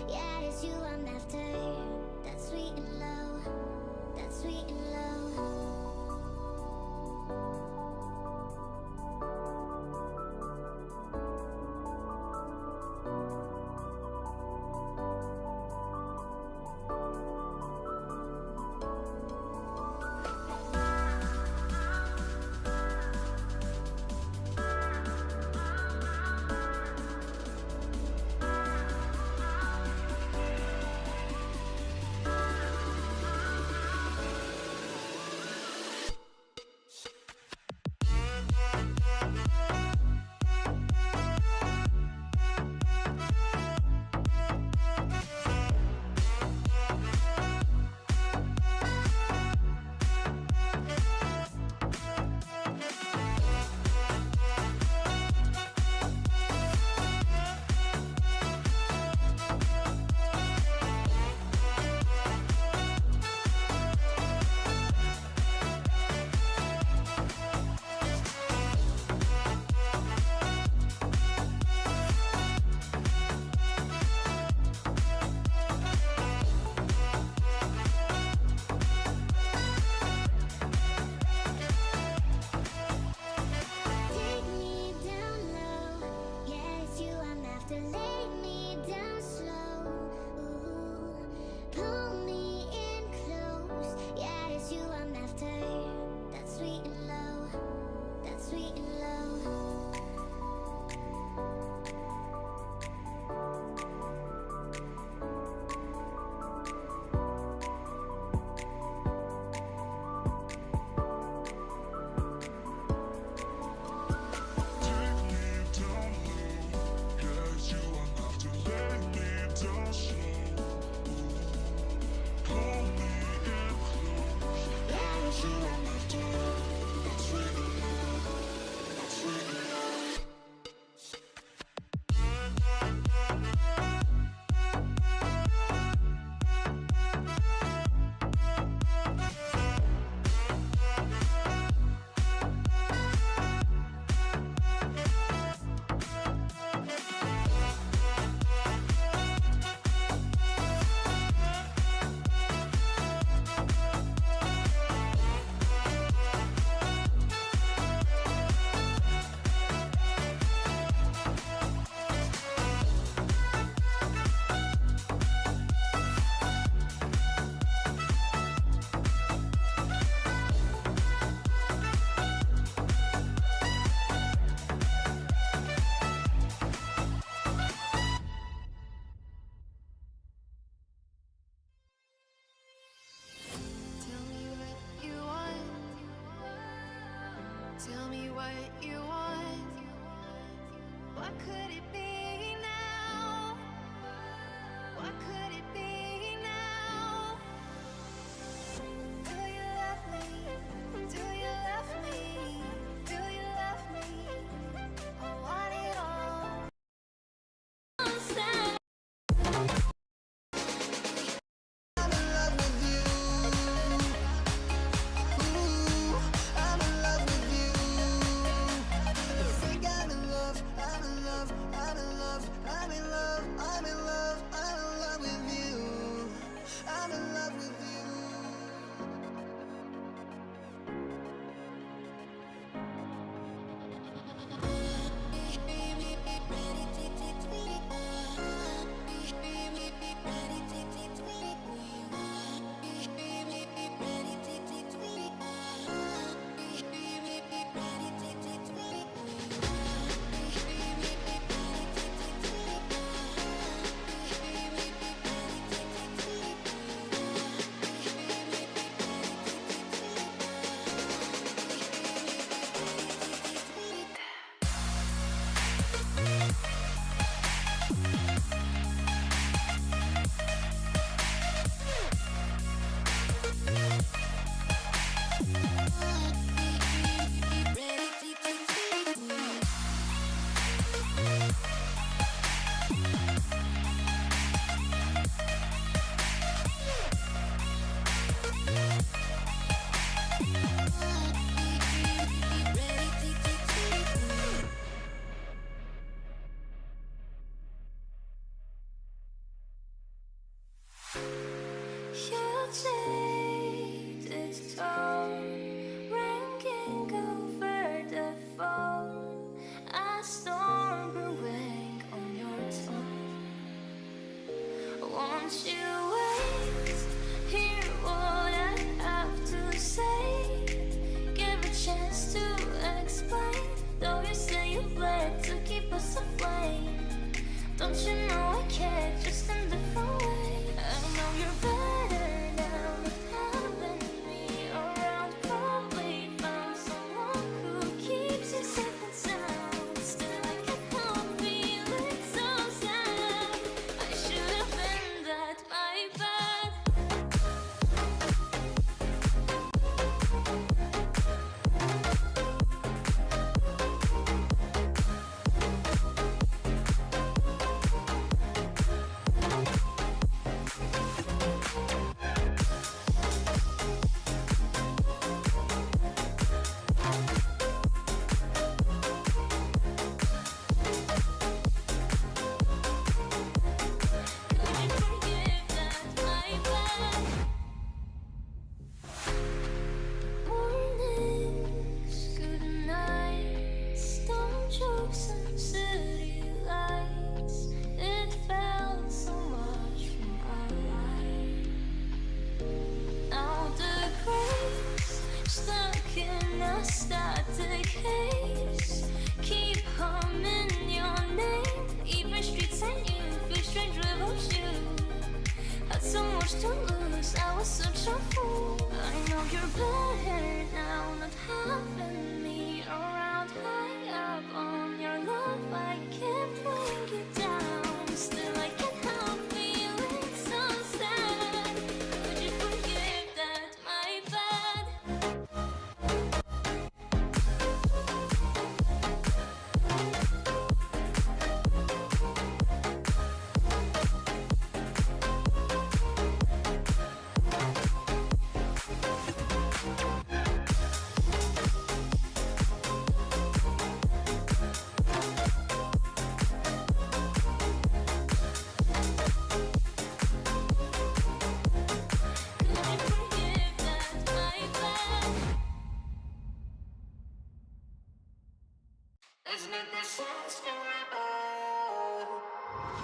Yeah, it's you I'm after. That's sweet and low. That's sweet and low.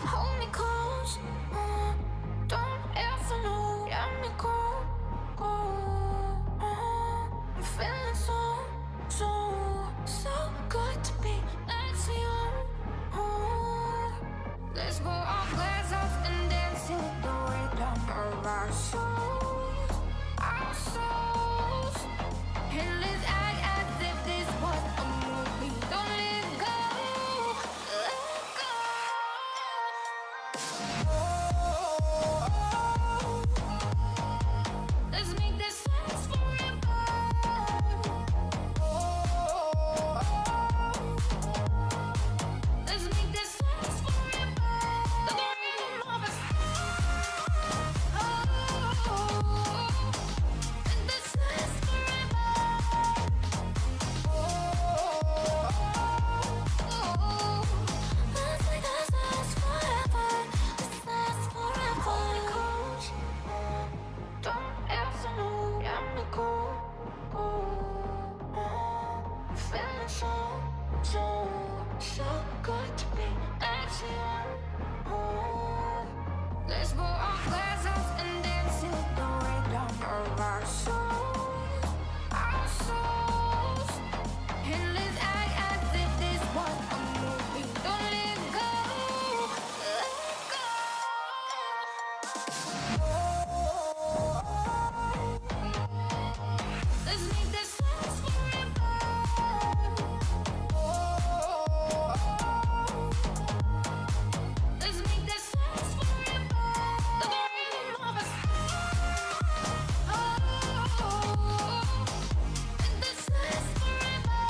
Hold me close, don't ever know. Let me go, I'm feeling so good to be next to you. Let's go all glass off and dance till the rhythm of our souls, and let's act as if this was a movie. Don't let go, let go. Let's make this last forever. Let's make this last forever. The rhythm of us. And this last forever. Let's make this last forever. This last forever. Don't ever know. Let me go. I'm feeling so good to be next to you. Let's go all glass off and dance till the rhythm of our souls, and let's act as if this was a movie. Don't let go, let go. Let's make this last forever. Let's make this last forever. The rhythm of us. And this last forever.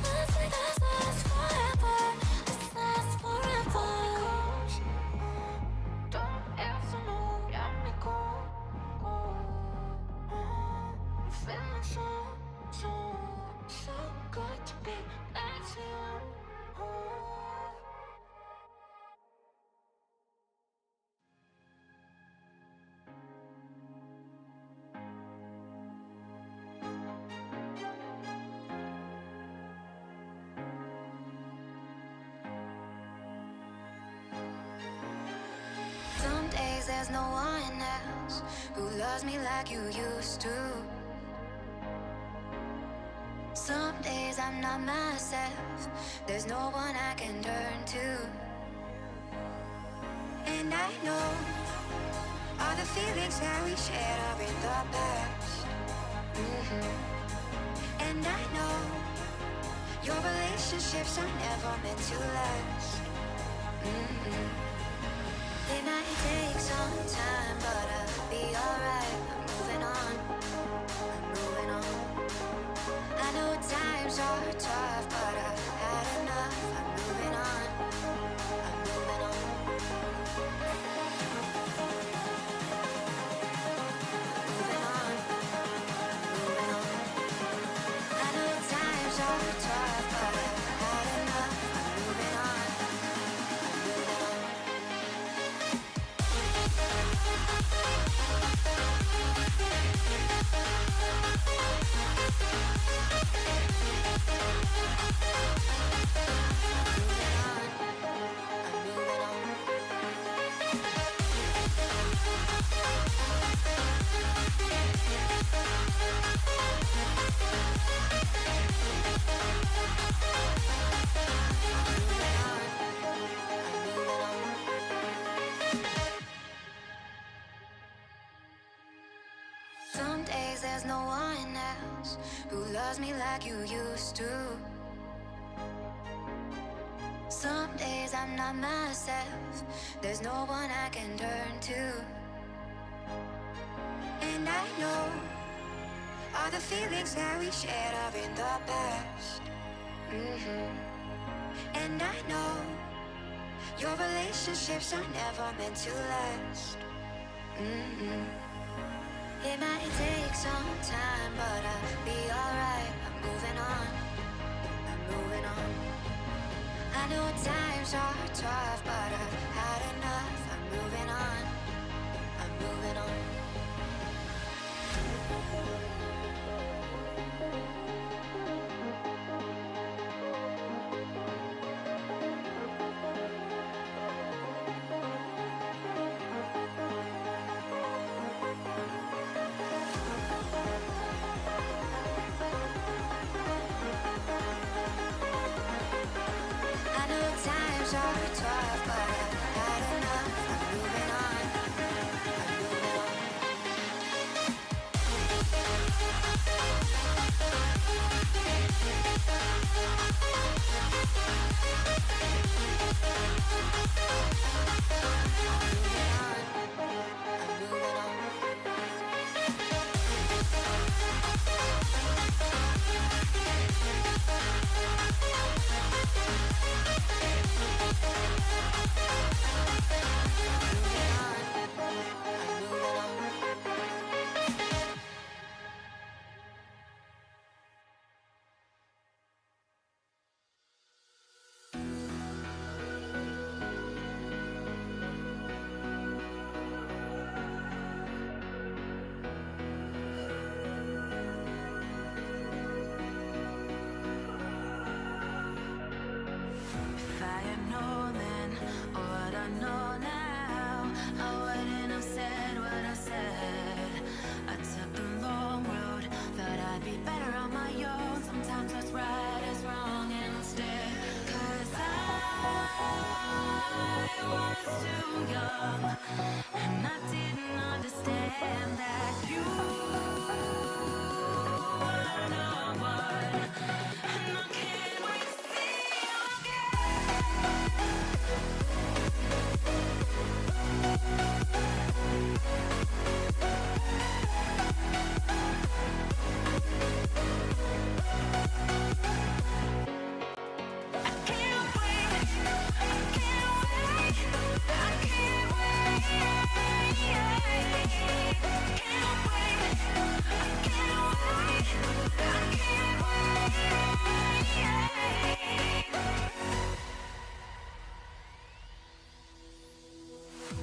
Let's make this last forever. there's no one else who loves me like you used to. Some days I'm not myself, there's no one I can turn to. And I know all the feelings that we shared are in the past. And I know your relationships are never meant to last. It might take some time, but I'll be alright. I'm moving on, I'm moving on. I know times are tough, but I've had enough. I'm moving on, I'm moving on. Moving on, moving on. I know times are tough, but I've had enough. I'm moving on, I'm moving on. Some days there's no one else who loves me like you used to. Some days I'm not myself, there's no one I can turn to. And I know all the feelings that we shared are in the past. And I know your relationships are never meant to last. It might take some time, but I'll be alright. I'm moving on, I'm moving on. I know times are tough, but I've had enough. I'm moving on, I'm moving on. I know times are tough, but I've had enough. I'm moving on, I'm moving on. If I had known then what I know now, I wouldn't have said what I said. I took the long road, thought I'd be better on my own. Sometimes what's right is wrong instead. 'Cause I was too young, and I didn't understand that you were the one. And I can't wait to see you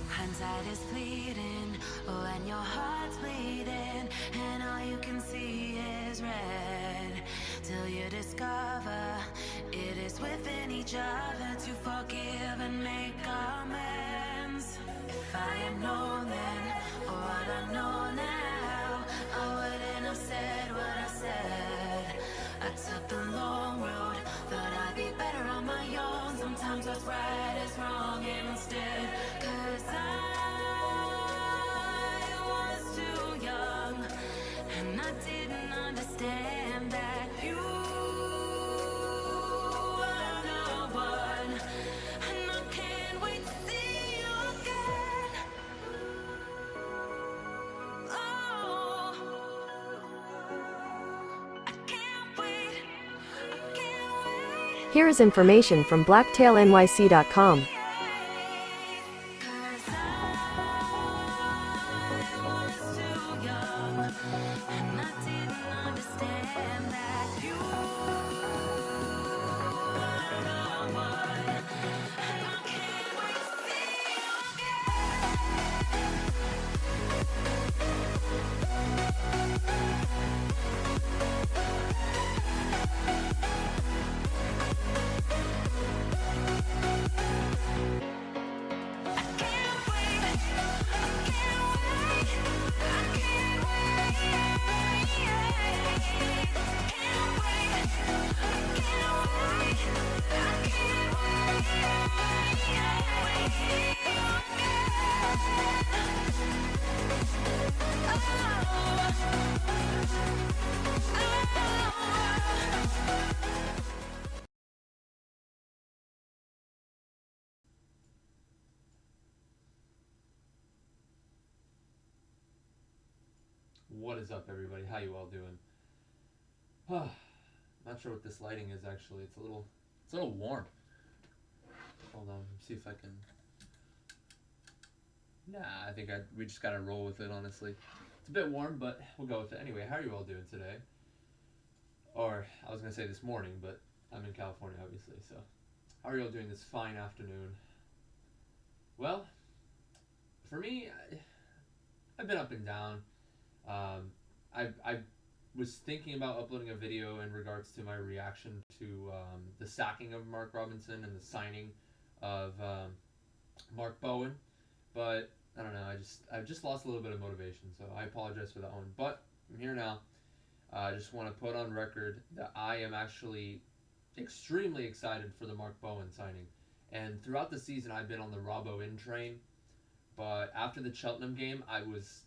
hindsight is fleeting, oh, and your heart's bleeding, and all you can see is red, till you discover it is within each other to forgive and make amends. If I had known that the long road. Thought I'd be better on my own. Sometimes what's right is wrong instead. 'Cause I was too young, and I didn't understand that you are the one. And I can't wait to see you again. Oh, I can't wait. I can't wait. Here is information from blacktailnyc.com. 'Cause I was too young, and I didn't understand that you are the one. And I can't wait to see you I can't wait. I can't wait. I can't wait. Can't wait. I can't wait. I can't wait. What is up, everybody? How you all doing? Not sure what this lighting is actually. It's a little warm. Hold on, let me see if I can. Nah, I think we just gotta roll with it. Honestly, it's a bit warm, but we'll go with it anyway. How are you all doing today? Or I was gonna say this morning, but I'm in California, obviously. So, how are you all doing this fine afternoon? Well, for me, I've been up and down. I was thinking about uploading a video in regards to my reaction to the sacking of Mark Robinson and the signing of Mark Bowen, but I don't know. I've just lost a little bit of motivation, so I apologize for that one. But I'm here now. I just want to put on record that I am actually extremely excited for the Mark Bowen signing. And throughout the season, I've been on the Robbo in train, but after the Cheltenham game, I was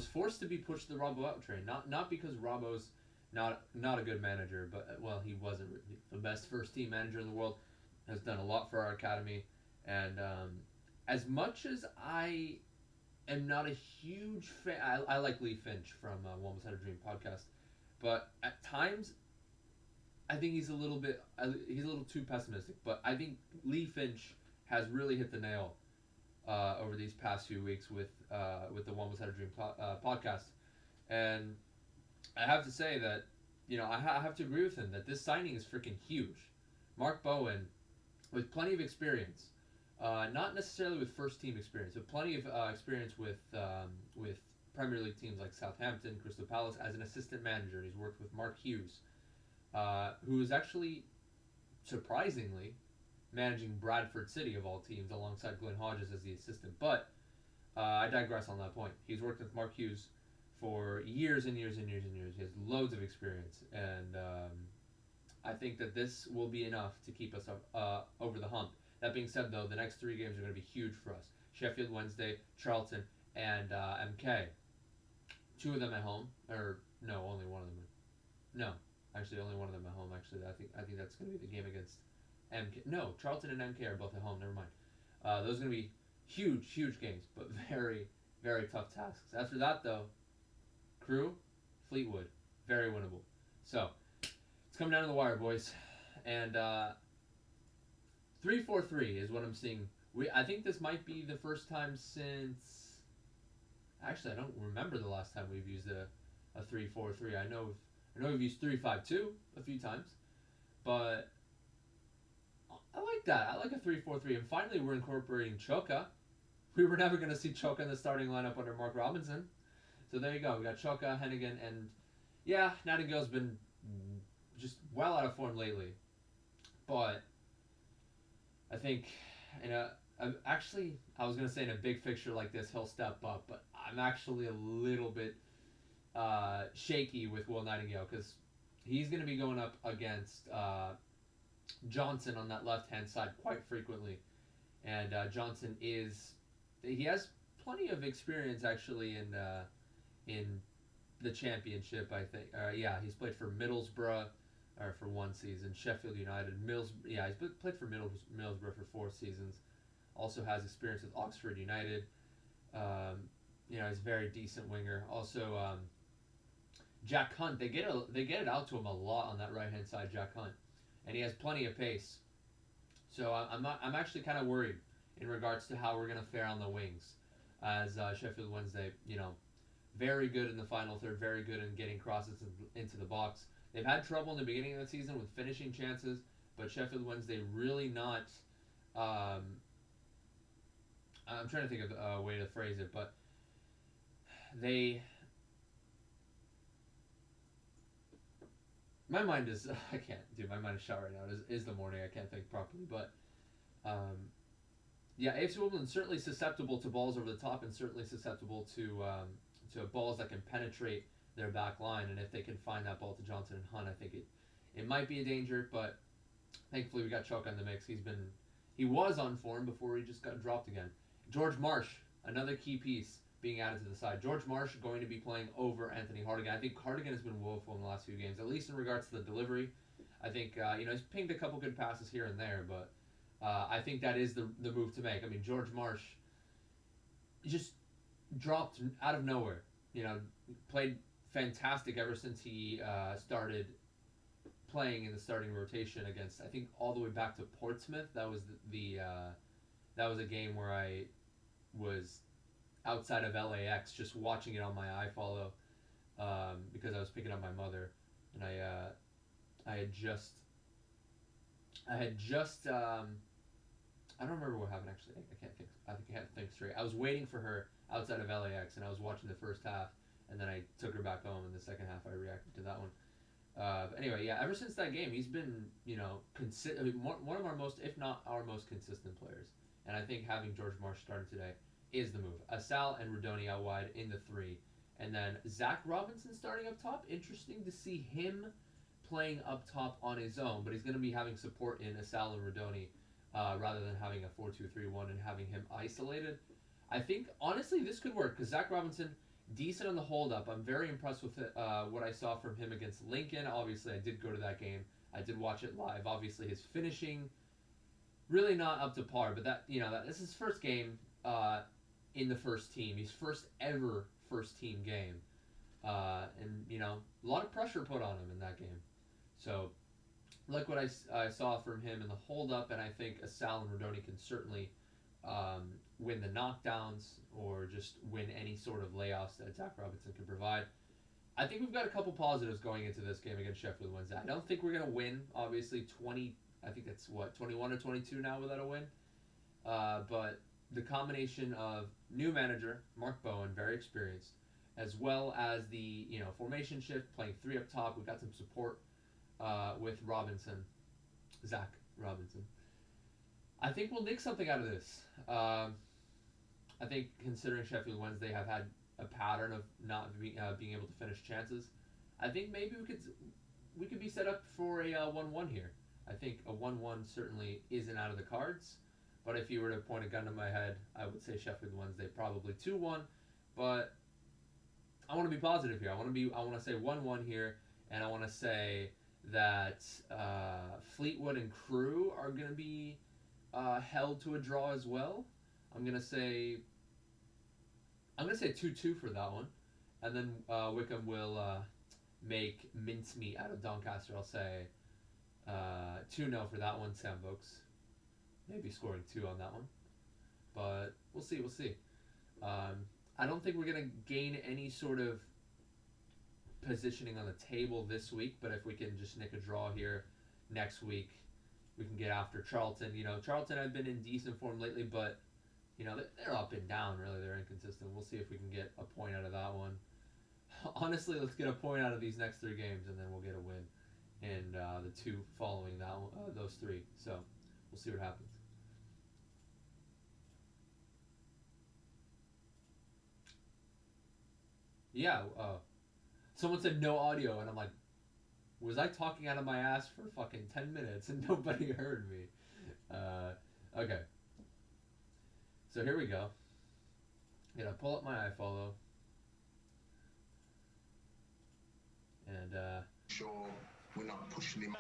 forced to be pushed to the Robbo out train. Not because Robbo's not a good manager, but well, he wasn't the best first team manager in the world. Has done a lot for our academy, and as much as I am not a huge fan, I like Lee Finch from One Was Had a Dream podcast, but at times I think he's a little too pessimistic. But I think Lee Finch has really hit the nail over these past few weeks with the One Was Had a Dream podcast, and I have to say that I have to agree with him that this signing is freaking huge. Mark Bowen, with plenty of experience, not necessarily with first team experience, but plenty of experience with Premier League teams like Southampton, Crystal Palace as an assistant manager. He's worked with Mark Hughes, who is actually surprisingly managing Bradford City of all teams alongside Glenn Hodges as the assistant. But I digress on that point. He's worked with Mark Hughes for years and years and years and years. He has loads of experience, and I think that this will be enough to keep us over the hump. That being said, though, the next 3 games are going to be huge for us. Sheffield Wednesday, Charlton, and MK. 2 of them at home, or no, only one of them. No, actually, only one of them at home. Actually, I think that's going to be the game against MK. No, Charlton and MK are both at home. Never mind. Those are going to be huge games, but very, very tough tasks. After that, though, Crew, Fleetwood, very winnable. So it's coming down to the wire, boys, and 3-4-3 is what I'm seeing. I think this might be the first time since. Actually, I don't remember the last time we've used a 3-4-3. I know we've used 3-5-2 a few times, but I like that. I like a 3-4-3, and finally we're incorporating Choka. We were never going to see Choka in the starting lineup under Mark Robinson. So there you go. We got Choka, Hennigan, and yeah, Nightingale's been just well out of form lately. But I think, I was going to say in a big fixture like this, he'll step up, but I'm actually a little bit shaky with Will Nightingale because he's going to be going up against Johnson on that left-hand side quite frequently. And Johnson he has plenty of experience actually in the championship, I think. He's played for Middlesbrough for 1 season, Sheffield United, he's played for Middlesbrough for 4 seasons. Also has experience with Oxford United. He's a very decent winger. Also, Jack Hunt, they get it out to him a lot on that right hand side, Jack Hunt, and he has plenty of pace. So I'm actually kind of worried in regards to how we're gonna fare on the wings, as Sheffield Wednesday, very good in the final third, very good in getting crosses into the box. They've had trouble in the beginning of the season with finishing chances, but Sheffield Wednesday really not. I'm trying to think of a way to phrase it, but my mind is I can't do my mind is shot right now. It is the morning. I can't think properly, but AFC Wimbledon certainly susceptible to balls over the top and certainly susceptible to balls that can penetrate their back line. And if they can find that ball to Johnson and Hunt, I think it might be a danger. But thankfully we got Chalk on the mix. He was on form before he just got dropped again. George Marsh, another key piece being added to the side. George Marsh going to be playing over Anthony Hartigan. I think Hartigan has been woeful in the last few games, at least in regards to the delivery. I think he's pinged a couple good passes here and there, but I think that is the move to make. I mean, George Marsh just dropped out of nowhere. Played fantastic ever since he started playing in the starting rotation against, I think, all the way back to Portsmouth. That was that was a game where I was outside of LAX just watching it on my iFollow because I was picking up my mother, and I had just I don't remember what happened actually. I can't think straight. I was waiting for her outside of LAX, and I was watching the first half, and then I took her back home in the second half. I reacted to that one. But anyway, ever since that game, he's been, one of our most, if not our most consistent players. And I think having George Marsh starting today is the move. Asal and Rodoni out wide in the 3. And then Zach Robinson starting up top. Interesting to see him playing up top on his own, but he's going to be having support in Asal and Rodoni rather than having a 4-2-3-1 and having him isolated. I think, honestly, this could work because Zach Robinson, decent on the hold-up. I'm very impressed with what I saw from him against Lincoln. Obviously, I did go to that game. I did watch it live. Obviously, his finishing, really not up to par. But this is his first game in the first team. His first ever first-team game. And, a lot of pressure put on him in that game. So, like what I saw from him in the hold-up, and I think Asal and Rodoni can certainly win the knockdowns or just win any sort of layoffs that Zach Robinson can provide. I think we've got a couple positives going into this game against Sheffield Wednesday. I don't think we're going to win, obviously, 21 or 22 now without a win. But the combination of new manager, Mark Bowen, very experienced, as well as the formation shift, playing 3 up top. We've got some support with Zach Robinson. I think we'll nick something out of this. I think considering Sheffield Wednesday have had a pattern of not being able to finish chances, I think maybe we could be set up for a 1-1 here. I think a 1-1 certainly isn't out of the cards, but if you were to point a gun to my head, I would say Sheffield Wednesday probably 2-1. But I want to be positive here. I want to say 1-1 here, and I want to say that Fleetwood and Crew are going to be held to a draw as well. I'm gonna say 2-2 for that one, and then Wickham will make mincemeat out of Doncaster. I'll say 2-0 for that one. Sam Vokes maybe scoring 2 on that one, but we'll see. I don't think we're gonna gain any sort of positioning on the table this week, but if we can just nick a draw here next week, we can get after Charlton. Charlton have been in decent form lately, but they're up and down, really. They're inconsistent. We'll see if we can get a point out of that one. Honestly, let's get a point out of these next 3 games, and then we'll get a win in the 2 following those 3. So we'll see what happens. Someone said no audio, and I'm like, was I talking out of my ass for fucking 10 minutes and nobody heard me? Okay. So here we go. I'm gonna pull up my iFollow. And, Sure, we're not pushing him.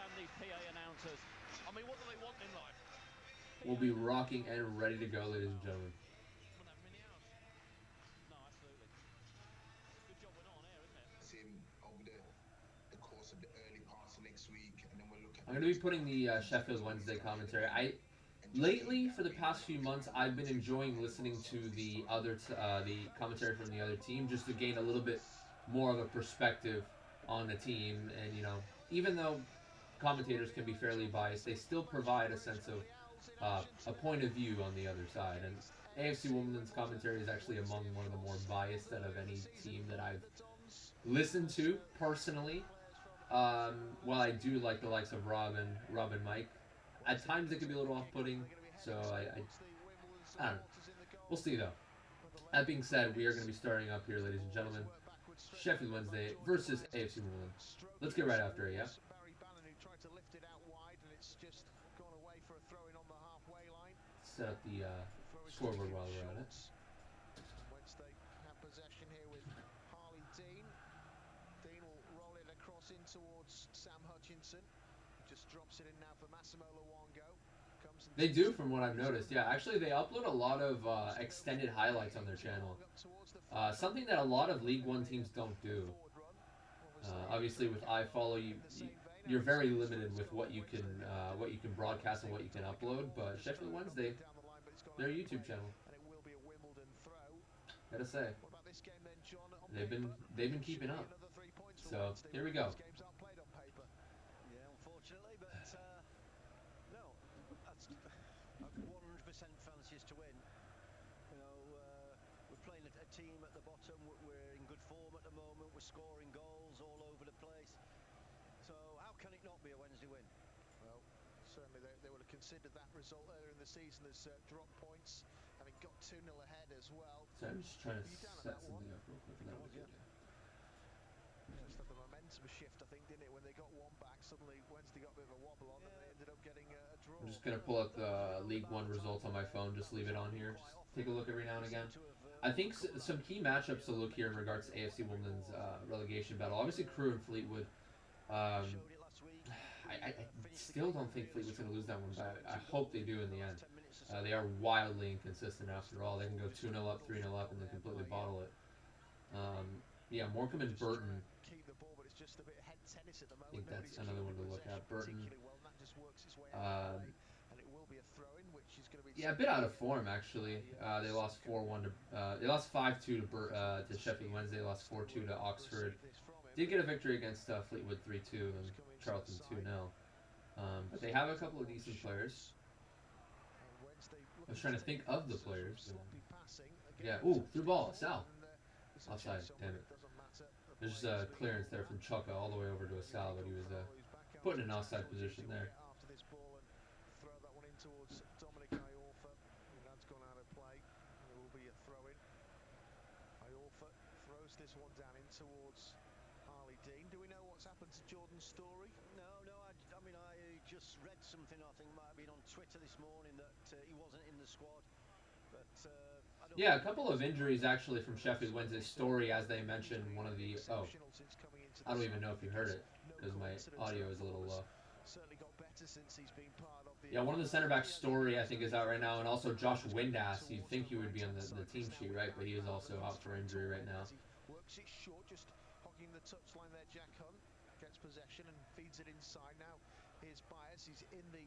we'll be rocking and ready to go, ladies and gentlemen. Him over the course of the early parts of next week, and then we'll look at. I'm gonna be putting the Sheffield Wednesday commentary. Lately, for the past few months, I've been enjoying listening to the the commentary from the other team, just to gain a little bit more of a perspective on the team. And even though commentators can be fairly biased, they still provide a sense of a point of view on the other side. And AFC Wimbledon's commentary is actually among one of the more biased out of any team that I've listened to personally. While I do like the likes of Rob and Mike, at times it can be a little off-putting, so I don't know. We'll see, though. That being said, we are going to be starting up here, ladies and gentlemen. Sheffield Wednesday versus AFC Wimbledon. Let's get right after it, yeah? Set up the scoreboard while we're at it. Wednesday have possession here with Harley Dean. Dean will roll it across in towards Sam Hutchinson. Just drops it in now for Massimo Luongo. They do, from what I've noticed. Yeah, actually, they upload a lot of extended highlights on their channel. Something that a lot of League One teams don't do. Obviously, with iFollow, you're very limited with what you can broadcast and what you can upload. But Sheffield Wednesday, their YouTube channel, gotta say, they've been keeping up. So here we go. Yeah, unfortunately, but no, that's 100% fancies to win. We're playing a team at the bottom. We're in good form at the moment. We're scoring goals all over the place. So how can it not be a Wednesday win? Well, certainly they would have considered that result earlier in the season as drop points, having got 2-0 ahead as well. So I'm just trying to set something up real quick. That would be good. Just had the momentum shift, I think, didn't it? When they got one back, suddenly Wednesday got a bit of a wobble on, and they ended up getting a draw. I'm just gonna pull up the League One results on my phone. Just leave it on here. Just take a look every now and again. I think some key matchups to look here in regards to AFC Wimbledon's relegation battle. Obviously, Crewe and Fleetwood. I still don't think Fleetwood's going to lose that one, but I hope they do in the end. They are wildly inconsistent after all. They can go 2-0 up, 3-0 up, and then completely bottle it. Yeah, Morecambe and Burton. I think that's another one to look at. Burton. Yeah, a bit out of form actually. They lost 4-1 to. They lost 5-2 to Sheffield Wednesday. They lost 4-2 to Oxford. Did get a victory against Fleetwood 3-2 and Charlton 2-0. But they have a couple of decent players. I was trying to think of the players. Yeah. Ooh, through ball. Sal. Offside. Damn it. There's just a clearance there from Chukka all the way over to a Sal, but he was put in an offside position there. This one down in towards Harley Dean. Do we know what's happened to Jordan's story? No. I mean, I just read something. I think might have been on Twitter this morning that he wasn't in the squad. But I don't. Yeah, a couple of injuries actually from Sheffield Wednesday's story, as they mentioned. One of the I don't even know if you heard it because my audio is a little low. Certainly got better since he's been part of the. Yeah, one of the center back story I think is out right now, and also Josh Windass. You'd think he would be on the team sheet, right? But he is also out for injury right now. Works it short, just hogging the touchline there. Jack Hunt gets possession and feeds it inside. Now here's Byers. He's in the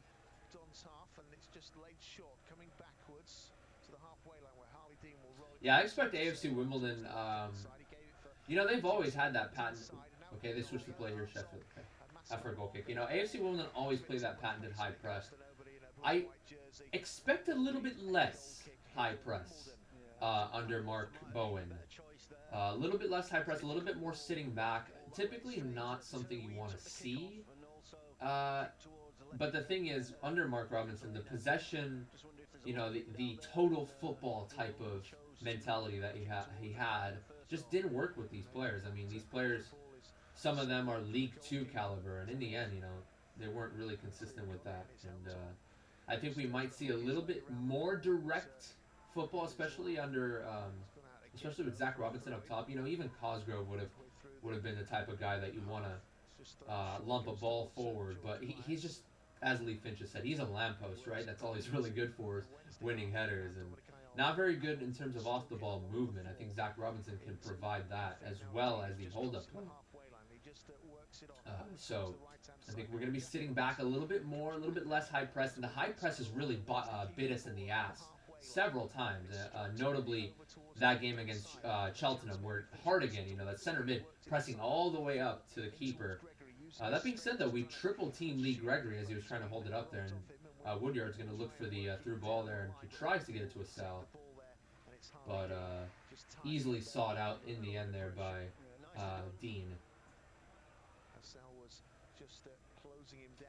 Dons half, and it's just laid short, coming backwards to the halfway line where Harley Dean will roll. Yeah, I expect AFC Wimbledon. They've always had that patent. Okay, they switched to play here, Sheffield. Okay, after a goal kick. AFC Wimbledon always play that patented high press. I expect a little bit less high press under Mark Bowen. A little bit less high press, a little bit more sitting back. Typically not something you want to see. But the thing is, under Mark Robinson, the possession, the total football type of mentality that he had just didn't work with these players. I mean, these players some of them are League Two caliber, and in the end, you know, they weren't really consistent with that. And I think we might see a little bit more direct football, especially under, especially with Zach Robinson up top. You know, even Cosgrove would have been the type of guy that you want to lump a ball forward, but he's just, as Lee Finch has said, he's a lamppost, right? That's all he's really good for is winning headers, and not very good in terms of off the ball movement. I think Zach Robinson can provide that as well as the hold up play. So I think we're going to be sitting back a little bit more, a little bit less high press, and the high press has really bit us in the ass several times. Notably, that game against Cheltenham, where Hardigan, you know, that center mid, pressing all the way up to the keeper. That being said, though, we triple team Lee Gregory as he was trying to hold it up there, and Woodyard's going to look for the through ball there, and he tries to get it to a Sal, but easily sought out in the end there by Dean.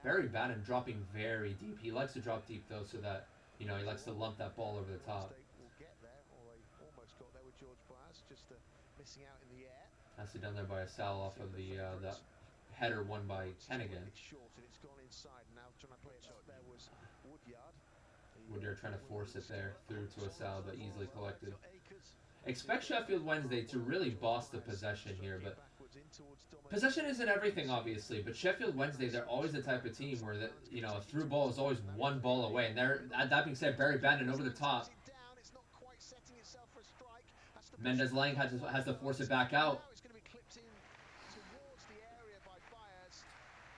Barry Bannon dropping very deep. He likes to drop deep, though, so that, you know, he likes to lump that ball over the top. Nicely done there by a Sal off of the header won by Hennigan. Woodyard trying to force it there through to a Sal, but easily collected. Expect Sheffield Wednesday to really boss the possession here, but possession isn't everything, obviously. But Sheffield Wednesday, they're always the type of team where you know, a through ball is always one ball away. And that being said, Barry Bannon over the top. Mendes Lang has to force it back out.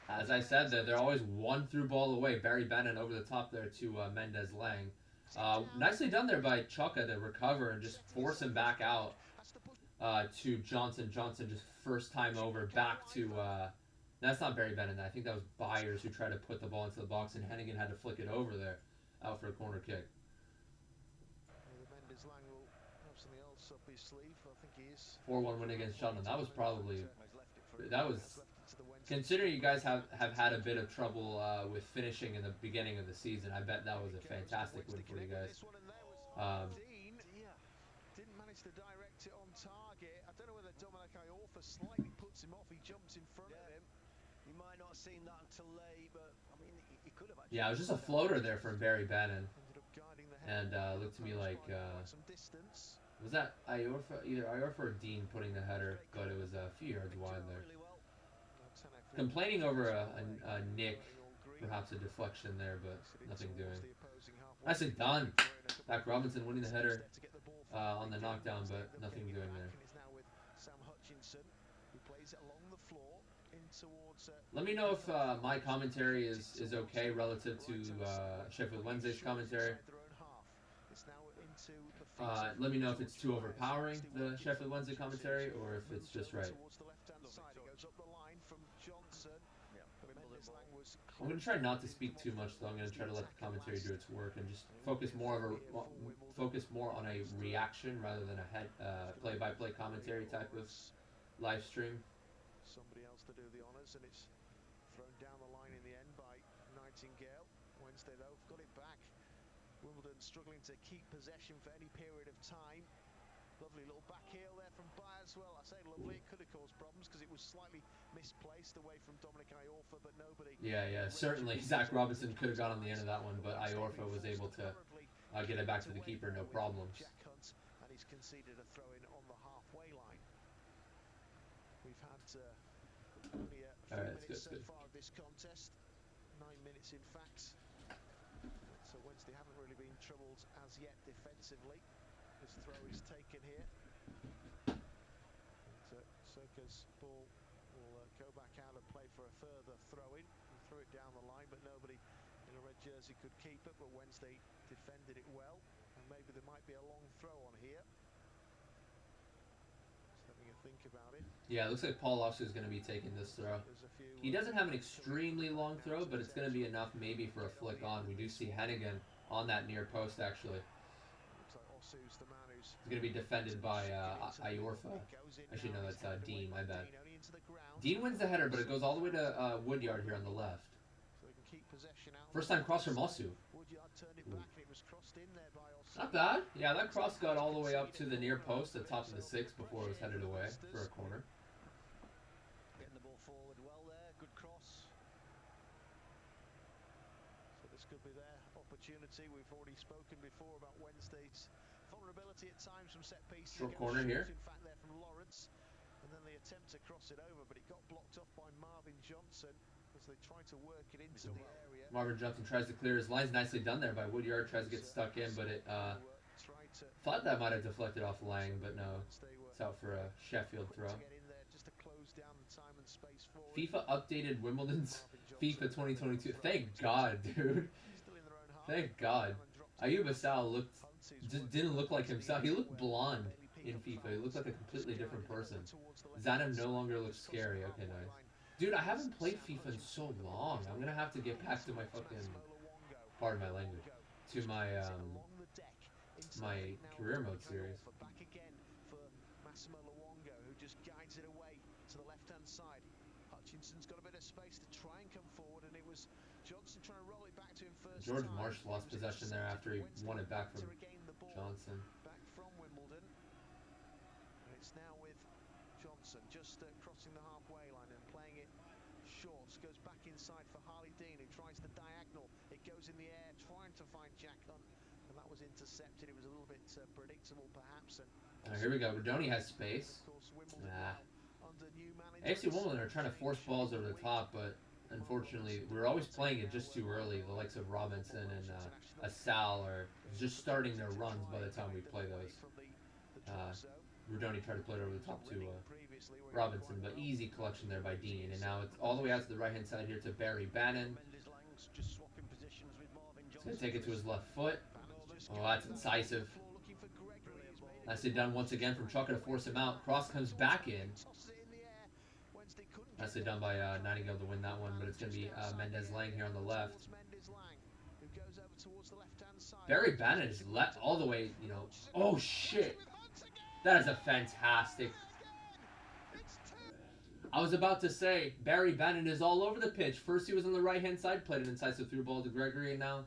As I said, they're always one through ball away. Barry Bannon over the top there to Mendes Lang. Nicely done there by Chaka to recover and just force him back out to Johnson. Johnson just first time over back to... that's not Barry Bannon. I think that was Byers who tried to put the ball into the box, and Hennigan had to flick it over there out for a corner kick. 4-1 win against Cheltenham. That was probably... That was... Considering you guys have had a bit of trouble with finishing in the beginning of the season, I bet that was a fantastic win for you guys. Didn't manage to direct it on target. I don't know whether Dominic Iorfa slightly puts him off. He jumps in front of him. You might not have seen that until late, but I mean, he could have actually. Yeah, it was just a floater there from Barry Bannon, and looked to me like was that Iorfa, either Iorfa or Dean putting the header, but it was a few yards wide there. Complaining over a nick, perhaps a deflection there, but nothing doing. Nicely done. Zach Robinson winning the header on the knockdown, but nothing doing there. Let me know if my commentary is okay relative to Sheffield Wednesday's commentary. Let me know if it's too overpowering, the Sheffield Wednesday commentary, or if it's just right. I'm going to try not to speak too much, though. I'm going to try to let the commentary do its work and just focus more on a reaction rather than a play-by-play commentary type of live stream. Somebody else to do the honours, and it's thrown down the line in the end by Nightingale. Wednesday, though, got it back. Wimbledon struggling to keep possession for any period of time. Lovely little back heel there from Byers. Well, I say lovely, it could have caused problems because it was slightly misplaced away from Dominic Iorfa, but nobody... Yeah, certainly Zach Robinson could have gone on the end of that one, but Iorfa was able to get it back to the keeper, no problems. And he's conceded a throw-in on the halfway line. We've had only a few minutes so far of this contest. 9 minutes, in fact. So Wednesday haven't really been troubled as yet defensively. This throw is taken here. Circa's ball will go back out and play for a further throw-in. He threw it down the line, but nobody in a red jersey could keep it. But Wednesday defended it well, and maybe there might be a long throw on here. Just having a think about it. Yeah, it looks like Paul Oscar is going to be taking this throw. He doesn't have an extremely long throw, but it's going to be enough maybe for a flick on. We do see Hennigan on that near post, actually. He's going to be defended by Iorfa. Actually, no, that's Dean, my bad. Dean wins the header, but it goes all the way to Woodyard here on the left. First time cross from Osu. Not bad. Yeah, that cross got all the way up to the near post, the top of the 6, before it was headed away for a corner. Getting the ball This could be their opportunity. We've already spoken before about Wednesday's vulnerability at times from set pieces. Short corner here. In fact, there from Lawrence, and then the attempt to cross it over, but it got blocked off by Marvin Johnson as they tried to work it into the area. Marvin Johnson tries to clear his lines. Nicely done there by Woodyard. Tries to get stuck in, but it thought that might have deflected off Lang, but no. It's out for a Sheffield throw. FIFA updated Wimbledon's FIFA 2022. Thank God, dude. Thank God. Ayub Asal just didn't look like himself. He looked blonde in FIFA. He looked like a completely different person. Zanev no longer looks scary. Okay, nice. Dude, I haven't played FIFA in so long. I'm gonna have to get back to my fucking, pardon my language, to my my career mode series. Back again for Massimo Luongo, who just guides it away to the left-hand side. Hutchinson's got a bit of space to try and come forward, and it was Johnson trying to roll it back to him first. George Marsh lost possession there after he won it back from Johnson. Back from Wimbledon. And it's now with Johnson just crossing the halfway line and playing it short. Goes back inside for Harley Dean, who tries the diagonal. It goes in the air, trying to find Jack Hunt, and that was intercepted. It was a little bit predictable, perhaps. And here we go. Rodoni has space. AFC Wimbledon are trying to force balls over the top, but unfortunately, we're always playing it just too early. The likes of Robinson and Asal are just starting their runs by the time we play those. Rodoni tried to play it over the top to Robinson, but easy collection there by Dean. And now it's all the way out to the right-hand side here to Barry Bannon. He's going to take it to his left foot. Oh, that's incisive. Nicely done once again from Chuka to force him out. Cross comes back in. Nicely done by Nightingale to win that one, but it's going to be Mendez-Lang here on the left. Barry Bannon is left all the way, you know. Oh, shit. That is a fantastic. I was about to say, Barry Bannon is all over the pitch. First he was on the right-hand side, played an incisive through ball to Gregory, and now...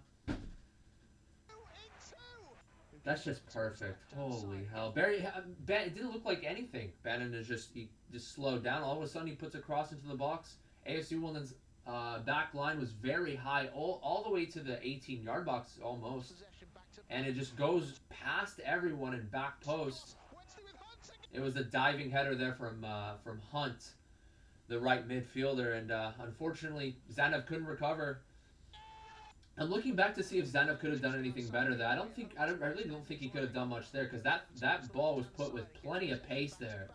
That's just perfect. Holy hell. Barry, it didn't look like anything. Bannon is he just slowed down. All of a sudden he puts a cross into the box. AFC Wimbledon's back line was very high, all the way to the 18-yard box almost. And it just goes past everyone in back post. It was a diving header there from Hunt, the right midfielder, and unfortunately Zanev couldn't recover. I'm looking back to see if Zanev could have done anything better there. I really don't think he could have done much there, because that ball was put with plenty of pace there.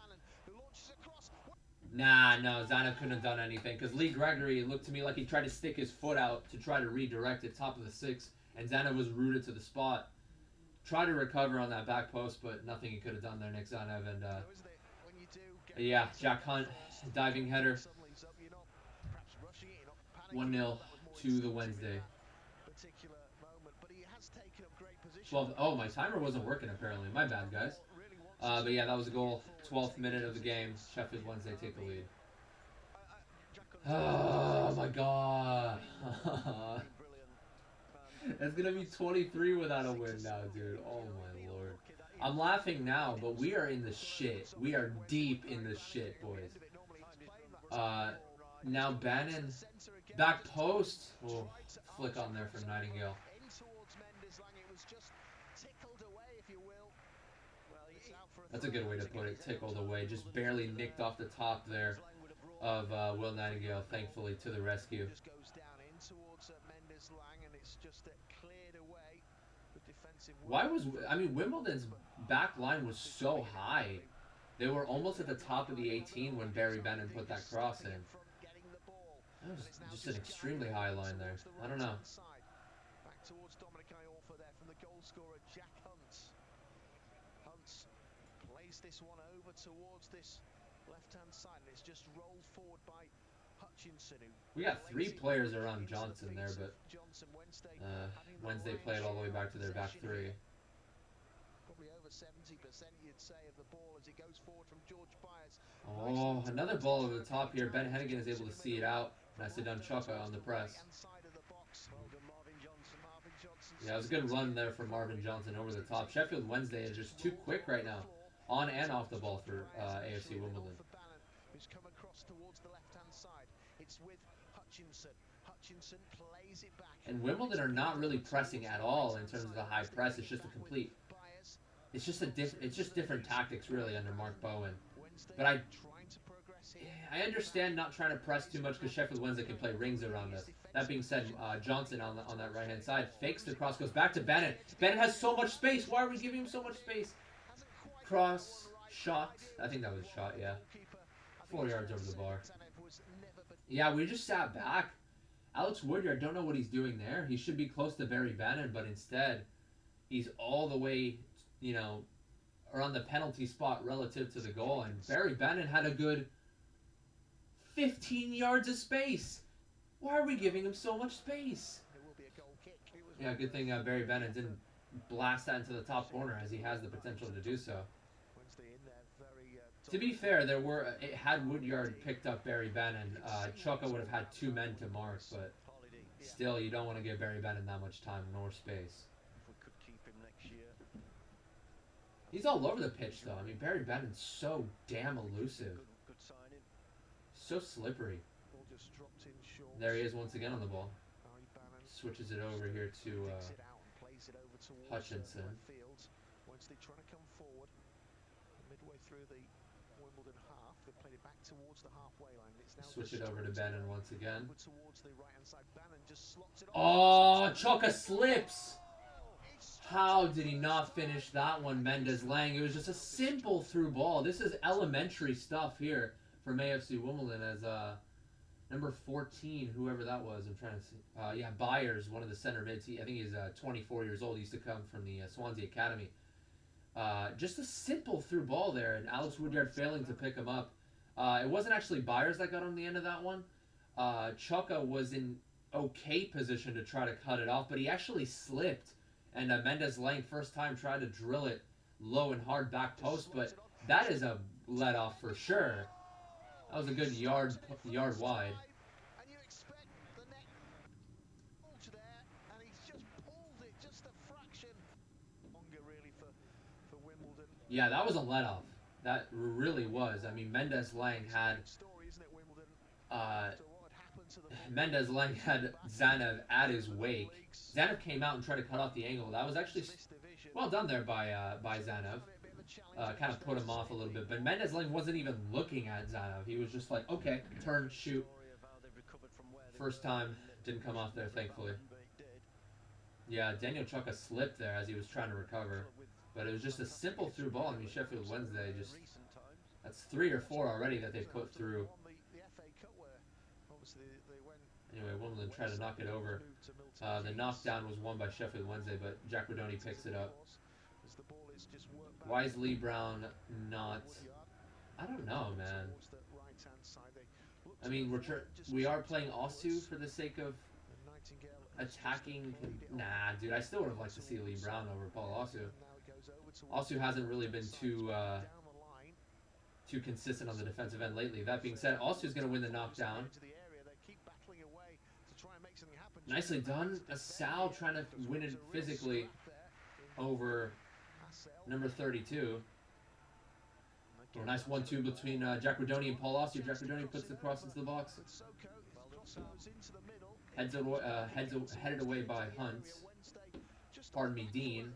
Nah, no, Zanev couldn't have done anything, because Lee Gregory, it looked to me like he tried to stick his foot out to try to redirect it top of the 6, and Zanev was rooted to the spot. Tried to recover on that back post, but nothing he could have done there, Nick Zanev, and yeah, Jack Hunt, diving header. 1-0 to the Wednesday. 12. Oh, my timer wasn't working apparently. My bad, guys. But yeah, that was a goal. 12th minute of the game. Sheffield Wednesday take the lead. Oh my god. It's gonna be 23 without a win now, dude. Oh my lord. I'm laughing now, but we are in the shit. We are deep in the shit, boys. Now Bannon, back post. Oh, flick on there from Nightingale. That's a good way to put it. Tickled away. Just barely nicked off the top there of Will Nightingale, thankfully, to the rescue. Wimbledon's back line was so high. They were almost at the top of the 18 when Barry Bannon put that cross in. That was just an extremely high line there. I don't know. Back towards Dominic Iorfa there from the goal scorer, Jack Hunt. Hunt plays this one over towards this left-hand side, and it's just rolled forward by Hutchinson. We got 3 players around Johnson there, but Wednesday played all the way back to their back 3. Probably over 70% you'd say of the ball as it goes forward from George Byers. Oh, another ball over the top here. Ben Hennigan is able to see it out. Nicely done, Chuka on the press. Yeah, it was a good run there from Marvin Johnson over the top. Sheffield Wednesday is just too quick right now, on and off the ball for AFC Wimbledon. Who's come across towards the left-hand side. It's with Hutchinson. And Wimbledon are not really pressing at all in terms of the high press. It's just a complete. It's just different tactics really under Mark Bowen. But I understand not trying to press too much because Sheffield Wednesday can play rings around us. That being said, Johnson on that right hand side fakes the cross, goes back to Bennett. Bennett has so much space. Why are we giving him so much space? Cross, shot. I think that was a shot. Yeah, 4 yards over the bar. Yeah, we just sat back. Alex Woodyard, don't know what he's doing there. He should be close to Barry Bannon, but instead, he's all the way, around the penalty spot relative to the goal. And Barry Bannon had a good 15 yards of space. Why are we giving him so much space? Yeah, good thing Barry Bannon didn't blast that into the top corner, as he has the potential to do so. To be fair, had Woodyard picked up Barry Bannon, Chuka would have had 2 men to mark, but still, you don't want to give Barry Bannon that much time nor space. He's all over the pitch, though. I mean, Barry Bannon's so damn elusive. So slippery. There he is once again on the ball. Switches it over here to Hutchinson. Midway through the Wimbledon half, they played it back towards the halfway line. It's now Switch it over to Bannon once again. Towards the right-hand side. Bannon just slots it Oh, Chuka slips. How did he not finish that one, Mendes Lang? It was just a simple through ball. This is elementary stuff here from AFC Wimbledon as number 14, whoever that was. I'm trying to see. Yeah, Byers, one of the center mids. I think he's 24 years old. He used to come from the Swansea Academy. Just a simple through ball there, and Alex Woodyard failing to pick him up. It wasn't actually Byers that got on the end of that one. Chuka was in okay position to try to cut it off, but he actually slipped. And Mendes Lang, first time, tried to drill it low and hard back post, but that is a let off for sure. That was a good yard wide. And you expect the net there, and he's just pulled it just a fraction longer really for Wimbledon. Yeah, that was a let off. That really was. I mean, Mendes Lang had Zanev at his wake. Zanev came out and tried to cut off the angle. That was actually well done there by Zanev. Kind of put him off a little bit. But Mendes Lang wasn't even looking at Zanev. He was just like, okay, turn, shoot. First time, didn't come off there, thankfully. Yeah, Daniel Chuka slipped there as he was trying to recover. But it was just a simple through ball. I mean, Sheffield Wednesday just... That's 3 or 4 already that they put through. Anyway, Wimbledon tried to knock it over. The knockdown was won by Sheffield Wednesday, but JaggyDons picks it up. Why is Lee Brown not... I don't know, man. I mean, we are playing Osu for the sake of attacking... Nah, dude, I still would have liked to see Lee Brown over Paul Osu. Osu hasn't really been too consistent on the defensive end lately. That being said, Osu's going to win the knockdown. Nicely done. Sal trying to win it physically over number 32. Oh, nice 1-2 between JaggyDons and Paul Osu. JaggyDons puts the cross into the box. Headed away by Hunt. Pardon me, Dean.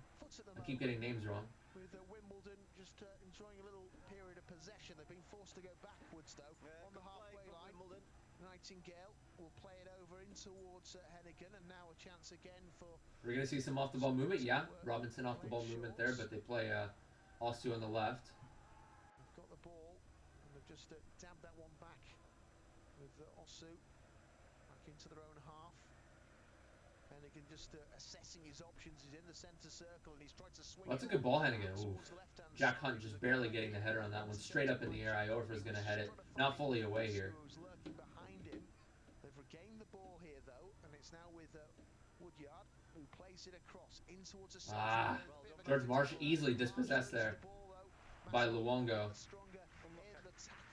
I keep getting names wrong. With Wimbledon just enjoying a little period of possession. They've been forced to go backwards, though, on the halfway line. Nightingale will play it over in towards Hennigan, and now a chance again for... We're going to see some off-the-ball movement, yeah. Robinson off-the-ball movement there, but they play Osu on the left. They've got the ball, and they've just dabbed that one back with Osu back into their own half. Hennigan just assessing his options. He's in the centre circle, and he's tried to swing. Well, that's a good ball, Hennigan. Ooh. Jack Hunt just barely getting the header on that one. Straight up in the air. Iorfa's going to head it. Not fully away here. They've regained the ball here, though, and it's now with Woodyard, who plays it across in towards a... George Marsh easily dispossessed there by Luongo.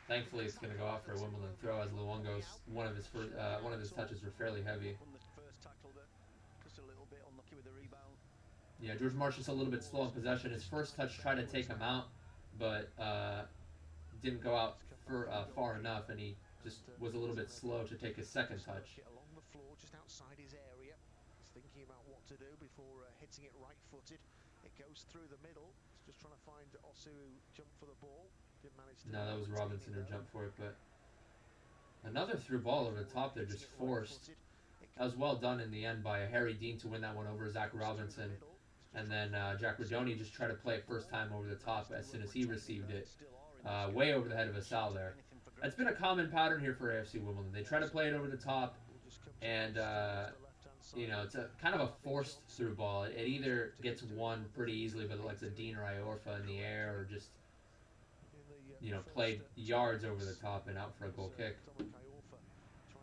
Thankfully, it's going to go out for a Wimbledon throw, as Luongo's one of his touches were fairly heavy. Yeah, George Marsh is a little bit slow in possession. His first touch tried to take him out, but didn't go out for far enough, and he just was a little bit slow to take his second touch. ball just outside his area. He's thinking about what to do before hitting it right-footed. It goes through the middle. He's just trying to find Osu, who jumped for the ball. Didn't manage to. No, that was Robinson who jumped for it, but another through ball over the top there, just forced. That was well done in the end by Harry Dean to win that one over Zach Robinson. And then Jack Rodoni just tried to play it first time over the top as soon as he received it. Way over the head of Asal there. That's been a common pattern here for AFC Wimbledon. They try to play it over the top, and you know, it's a kind of a forced through ball. It either gets won pretty easily by the likes of Dean or Iorfa in the air, or just, you know, played yards over the top and out for a goal kick.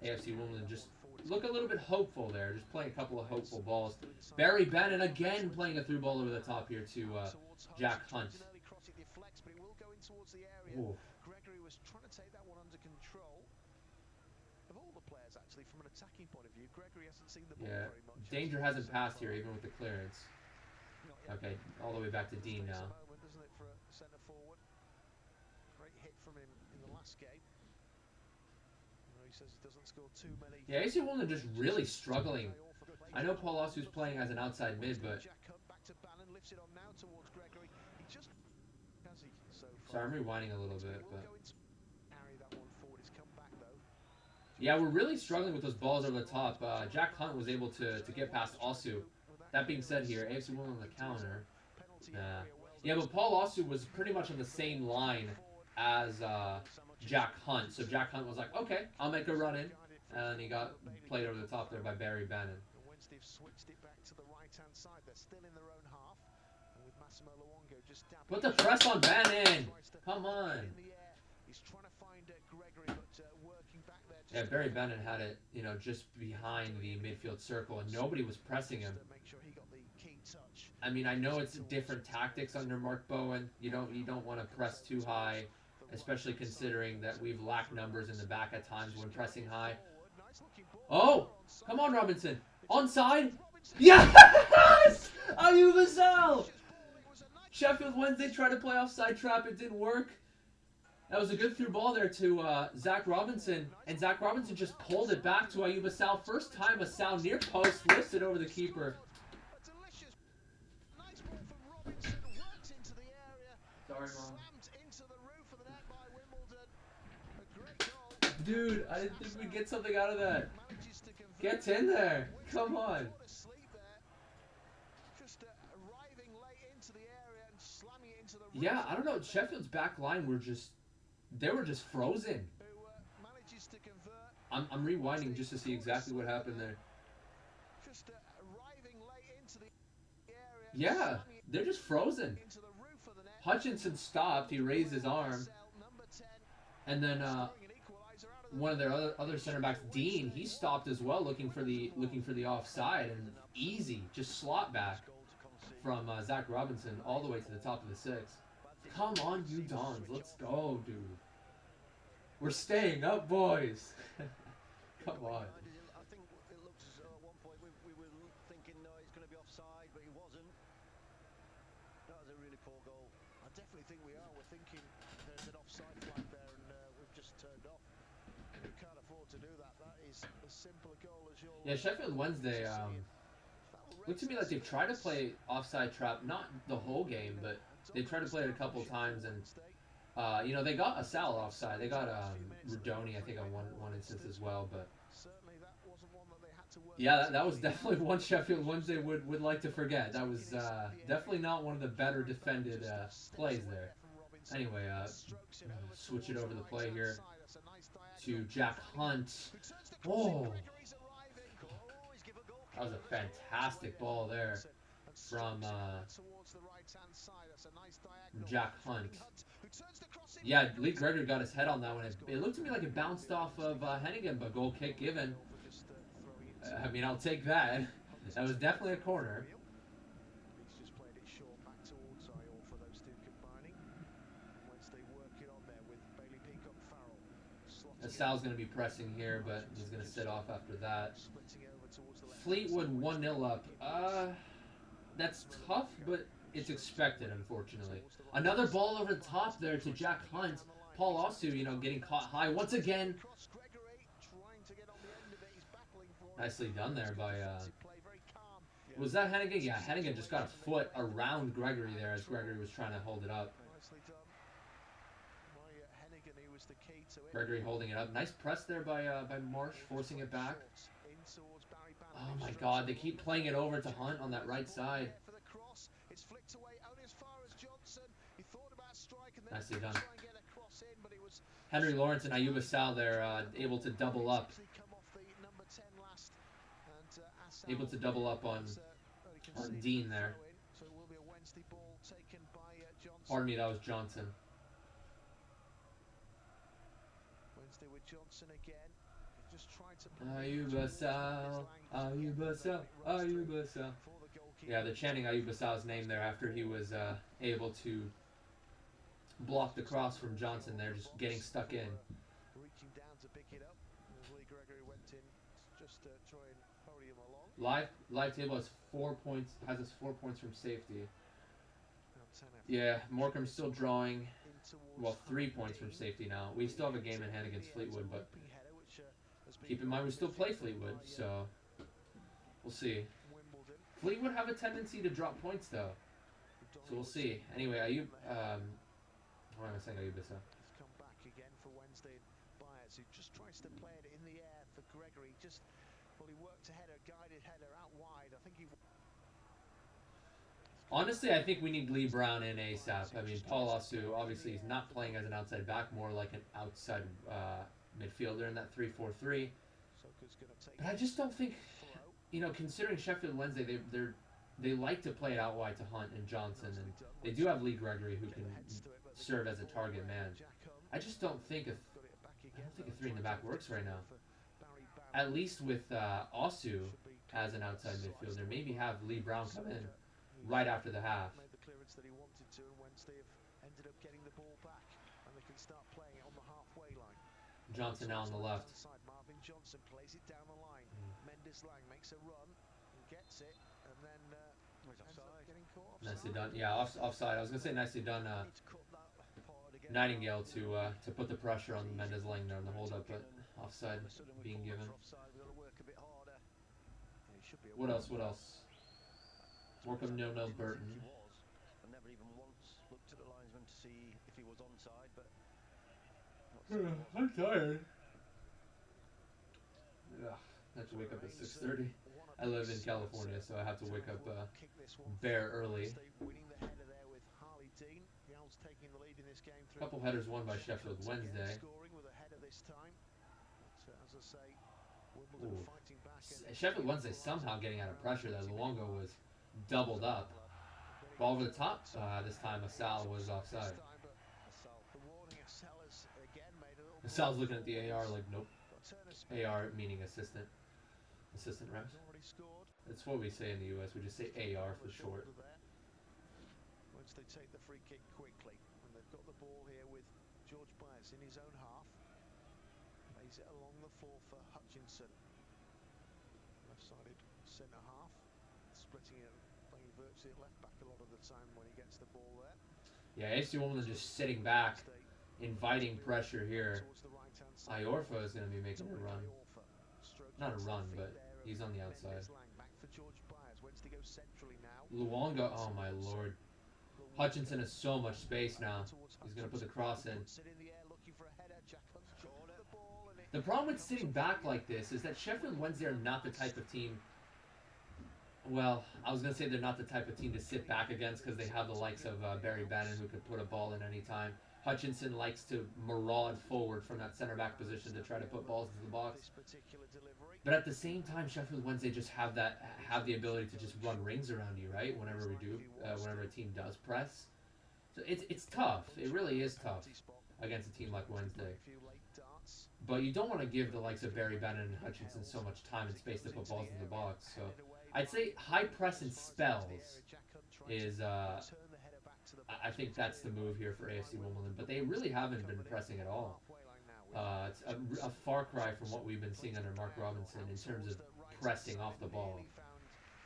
AFC Wimbledon just look a little bit hopeful there, just playing a couple of hopeful balls. Barry Bannon again playing a through ball over the top here to Jack Hunt. Ooh. Gregory was trying to take that one under control. Of all the players, actually, from an attacking point of view, Gregory hasn't seen the ball very much. Danger hasn't passed here, even with the clearance. Okay, all the way back to Dean now. Moment, doesn't it, for a centre forward? Great hit from him in the last game. He says he doesn't score too many. Yeah, AC Wimbledon just really struggling. I know Paul Osu's playing as an outside mid, but back to Bannon, lifts it on now towards Gregory. He just sorry, I'm rewinding a little bit, but carry that one forward. He's come back though. yeah, we're really struggling with those balls over the top. Jack Hunt was able to get past Osu. That being said here, AFC Wimbledon on the counter. Yeah, but Paul Osu was pretty much on the same line as Jack Hunt. So Jack Hunt was like, okay, I'll make a run in. And he got played over the top there by Barry Bannon. Wednesday have switched it back to the right-hand side. They're still in their own half. And with Massimo Luongo just put the press on Bannon! Come on! He's trying to find Gregory, but working back there. Yeah, Barry Bannon had it, you know, just behind the midfield circle, and nobody was pressing him. Make sure he got the key touch. I mean, I know it's different tactics under Mark Bowen. You don't want to press too high, especially considering that we've lacked numbers in the back at times when pressing high. Oh, come on, Robinson. Onside? Yes! Ayub Asal! Sheffield Wednesday tried to play offside trap. It didn't work. That was a good through ball there to Zach Robinson. And Zach Robinson just pulled it back to Ayub Asal. First time Asal near post lifts it over the keeper. Sorry, Mom. Dude, I didn't think we'd get something out of that. Get in there. Come on. Yeah, I don't know. Sheffield's back line were just frozen. I'm rewinding just to see exactly what happened there. Yeah, they're just frozen. Hutchinson stopped. He raised his arm. And then one of their other center backs, Dean, he stopped as well, looking for the offside, and easy, just slot back from Zach Robinson all the way to the top of the six. Come on, you Dons, let's go, dude. We're staying up, boys. Come on. I think it looked as though at one point we were thinking, no, it's going to be offside, but it wasn't. That was a really poor goal. I definitely think we are. We're thinking there's an offside flag there, and we've just turned off. We can't afford to do that. That is as simple a goal as you'll. Yeah, Sheffield Wednesday looked to me like they've tried to play offside trap, not the whole game, but they tried to play it a couple times, and you know, they got Asal offside. They got Rodoni, I think, on one instance as well, but yeah, that was definitely one Sheffield Wednesday would like to forget. That was definitely not one of the better defended plays there. Anyway, switch it over the play here to Jack Hunt. Oh, that was a fantastic ball there from Jack Hunt. Yeah, Lee Gregory got his head on that one. It looked to me like it bounced off of Hennigan, but goal kick given. I mean, I'll take that. That was definitely a corner. He's just played it short back towards Iorfa for those two combining. Wednesday working on there with Bailey Peacock Farrell. Sal's going to be pressing here, but he's going to sit off after that. Fleetwood 1-0 up. That's tough, but it's expected, unfortunately. Another ball over the top there to Jack Hunt. Paul Osu, you know, getting caught high once again. Nicely done there by, Defensive play, very calm. was that Hennigan? Yeah, Hennigan just got a foot around Gregory there as Gregory was trying to hold it up. Nicely done by Hennigan, who was the key to it. Gregory holding it up. Nice press there by Marsh, forcing it back. In towards Barry Bannon, Oh who my strokes God, they it keep along playing the it field. over to Hunt on that right side. There for the cross. It's flicked away only as far as Johnson. He thought about strike and then Nicely he done. try and get a cross in, but it was Henry Lawrence and Ayuba Sal there, able to double up. actually come off the number 10 last, and Able to double up on Dean there. So it will be a Wednesday ball taken by Johnson. Pardon me, that was Johnson. Wednesday with Johnson again. He's just trying to play Ayuba Sal, Ayuba Sal, Ayuba Sal. for the goalkeeper. Yeah, they're chanting Ayuba Sal's name there after he was able to block the cross from Johnson there, just getting stuck in. Reaching down to pick it up. As Lee Gregory went in to just try and hurry him along. Live table has 4 points, has us 4 points from safety. Now 10 after Yeah, Morecambe's still drawing, in towards well, 3 Hunt points from Dean. safety now. We still have a game in hand against Fleetwood, but Looping header, which, has been keep in mind we still play defended Fleetwood, by, so we'll see. Wimbledon. Fleetwood have a tendency to drop points though, so we'll see. Anyway, what am I saying, Ayuba Sal? He's come back again for Wednesday. Byers, who just tries to play it in the air for Gregory. Just, well, he worked a header, guided header out wide. I think he. Honestly, I think we need Lee Brown in ASAP. I mean, Paul Osu, obviously, he's not playing as an outside back, more like an outside midfielder in that 3-4-3. Soka's going to take But I just don't think, throw. you know, considering Sheffield Wednesday, they like to play it out wide to Hunt and Johnson, and they do have Lee Gregory who can serve as a target man. I just don't think a 3 in the back works right now. At least with Osu as an outside midfielder, maybe have Lee Brown come in right after the half. Made the clearance that he wanted to, and Wednesday have ended up getting the ball back, and they can start playing it on the halfway line. Johnson now on the left. Side, Marvin Johnson plays it down the line. Mendes Lang makes a run and gets it, and then ends up getting caught offside. Nicely done. Yeah, offside. I was gonna say nicely done. Need to cut that part again. Nightingale to put the pressure on Mendes Lang there on the hold up, but offside Suddenly being we call given. for offside, we've got to work a bit harder. And he should be What aware else? of What that. else? Morecambe no Burton. He was, and never even once looked at the linesman to see if he was onside, but not to see he was. I'm tired. Ugh, I have to wake up at 6:30. I live in California, so I have to wake up Kick this one bare through. early. Wednesday winning the header there with Harley Dean. The Owls taking the lead in this game through. Couple headers won by Sheffield Again, Wednesday. scoring with a header this time. But, as I say, Wimbledon Ooh. fighting back. And Sheffield Wednesday somehow getting out of pressure there. Luongo was doubled up. Ball over the top. This time Asal was offside. The warning Asala's again made a little. Asal's looking at the AR like, nope. Got Turner speed. AR meaning assistant refs. Has already scored. That's what we say in the US. We just say AR for short. Once they take the free kick quickly, and they've got the ball here with George Byers in his own half. Plays it along the floor for Hutchinson. Left-sided centre half, splitting it, playing virtually at left back a lot of the time when he gets the ball there. Yeah, AFC Wimbledon just sitting back, inviting pressure here. Towards the right-hand side. Iorfa is going to be making a Dominic run. Iorfa, stroking Not a his run, feet but there of he's on the outside. Mendes Lang, back for George Byers. Wednesday goes centrally now. Luongo, oh my lord. Hutchinson has so much space now. He's going to put the cross in. Puts it in the air, looking for a header. Jack Hunt's drawn the ball, and it The problem with sitting back like this is that Sheffield Wednesday are not the type of team. Well, I was going to say they're not the type of team to sit back against because they have the likes of Barry Bannon who could put a ball in any time. Hutchinson likes to maraud forward from that center back position to try to put balls into the box. this particular delivery. But at the same time, Sheffield Wednesday just have the ability to just run rings around you, right? Whenever we do, whenever a team does press, so it's tough. It really is tough against a team like Wednesday. A few late darts. But you don't want to give the likes of Barry Bannon and Hutchinson so much time and space to put balls into the box. So I'd say high press and spells is I think that's the move here for AFC Wimbledon. But they really haven't been pressing at all. It's a far cry from what we've been seeing under Mark Robinson in terms of pressing off the ball.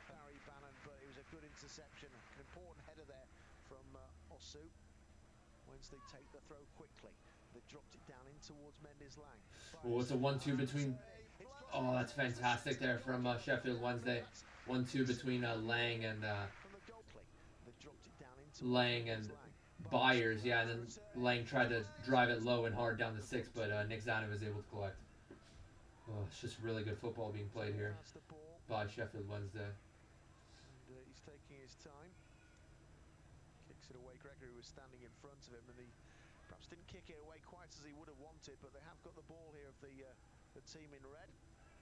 Barry Bannon, but it was a good interception. An important header there from Osu. Wednesday take the throw quickly. They dropped it down in towards Mendes Lang. Oh, it's a 1-2 between. Oh, that's fantastic there from Sheffield Wednesday. 1-2 between Lang and Byers. Yeah, and then Lang tried to drive it low and hard down the 6, but Nick Zanin was able to collect. Oh, it's just really good football being played here by Sheffield Wednesday. And he's taking his time. Kicks it away. Gregory was standing in front of him, and he perhaps didn't kick it away quite as he would have wanted, but they have got the ball here of the team in red.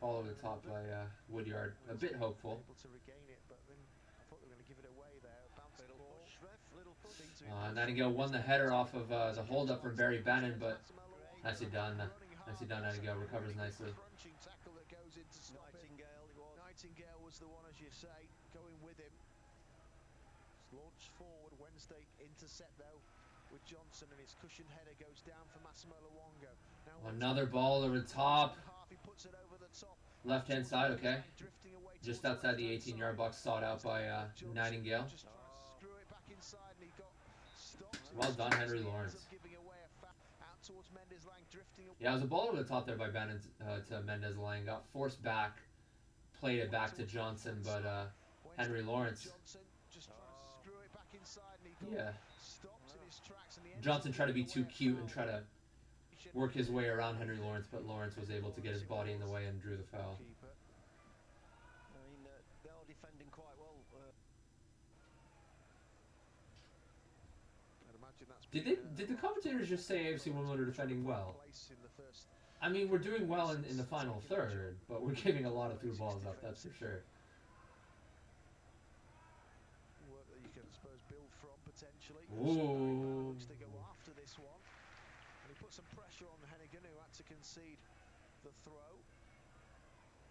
All over the top by Woodyard. A bit hopeful. Able to regain it, but then I thought they were going to give it away there. Bounce Little ball. push, ref, little push. Nightingale won the header off of the hold-up from Barry Bannon, but nicely done. Nicely done, Nightingale. Recovers nicely. Crunching tackle that goes in to stop it. Nightingale was the one, as you say, going with him. Launched forward. Wednesday intercept though with Johnson, and his cushion header goes down for Massimo Luongo. Now Another ball over the top. He puts it over the top. Left hand side, okay. Just outside the 18-yard box, sought out by Nightingale. Just trying to screw it back inside, and he got stopped. Well done, Henry Lawrence. Giving away a out towards Mendes Lang, drifting away. Yeah, it was a ball over the top there by Bannon to Mendes Lang. Got forced back, played it back to Johnson, but Henry Lawrence. Just trying to screw it back inside, and he got stopped in his tracks. Johnson tried to be too cute and try to work his way around Henry Lawrence, but Lawrence was able to get his body in the way and drew the foul. I mean, they are defending quite well. I'd imagine that's Did the commentators just say AFC Wimbledon are defending well? I mean, we're doing well in the final third, but we're giving a lot of through balls up, that's for sure. Work that you can, I suppose, build from potentially. Ooh. Looks to go after this one. And he put some pressure on Hennigan, who had to concede the throw.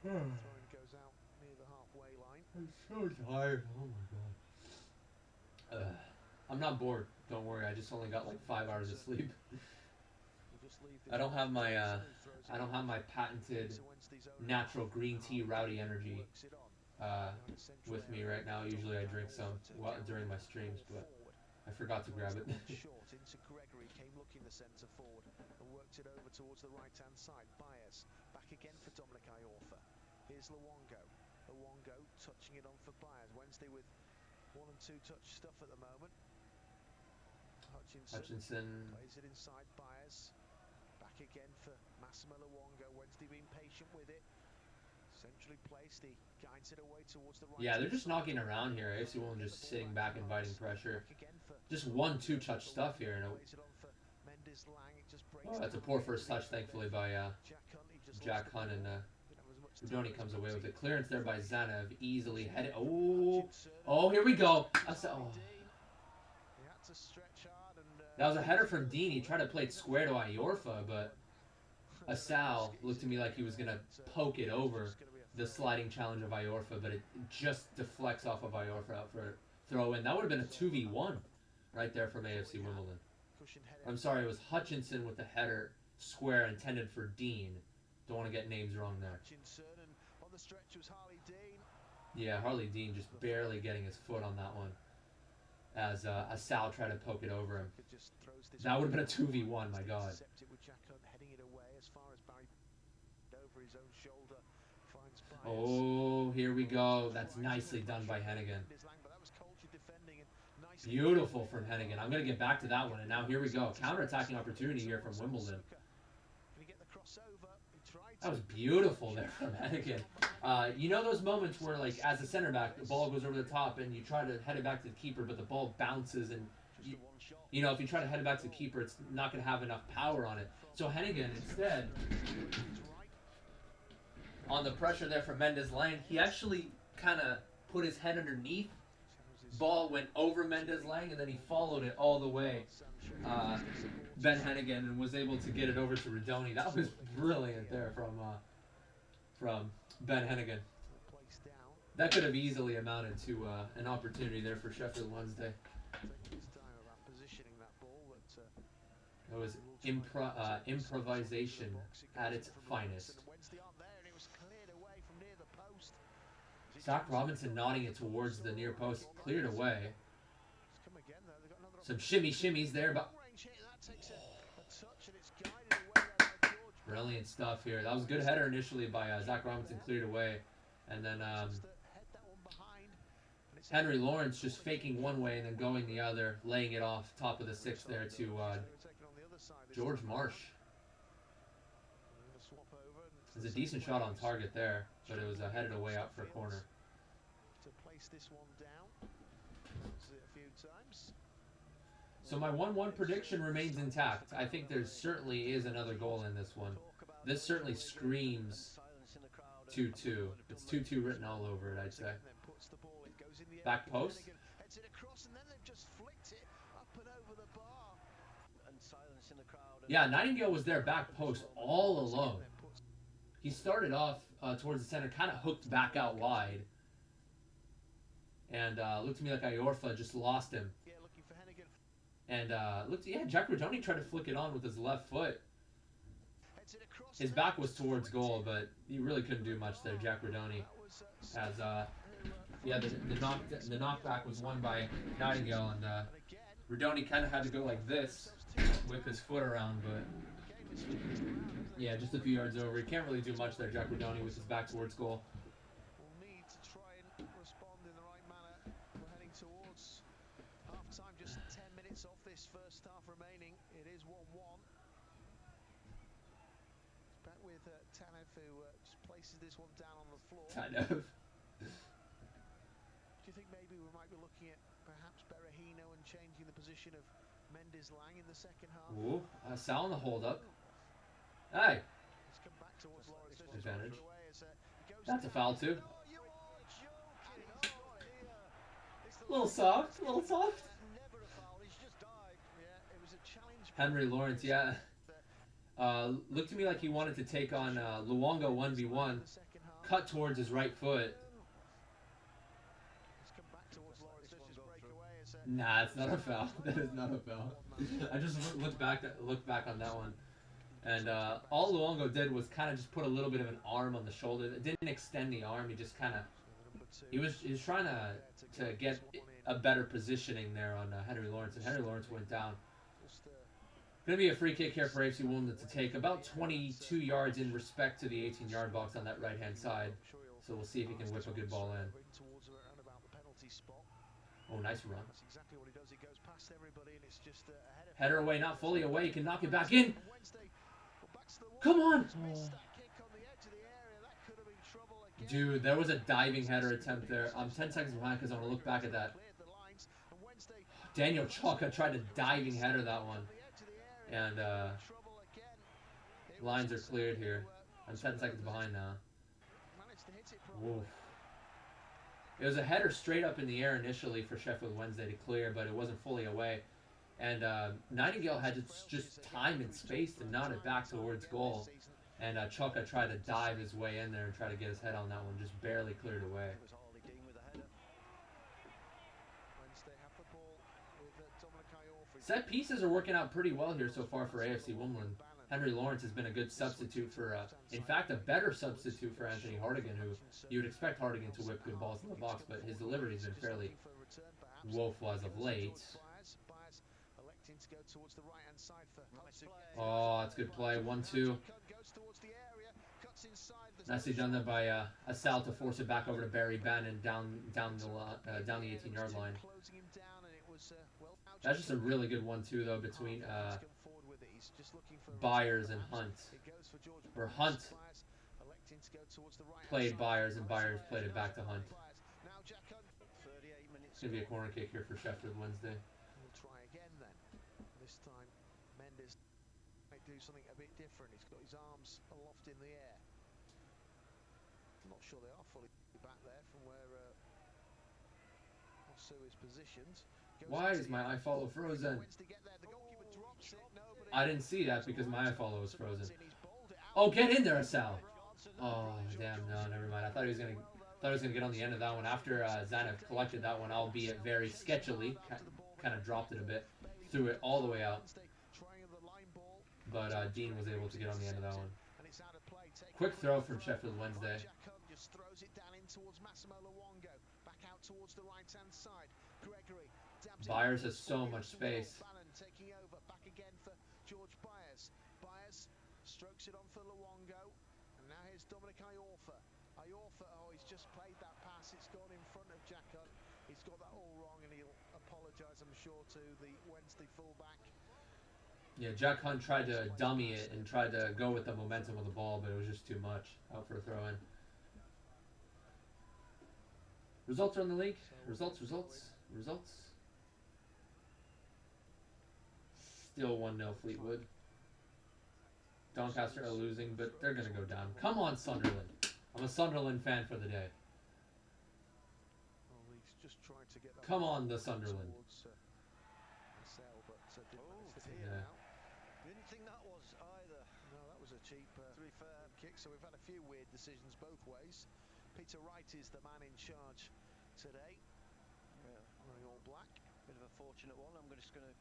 Throwing goes out near the halfway line. I'm so tired. Oh my god. I'm not bored. Don't worry. I just only got like 5 hours of sleep. I don't have my patented natural green tea rowdy energy with me right now. Usually I drink some during my streams, but I forgot to grab it. Short into Gregory, came looking the centre forward and worked it over towards the right hand side. Byers back again for Dominic Iorfa. Here's Luongo. Luongo touching it on for Byers. Wednesday with 1 and 2 touch stuff at the moment. Hutchinson plays it inside Byers. Back again for Massimo Luongo. Wednesday being patient with it. Centrally placed, he guides it away towards the right. Yeah, they're just knocking around here. AFC Wimbledon just sitting back, inviting pressure. Just 1-2 touch stuff here. And oh, that's a poor first touch, thankfully, by Jack Hunt, and Udoni comes away with it. Clearance there by Zanev, easily headed. Oh, here we go. That was a header from Dean. He tried to play it square to Iorfa, but Asal looked to me like he was going to poke it over the sliding challenge of Iorfa, but it just deflects off of Iorfa out for throw in. That would have been a 2v1 right there from AFC Wimbledon. I'm sorry, it was Hutchinson with the header square intended for Dean. Don't want to get names wrong there. Yeah, Harley Dean just barely getting his foot on that one as Asal tried to poke it over him. That would have been a 2v1, my god. Oh, here we go. That's nicely done by Hennigan. Beautiful from Hennigan. I'm going to get back to that one. And now here we go. Counter-attacking opportunity here from Wimbledon. That was beautiful there from Hennigan. You know those moments where, like, as a center back, the ball goes over the top and you try to head it back to the keeper, but the ball bounces and, you know, if you try to head it back to the keeper, it's not going to have enough power on it. So Hennigan, instead, on the pressure there from Mendes Lang, he actually kind of put his head underneath. Ball went over Mendes Lang, and then he followed it all the way, Ben Hennigan, and was able to get it over to Redoni. That was brilliant there from Ben Hennigan. That could have easily amounted to an opportunity there for Sheffield Wednesday. That was improvisation at its finest. Zach Robinson nodding it towards the near post, cleared away. Some shimmies there, but Brilliant stuff here. That was a good header initially by Zach Robinson, cleared away. And then Henry Lawrence just faking one way and then going the other, laying it off top of the six there to George Marsh. There's a decent shot on target there, but it was headed away out for a corner. To place this one down a few times. So my 1-1 prediction remains intact. I think there certainly is another goal in this one. This certainly screams 2-2. It's 2-2 written all over it, I'd say. Back post. Yeah, Nightingale was there back post all alone. He started off towards the center, kind of hooked back out wide. And looked to me like Iorfa just lost him. And Jack Rodoni tried to flick it on with his left foot. His back was towards goal, but he really couldn't do much there, Jack Rodoni. As the knockback was won by Nightingale, and Rodoni kind of had to go like this, whip his foot around, but yeah, just a few yards over. He can't really do much there, Jack Rodoni, with his back towards goal. We'll need to try and respond in the right manner. We're heading towards half-time, just 10 minutes off this first half remaining. It is 1-1. Back with Tanev, who just places this one down on the floor. Tanev. Do you think maybe we might be looking at perhaps Berahino and changing the position of Mendes Lang in the second half? Ooh, Sal in the hold-up. Hey! He's come back towards Lawrence. Advantage. That's a foul too. A little soft, a little soft. Henry Lawrence, yeah. Looked to me like he wanted to take on Luongo 1v1. Cut towards his right foot. Nah, it's not a foul. That is not a foul. I just looked back on that one. And all Luongo did was kind of just put a little bit of an arm on the shoulder. It didn't extend the arm. He just kind of he was trying to get a better positioning there on Henry Lawrence, and Henry Lawrence went down. Going to be a free kick here for AFC Wimbledon to take about 22 yards in respect to the 18-yard box on that right-hand side. So we'll see if he can whip a good ball in. Oh, nice run. Header away, not fully away. He can knock it back in. Come on! Oh. Dude, there was a diving header attempt there. I'm 10 seconds behind because I want to look back at that. Daniel Chalka tried to diving header that one. And lines are cleared here. I'm 10 seconds behind now. Oof. It was a header straight up in the air initially for Sheffield Wednesday to clear, but it wasn't fully away. And Nightingale had to just time and space to nod it back towards goal. And Chalka tried to dive his way in there and try to get his head on that one, just barely cleared away. Set pieces are working out pretty well here so far for AFC Wimbledon. Henry Lawrence has been a good substitute for, in fact, a better substitute for Anthony Hartigan, who you would expect Hartigan to whip good balls in the box, but his delivery has been fairly woeful as of late. Oh, that's good play. 1-2. Nicely done there by Asal to force it back over to Barry Bannon down the 18-yard line. That's just a really good 1-2 though between Byers and Hunt. Or Hunt played Byers and Byers played it back to Hunt. It's going to be a corner kick here for Sheffield Wednesday. We'll try again then. This time Mendes might do something a bit different. He's got his arms aloft in the air. I'm not sure they are fully back there from where Osu is positioned. Why is my iFollow frozen? I didn't see that because my iFollow was frozen. Oh, get in there, Asal. Oh, damn, no, never mind. I thought he was gonna get on the end of that one after Zanev collected that one, albeit very sketchily. Kind of dropped it a bit, threw it all the way out. But Dean was able to get on the end of that one. Quick throw from Sheffield Wednesday. Just throws it down in towards Massimo Luongo. Back out towards the right-hand side. Gregory. Byers has so much space. Taking over. Back again for George Byers. Byers Strokes it on for Luongo. And now here's Dominic Iorfa. Iorfa, oh, he's just played that pass. It's gone in front of Jack Hunt. He's got that all wrong, and he'll apologise, I'm sure, to the Wednesday fullback. Yeah, Jack Hunt tried to dummy it and tried to go with the momentum of the ball, but it was just too much. Out for a throw-in. Results on the league. Results. Still 1-0 Fleetwood. Doncaster are losing, but they're going to go down. Come on, Sunderland. I'm a Sunderland fan for the day. Well, he's just trying to get that Come on, the Sunderland. towards, Marcel, but didn't manage to hit dear. it out. Didn't think that was either. No, that was a cheap To be fair, kick, so we've had a few weird decisions both ways. Peter Wright is the man in charge today, yeah, wearing all black. bit of a fortunate one. I'm just going to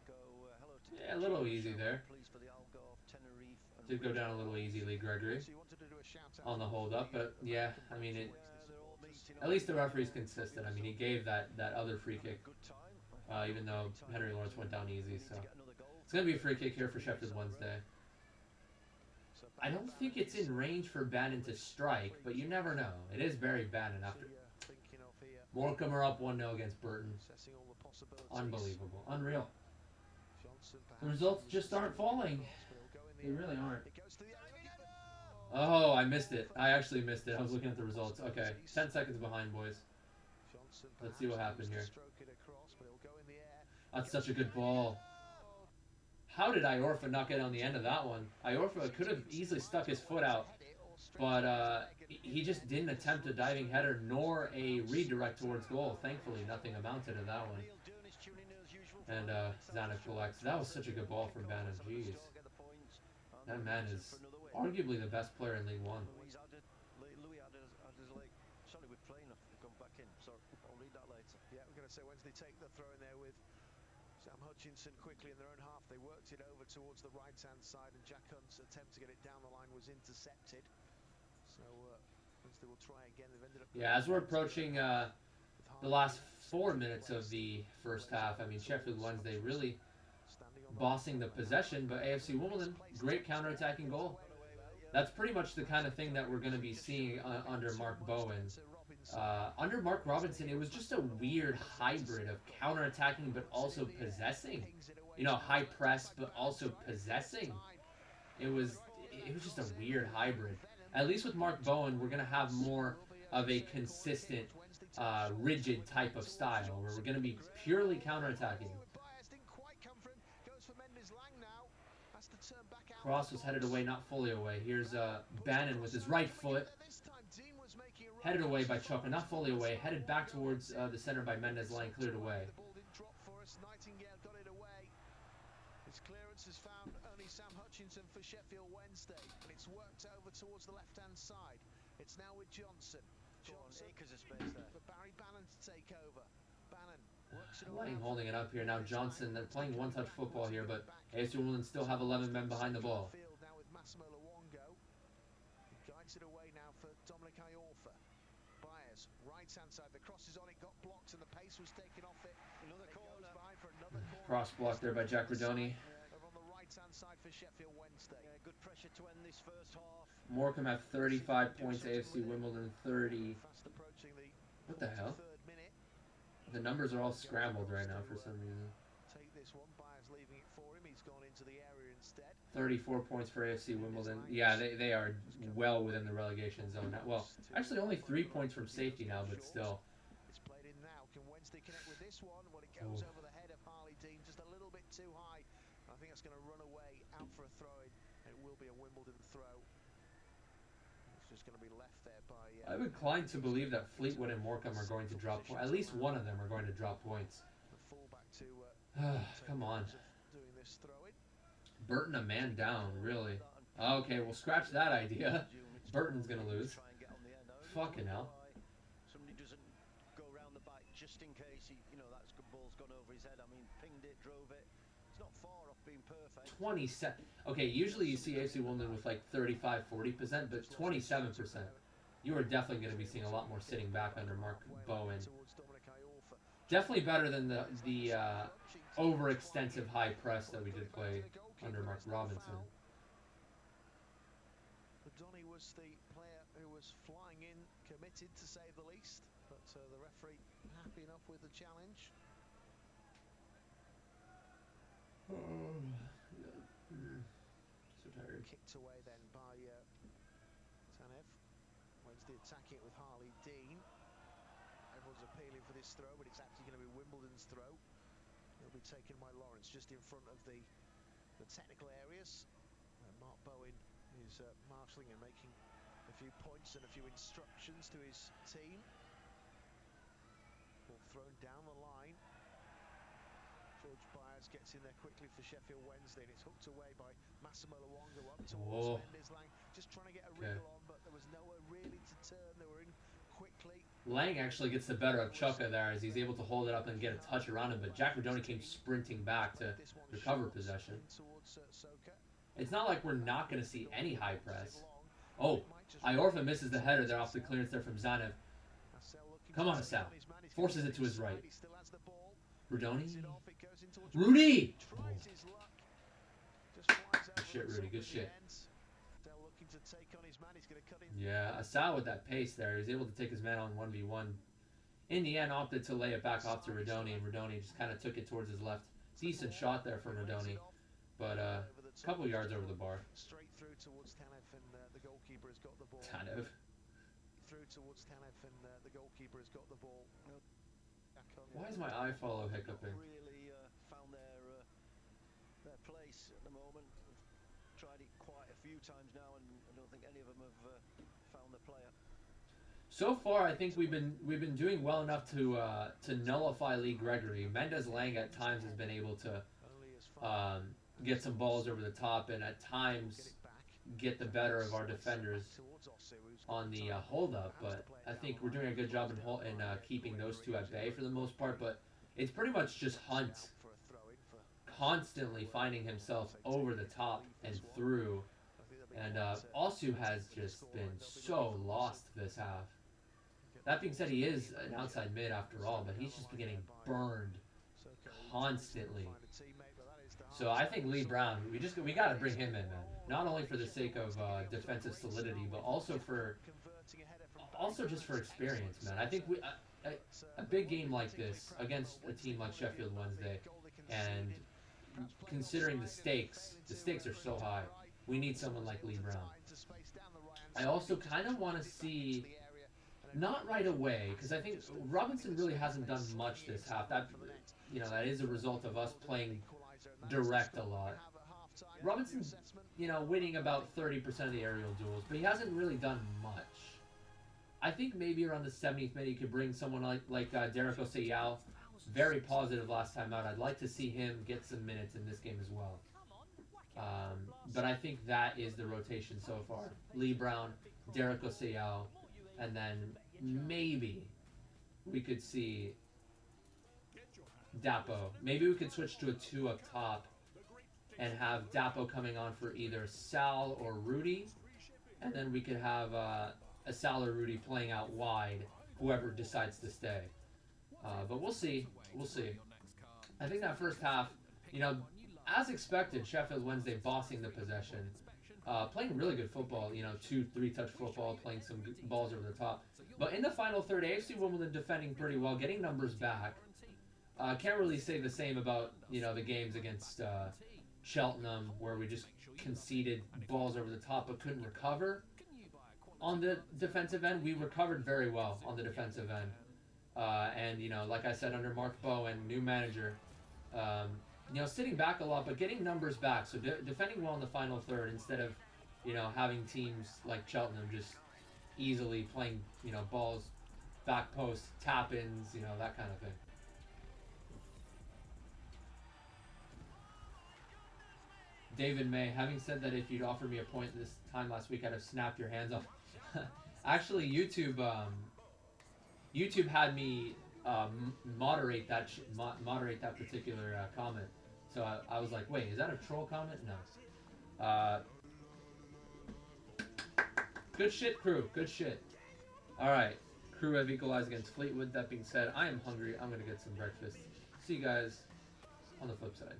go hello to Yeah, a little easy there. Please for the Algarve, Tenerife, and Did go down a little easy, Lee Gregory, So you wanted to do a shout out on the to hold all up, but yeah, I mean, it, they're all meeting at least the referee's consistent. I mean, he gave that other free kick, good time. even though Henry Lawrence went down easy, so. To get another goal. It's going to be a free kick here for Sheffield Wednesday. So I don't think it's in range for Bannon to strike, but you never know. It is Barry Bannon after. thinking of here, Morecambe are up 1-0 against Burton. assessing all the possibilities. Unbelievable. Unreal. Johnson The perhaps results uses just aren't the falling. cross, but it'll go in the They air. really aren't. It goes to the area. Oh, I missed it. I actually missed it. I was looking at the results. Okay, 10 seconds behind, boys. Johnson Let's see what perhaps happened used here. to stroke it across, but it'll go in the air. That's such a good ball. How did Iorfa not get on the end of that one? Iorfa could have easily stuck his foot out, but he just didn't attempt a diving header nor a redirect towards goal. Thankfully, nothing amounted to that one. Neil Dunn is tuning in as usual. And Zanuck collects. That was such a good ball from Bannon. Jeez. That man is arguably the best player in League One. Louis added his leg. Sorry, we're playing. I've gone back in. Sorry, I'll read that later. Yeah, we're going to say Wednesday take the throw in there with Sam Hutchinson quickly in their own half. They worked it over towards the right-hand side, and Jack Hunt's attempt to get it down the line was intercepted. So Wednesday will try again. They've ended up. Yeah, as we're approaching the last 4 minutes of the first half, I mean, Sheffield Wednesday really bossing the possession, but AFC Wimbledon, great counter-attacking goal. That's pretty much the kind of thing that we're going to be seeing under Mark Bowen. Under Mark Robinson, it was just a weird hybrid of counter-attacking but also possessing. You know, high press but also possessing. It was just a weird hybrid. At least with Mark Bowen, we're going to have more of a consistent, rigid type of style where we're going to be purely counter-attacking. Cross was headed away, not fully away. Here's Bannon with his right foot. Headed away by Chopin, not fully away. Headed back towards the center by Mendes, line cleared away. The ball didn't drop for us. Nightingale got it away. His clearance has found only Sam Hutchinson for Sheffield Wednesday, and it's worked over towards the left-hand side. It's now with Johnson. Johnson, acres of space there. for Barry Bannon to take over. Bannon works it Lang all holding it up here now. Johnson, they're playing one-touch football here, but AFC Wimbledon still have 11 men behind the ball. Field now with Massimo Luongo. He guides it away now for Dominic Iorfa. Byers, right-hand side. The cross is on. It got blocked, and the pace was taken off it. Another It goes corner. behind for another corner. Cross blocked there by Jack Rodoni. Over on the right-hand side for Sheffield Wednesday. Yeah, good pressure to end this first half. Morecambe have 35 points, AFC Wimbledon 30. Fast approaching the What the hell? 43rd minute. The numbers are all scrambled right now for some reason. Take this one. Byers leaving it for him. He's gone into the area instead. 34 points for AFC Wimbledon. Yeah, they are well within the relegation zone now. Well, actually only 3 points from safety now, but still. It's played in now. Can Wednesday connect with this one? Well, it goes over the head of Harley Dean, just a little bit too high. I think that's going to run away out for a throw-in. It will be a Wimbledon throw. It's just going to be left there by. I'm inclined to believe that Fleetwood and Morecambe are going to drop points. At least one of them are going to drop points. The fullback to. Come on. Doing this throw-in. Burton a man down, really. Okay, we'll scratch that idea. Burton's going to lose. Try and get on the end. Fucking hell. Somebody doesn't go around the back just in case that's good ball's gone over his head. I mean, pinged it, drove it. It's not far off being perfect. 27. Okay, usually you see AFC Wimbledon with like 35-40%, but 27%. You are definitely going to be seeing a lot more sitting back under Mark Bowen. Towards Dominic Iorfa. Definitely better than the overextensive high press that we did play under Mark Robinson. was the player who was flying in, committed to say the least, but the referee happy enough with the challenge. So tired. Kicked away then by Tanev. Wednesday attacking it with Harley Dean. Everyone's appealing for this throw, but it's actually going to be Wimbledon's throw. It'll be taken by Lawrence just in front of the technical areas. Mark Bowen is marshalling and making a few points and a few instructions to his team. Ball thrown down the line. George Byers gets in there quickly for Sheffield Wednesday, and it's hooked away by Massimo Luongo up towards Mendes Lang, just trying to get a wriggle on, but there was nowhere really to turn. They were in quickly. Lang actually gets the better of Chuka there as he's able to hold it up and get a touch around him, but Jack Rodoni came sprinting back to recover possession. It's not like we're not going to see any high press. Oh, Iorfa misses the header there off the clearance there from Zanev. Come on, Asal. Forces it to his right. Rodoni? Rudy! Oh. Good shit, Rudy. Good shit. Yeah, Asal with that pace there. He's able to take his man on 1v1. In the end, opted to lay it back off to Rodoni, and Rodoni just kind of took it towards his left. Decent shot there from Rodoni, but a couple yards over the bar. Straight through towards Tanev, and the goalkeeper has got the ball. Tanev. Through towards Tanev, and the goalkeeper has got the ball. Why is my eye follow hiccuping? Really found their place at the moment. We've tried it quite a few times now, and I don't think any of them have found the player. So far, I think we've been doing well enough to nullify Lee Gregory. Mendes Lang at times has been able to get some balls over the top, and at times get the better of our defenders on the hold-up, but I think we're doing a good job in keeping those two at bay for the most part, but it's pretty much just Hunt constantly finding himself over the top and through, and Osu has just been so lost this half. That being said, he is an outside mid after all, but he's just been getting burned constantly. So I think Lee Brown, we got to bring him in, man. Not only for the sake of defensive solidity, but also just for experience, man. I think a big game like this against a team like Sheffield Wednesday, and considering the stakes are so high. We need someone like Lee Brown. I also kind of want to see, not right away, because I think Robinson really hasn't done much this half. That is a result of us playing direct a lot. Robinson's, winning about 30% of the aerial duels, but he hasn't really done much. I think maybe around the 70th minute you could bring someone like Derek Oseyal. Very positive last time out. I'd like to see him get some minutes in this game as well. But I think that is the rotation so far. Lee Brown, Derek Oseyal, and then maybe we could see Dapo. Maybe we could switch to a 2 up top and have Dapo coming on for either Sal or Rudy, and then we could have a Sal or Rudy playing out wide, whoever decides to stay. But we'll see. We'll see. I think that first half, as expected, Sheffield Wednesday bossing the possession, playing really good football, 2-3 touch football, playing some balls over the top. But in the final third, AFC Wimbledon defending pretty well, getting numbers back. Can't really say the same about, the games against Cheltenham, where we just conceded balls over the top but couldn't recover. On the defensive end, we recovered very well on the defensive end. And, like I said, under Mark Bowen, new manager, sitting back a lot, but getting numbers back. So defending well in the final third instead of, having teams like Cheltenham just easily playing, balls, back post, tap-ins, that kind of thing. David May, having said that, if you'd offered me a point this time last week, I'd have snapped your hands off. Actually, YouTube had me moderate that particular comment. So I was like, wait, is that a troll comment? No. Good shit, crew. Good shit. All right. Crew have equalized against Fleetwood. That being said, I am hungry. I'm going to get some breakfast. See you guys on the flip side.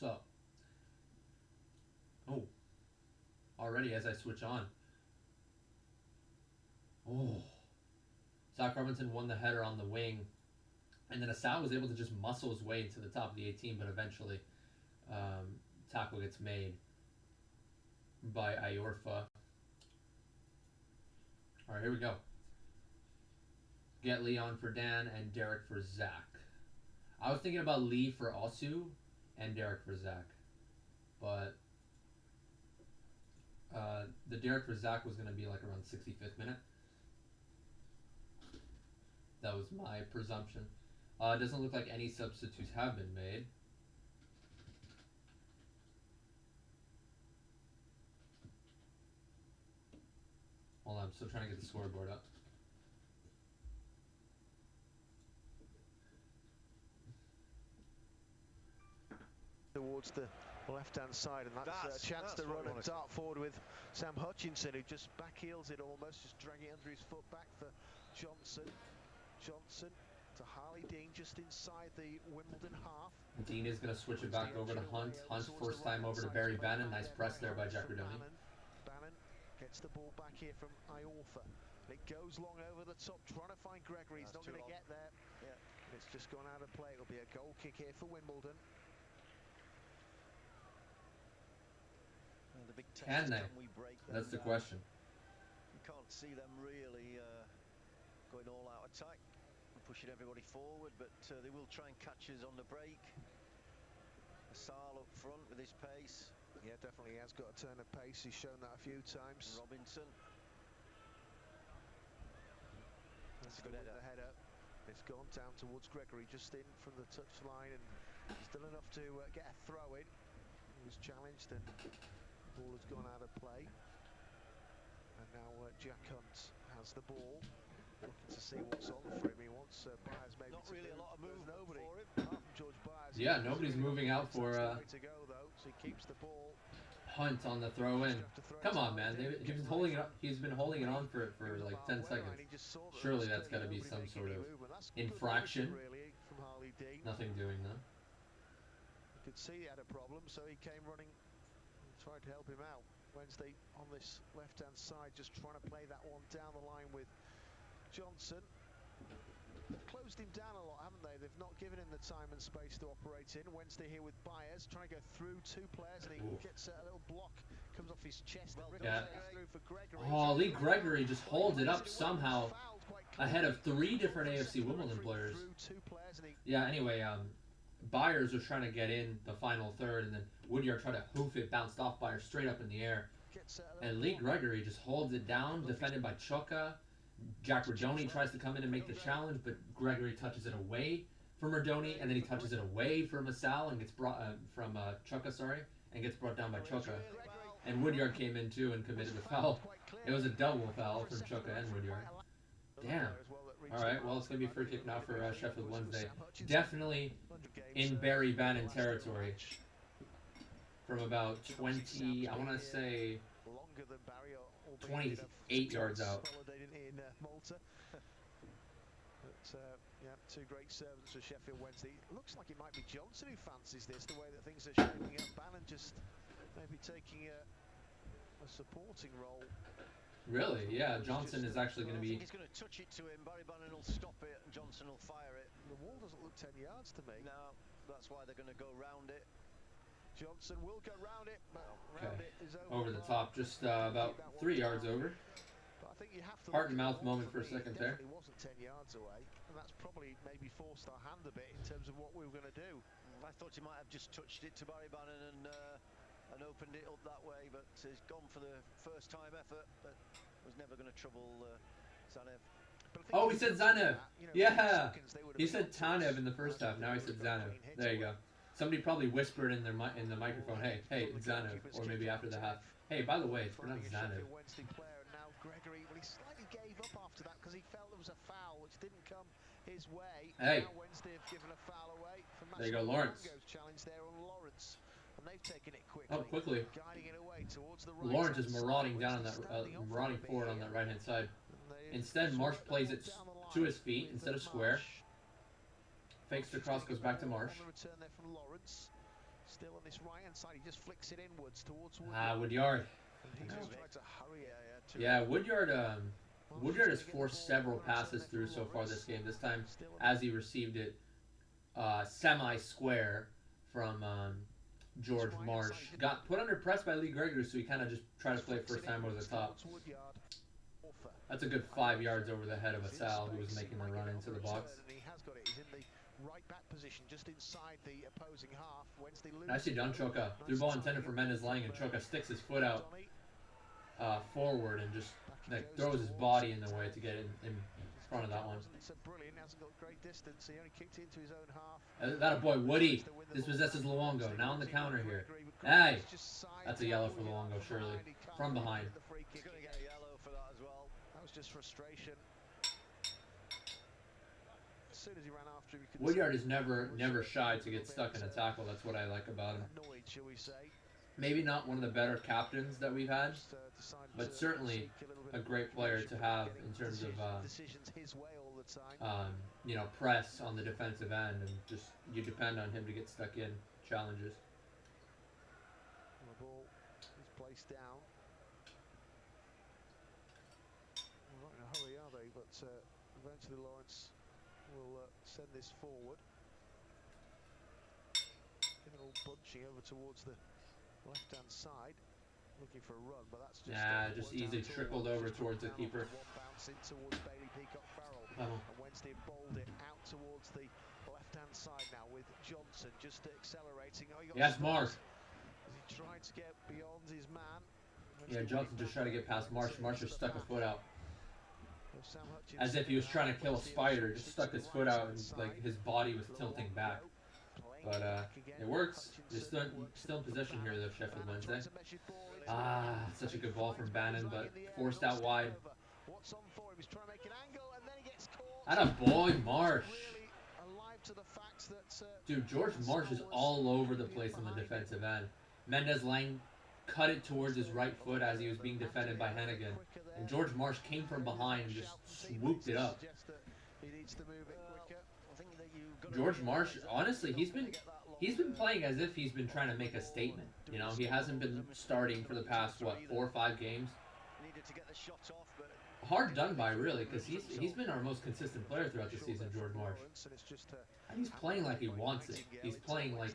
So, oh, already as I switch on. Oh, Zach Robinson won the header on the wing, and then Asad was able to just muscle his way into the top of the 18, but eventually tackle gets made by Iorfa. All right, here we go. Get Leon for Dan and Derek for Zach. I was thinking about Lee for Osu and Derek for Zach, but the Derek for Zach was going to be like around 65th minute. That was my presumption. It doesn't look like any substitutes have been made. Hold on, I'm still trying to get the scoreboard up. Towards the left-hand side, and that's a chance to run and dart forward with Sam Hutchinson, who just back-heels it almost, just dragging it under his foot back for Johnson. Johnson to Harley Dean, just inside the Wimbledon half. Dean is going to switch it back over to Hunt. Hunt's first time over to Barry Bannon. Nice press there by JaggyDons. Bannon gets the ball back here from Iorfa. It goes long over the top, trying to find Gregory. He's not going to get there. Yeah. It's just gone out of play. It'll be a goal kick here for Wimbledon. The big test Can they? We break them That's the down? question. You can't see them really going all out attack and pushing everybody forward, but they will try and catch us on the break. Asal up front with his pace. Yeah, definitely he has got a turn of pace. He's shown that a few times. Robinson. That's good header. The header. It's gone down towards Gregory, just in from the touchline, and still enough to get a throw in. He was challenged, and the ball has gone out of play. And now Jack Hunt has the ball, looking to see what's on for him. He wants Byers maybe not really a lot of movement nobody for him. apart from George Byers. Yeah, nobody's moving out for to go though, so he keeps the ball. Hunt on the throw in. Come on, man. He's holding it up. He's been holding it on for like 10 seconds. Surely that's got to be some sort of infraction. Nothing doing that. You could see he had a problem, so he came running and tried to help him out. Wednesday on this left-hand side, just trying to play that one down the line with Johnson. They've closed him down a lot, haven't they? They've not given him the time and space to operate in. Wednesday here with Byers, trying to go through two players, and he gets a little block, comes off his chest, and ricochets through for Gregory. Oh, Lee Gregory just holds it up somehow ahead of 3 different AFC Wimbledon players. Yeah, anyway, Byers was trying to get in the final third, and then Woodyard tried to hoof it, bounced off Byers straight up in the air. And Lee Gregory just holds it down, defended by Chuka. Jack Rodoni tries to come in and make the challenge, but Gregory touches it away from Rodoni, and then he touches it away from Masal and gets brought from Chuka, and gets brought down by Chuka. And Woodyard came in too and committed the foul. It was a double foul from Chuka and Woodyard. Damn. All right, well, it's going to be free kick now for Sheffield Wednesday. Definitely in Barry Bannon territory. From about 20, I want to say 28 yards out. Yeah, 2 great servants for Sheffield Wednesday. It looks like it might be Johnson who fancies this, the way that things are shaping up. Bannon just maybe taking a supporting role. Really? Yeah, Johnson is actually going to be... He's going to touch it to him, Barry Bannon will stop it, and Johnson will fire it. The wall doesn't look 10 yards to me. No, that's why they're going to go round it. Johnson will go round it, but Okay. round it is over the top, just about 3 yards over. But I think you have to Heart and look at mouth the wall moment for a me. second It there. definitely wasn't 10 yards away, and that's probably maybe forced our hand a bit in terms of what we were going to do. I thought he might have just touched it to Barry Bannon and opened it up that way, but he's gone for the first time effort, but was never going to trouble Zanev. Oh, he said Zanev. Yeah. He said Tanev in the first half. Now he said Zanev. There you go. Somebody probably whispered in the microphone, hey, it's Zanev. Or maybe after the half. Hey, by the way, it's pronounced Zanev. Now Gregory, well, he slightly gave up after that because he felt there was a foul which didn't come his way. Hey. Now Wednesday have given a foul away. There you go, Lawrence. Challenge there on Lawrence. And they've taken it quickly. Oh, quickly. Guiding it away towards the right. Lawrence is marauding down on that, marauding forward on that right-hand side. Instead, Marsh plays it to his feet instead of square. Fakes the cross, goes back to Marsh. Return there from Lawrence. Still on this right-hand side, he just flicks it inwards towards Woodyard. He just tried to hurry it. Yeah, Woodyard has forced several passes through so far this game. This time, as he received it semi-square from George Marsh. Got put under press by Lee Gregory, so he kind of just tried to play first time over the top. That's a good 5 yards over the head of Asal, who was making the run into the box. Right back position, just inside the opposing half. Wednesday Nicely done, Choka. Through ball intended for Mendes Lang, and Choka sticks his foot out forward and just throws his body in the way to get in front of that one. So brilliant, hasn't got great distance. He only kicked into his own half. That a boy, Woody. Dispossesses Luongo. Now on the counter here. Hey! That's a yellow for Luongo, surely. From behind. He's going to get a yellow for that as well. That was just frustration. As soon as he ran after him, Woodyard is never shy to get stuck in a tackle. That's what I like about him. Annoyed, shall we say. Maybe not one of the better captains that we've had, but certainly a great player to have in terms of press on the defensive end, and just you depend on him to get stuck in challenges. The ball is placed down. They're not in a hurry, are they? But eventually Lawrence will send this forward. Getting all bunching over towards the left-hand side, looking for a run, but that's just easy trickled over towards the keeper. One bounce in towards Bailey Peacock Farrell, and Wednesday bowled it out towards the left-hand side now with Johnson just accelerating. Oh, yes, Mark. He tried to get beyond his man. Yeah, Johnson just tried to get past Marsh. Marsh just stuck a foot out. As if he was trying to kill a spider, just stuck his foot out and like his body was tilting back. But it works. They're still in possession here, though, Sheffield Wednesday. Such a good ball from Bannon, but forced out wide. Atta boy, Marsh. Dude, George Marsh is all over the place on the defensive end. Mendes Lang cut it towards his right foot as he was being defended by Hennigan. And George Marsh came from behind and just swooped it up. George Marsh, honestly, he's been playing as if he's been trying to make a statement. You know, he hasn't been starting for the past 4 or 5 games. hard done by, really, because he's been our most consistent player throughout the season, George Marsh. And he's playing like he wants it. He's playing like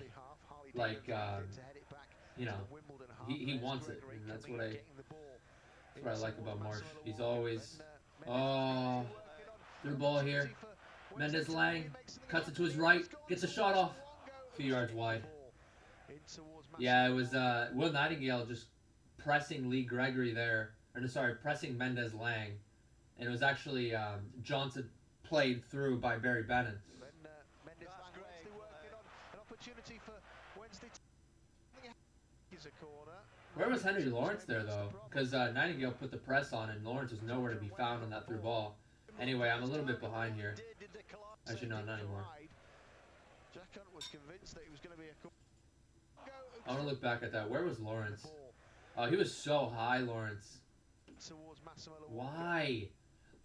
you know, he wants it, and that's what I like about Marsh. He's always through ball here. Mendes Lang cuts it to his right, gets a shot off, a few yards wide. Yeah, it was Will Nightingale just pressing Lee Gregory there, or no, sorry, pressing Mendes Lang, and it was actually Johnson played through by Barry Bannon. Where was Henry Lawrence there, though? Because Nightingale put the press on, and Lawrence was nowhere to be found on that through ball. Anyway, I'm a little bit behind here. Actually, no, not anymore. I want to look back at that. Where was Lawrence? Oh, he was so high, Lawrence. Why?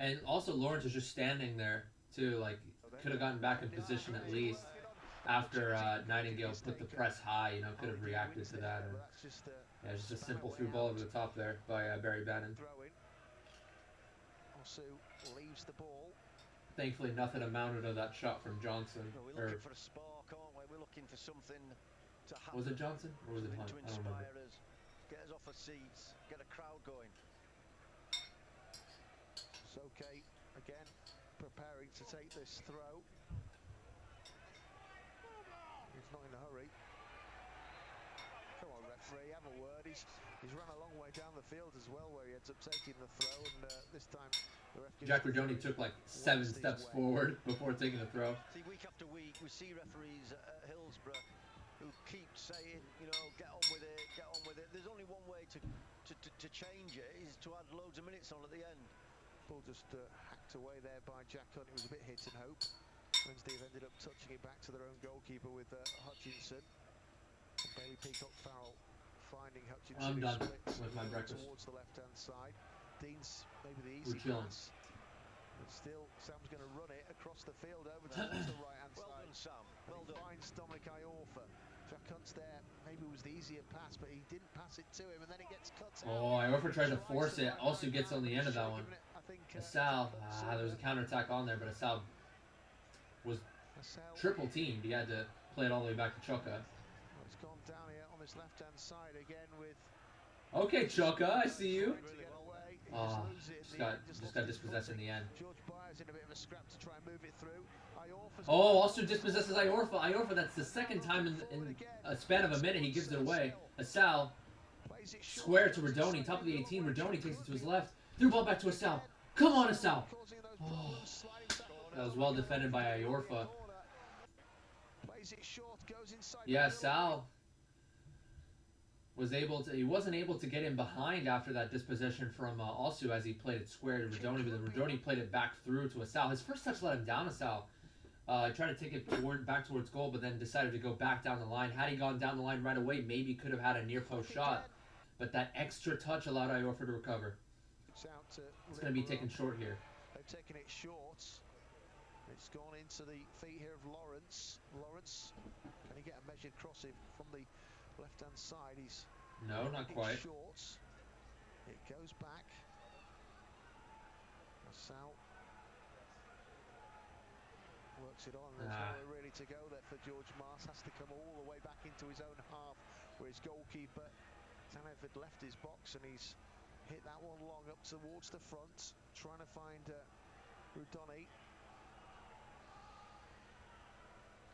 And also, Lawrence was just standing there, too. Like, could have gotten back in position at least after Nightingale put the press high. You know, could have reacted to that. And, yeah, just a simple through ball over the top there by Barry Bannon. Leaves the ball. Thankfully, nothing amounted to that shot from Johnson. We're looking for a spark, aren't we? We're looking for something to happen. Was it Johnson or was it Hunt? To I don't remember. inspire us, get us off our seats, get a crowd going. Okay, again, preparing to take this throw. He's not in a hurry. Come on, referee, have a word. He's run a long way down the field as well, where he ends up taking the throw, and this time the ref Jack Rodoni took like 7 steps forward before taking the throw. See, week after week, we see referees at Hillsborough who keep saying, you know, get on with it, get on with it. There's only one way to change it, is to add loads of minutes on at the end. Ball just hacked away there by Jack Hunt. It was a bit hit and hope. Wednesday have ended up touching it back to their own goalkeeper with Hutchinson. And Bailey Peacock Farrell finding Hutchinson. I'm done with my breakfast. Towards the left-hand side. Dean's maybe the easy pass. But still, Sam's going to run it across the field over towards the right-hand side. Well done, Sam. Well done. Finds Dominic Iorfa. Jack Hunt's there. Maybe it was the easier pass, but he didn't pass it to him, and then it gets cut out. Oh, Iorfa tried to force it. Also gets on the end of that one. Asal, there was a counter-attack on there, but Asal was triple teamed. He had to play it all the way back to Choka. It's gone down here on this left-hand side again with. Okay, Choka, I see you. Oh, just got dispossessed in the end. George Byers in a bit of a scrap to try and move it through. Oh, also dispossesses Iorfa. Iorfa, that's the second time in a span of a minute he gives it away. Asal, square to Rodoni, top of the 18. Rodoni takes it to his left. Through ball back to Asal. Come on, Asal. Oh, that was well defended by Iorfa. Yeah, Asal wasn't able to get in behind after that dispossession from Alsu as he played it square to Rodoni, but then Rodoni played it back through to Asal. His first touch let him down, Asal. He tried to take it back towards goal, but then decided to go back down the line. Had he gone down the line right away, maybe could have had a near post shot. But that extra touch allowed Iorfa to recover. It's going to be taken short here. They've taken it short. It's gone into the feet here of Lawrence. Lawrence, can he get a measured crossing from the left-hand side? He's no, not quite. Short. It goes back. Asal works it on. There's nowhere really to go there for George Mars. Has to come all the way back into his own half, where his goalkeeper Tanev had left his box, and he's hit that one long up towards the front, trying to find Rodoni.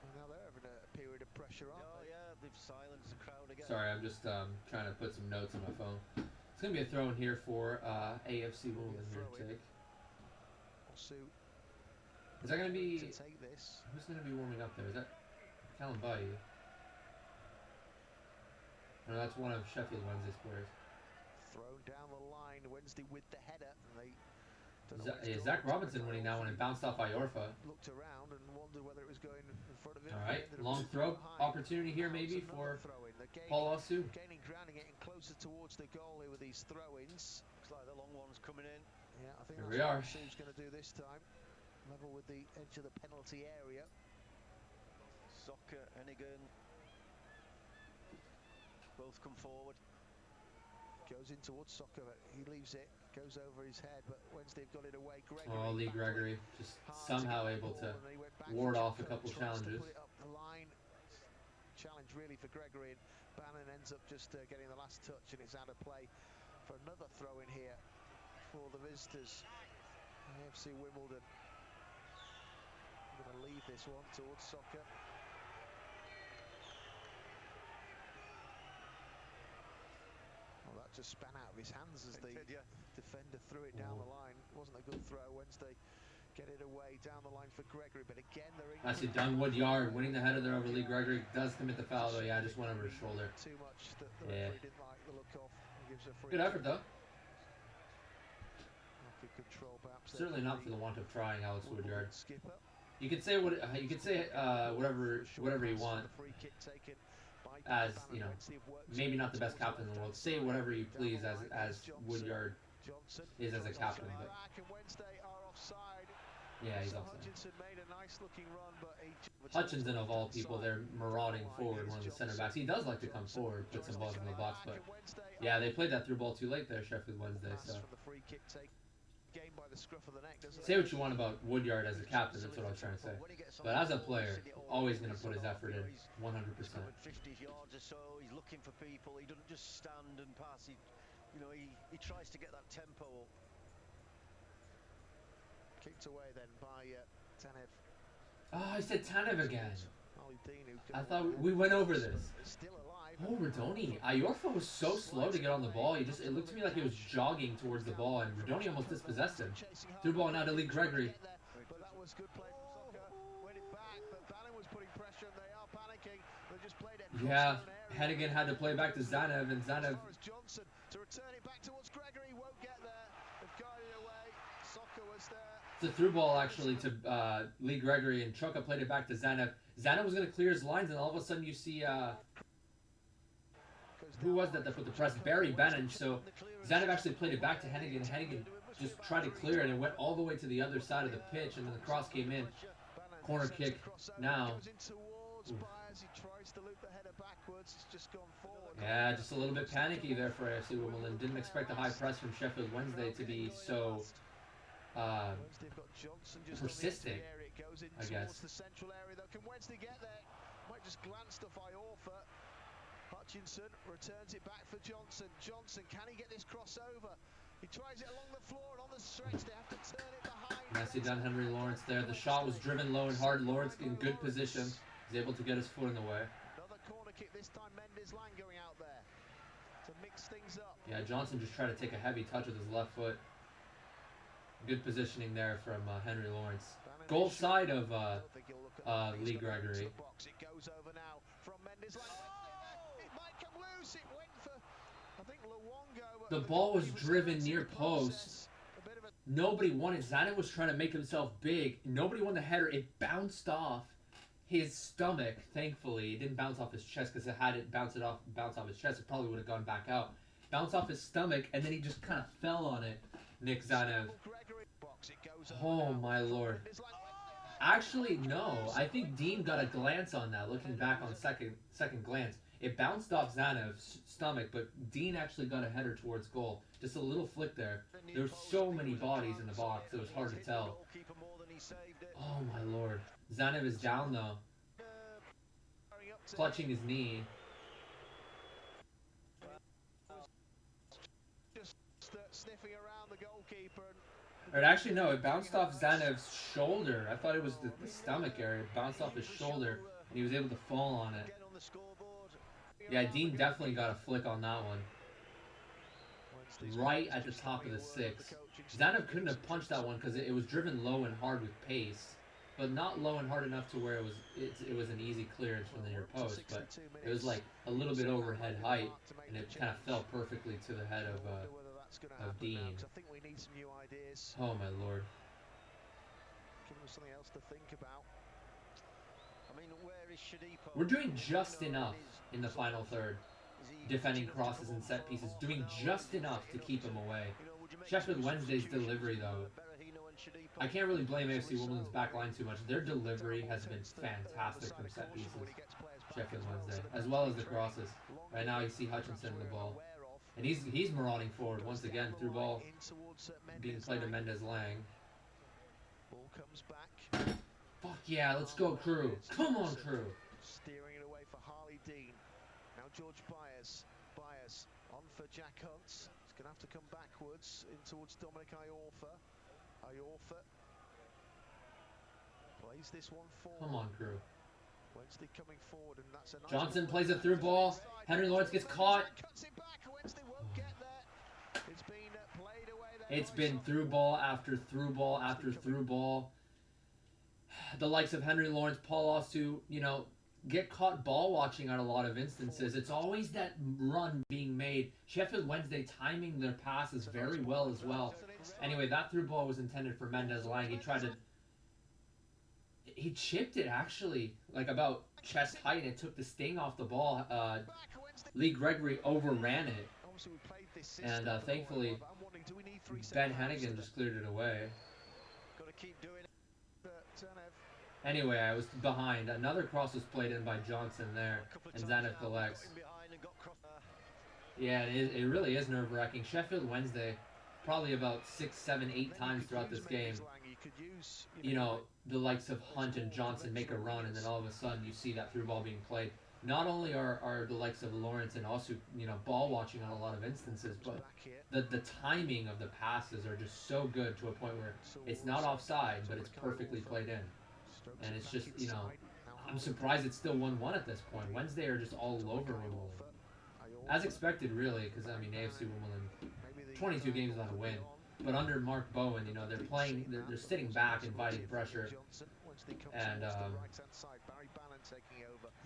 And now they're having a period of pressure, aren't they? Yeah, they've silenced the crowd again. Sorry, I'm just trying to put some notes on my phone. It's going to be a throw in here for AFC Wimbledon here to take. Is that going to be... Who's going to be warming up there? Is that Callum Buddy? No, that's one of Sheffield Wednesday's players. Thrown down the line, Wednesday with the header. Zach Robinson winning that one and bounced off Iorfa. Looked around and wondered whether it was going in front of him. All right, long throw opportunity here maybe for Paul Alsu. Gaining ground and getting closer towards the goal here with these throw-ins. Looks like the long one's coming in. Yeah, I think here we are. Alsu's going to do this time. Level with the edge of the penalty area. Soccer, Hennigan. Both come forward. Goes in towards Soccer, but he leaves it. Goes over his head, but Wednesday have got it away. Gregory Oh, Lee Gregory just somehow able to ward off a couple challenges. Put it up the line. Challenge really for Gregory, and Bannon ends up just getting the last touch, and it's out of play for another throw in here for the visitors. AFC Wimbledon. I'm going to leave this one towards soccer. Well, that just span out of his hands as the defender threw it down the line. Wasn't a good throw. Wednesday get it away down the line for Gregory, but again they're in. Nicely done, Woodyard winning the header there over Lee Gregory. Does commit the foul though. Yeah, just went over his shoulder. Too much that the referee didn't like the look of. He gives a free Good effort though. Control, perhaps. Certainly not for the want of trying, Alex Woodyard. Skipper. You could say whatever you want. As you know, maybe not the best captain in the world. Say whatever you please as Woodyard is as a captain, but yeah, he's offside. Hutchinson of all people, they're marauding forward, one of the center backs. He does like to come forward, put some balls in the box, but yeah, they played that through ball too late there, Sheffield Wednesday. So say what you want about Woodyard as a captain, that's what I was trying to say. But as a player, always going to put his effort in, 100%. 50 yards or so, he's looking for people. He doesn't just stand and pass. He tries to get that tempo up. Kicked away then by Tanev. Oh, I said Tanev again. I thought we went over this. Oh, Radoni. Iorfa was so slow to get on the ball. It looked to me like he was jogging towards the ball, and Radoni almost dispossessed him. Through ball now to Lee Gregory. But that was good play from Soccer. Went it back, but Bannon was putting pressure, and they are panicking. They just played it. Yeah, Hennigan had to play back to Zanev, and Zanev. Johnson to return it back towards Gregory. Won't get there. They've guided it away. Soccer was there. It's a through ball actually to Lee Gregory, and Chuka played it back to Zanev. Zanev was going to clear his lines, and all of a sudden you see who was that put the press? Barry Bannon. So Zanev actually played it back to Hennigan. Hennigan just tried to clear it and went all the way to the other side of the pitch, and then the cross came in. Corner kick now. Yeah, just a little bit panicky there for AFC Wimbledon. Didn't expect the high press from Sheffield Wednesday to be so persistent, I guess. Can Wednesday get there? Might just glance to Iorfa. Hutchinson returns it back for Johnson. Johnson, can he get this crossover? He tries it along the floor, and on the stretch they have to turn it behind. Nicely done, Henry Lawrence there. The shot was driven low and hard. Lawrence in good position. He's able to get his foot in the way. Another corner kick, this time Mendes Lang going out there to mix things up. Yeah, Johnson just tried to take a heavy touch with his left foot. Good positioning there from Henry Lawrence. Goal side of Lee Gregory. It goes over now from Mendes Lang. It might come loose. It went for, I think, Luongo. The ball was driven near post. Nobody won it. Zanev was trying to make himself big. Nobody won the header. It bounced off his stomach. Thankfully, it didn't bounce off his chest, because it had it bounce off his chest, it probably would have gone back out. Bounced off his stomach, and then he just kind of fell on it. Nick Zanev. Oh my lord. Actually, no. I think Dean got a glance on that. Looking back on second glance, it bounced off Zanev's stomach, but Dean actually got a header towards goal. Just a little flick there. There's so many bodies in the box, it was hard to tell. Oh my lord. Zanev is down though, clutching his knee. Just sniffing around the goalkeeper. Or actually, no, it bounced off Zanev's shoulder. I thought it was the stomach area. It bounced off his shoulder, and he was able to fall on it. Yeah, Dean definitely got a flick on that one. Right at the top of the six. Zanev couldn't have punched that one because it was driven low and hard with pace, but not low and hard enough to where it was an easy clearance from the near post. But it was like a little bit overhead height, and it kind of fell perfectly to the head of Dean. Oh my lord. Give him something else to think about. I mean, where is Shadipo? We're doing just enough in the final third. Defending crosses and set pieces. Doing just enough to keep him away. Sheffield Wednesday's delivery, though. I can't really blame AFC Wimbledon's back line too much. Their delivery has been fantastic from set pieces. Sheffield Wednesday. As well as the crosses. Right now you see Hutchinson in the ball. And he's marauding forward once again. Through ball In towards, being played to Mendes-Lang. Mendes-Lang. Ball comes back. Fuck yeah, let's go, Crew. Come on, Crew. Steering it away for Harley Dean. Now George Byers. Byers on for Jack Hunt. He's going to have to come backwards in towards Dominic Iorfa. Iorfa plays this one forward. Come on, Crew. Wednesday coming forward, and that's a nice Johnson ball. plays it through ball. Henry Lawrence gets caught. Cuts it back. Wednesday won't get there. It's been played away there. It's been through ball after through ball after through ball. The likes of Henry Lawrence, Paul Ostu, you know, get caught ball watching on a lot of instances. It's always that run being made. Sheffield Wednesday timing their passes very well as well. Anyway, that through ball was intended for Mendes-Lang. He chipped it actually, like about chest height, and it took the sting off the ball. Lee Gregory overran it, and thankfully Ben Hennigan just cleared it away. Got to keep doing it. Anyway, I was behind. Another cross was played in by Johnson there, and Zanev collects. Yeah, it really is nerve-wracking. Sheffield Wednesday, probably about 6, 7, 8 times throughout this game, you know, the likes of Hunt and Johnson make a run, and then all of a sudden you see that through ball being played. Not only are the likes of Lawrence and also, you know, ball watching on a lot of instances, but the timing of the passes are just so good to a point where it's not offside, but it's perfectly played in. And it's just, you know, I'm surprised it's still 1-1 at this point. Wednesday are just all over Wimbledon. As expected, really, because, I mean, AFC Wimbledon, 22 games without a win. But under Mark Bowen, you know, they're sitting back, inviting pressure. And,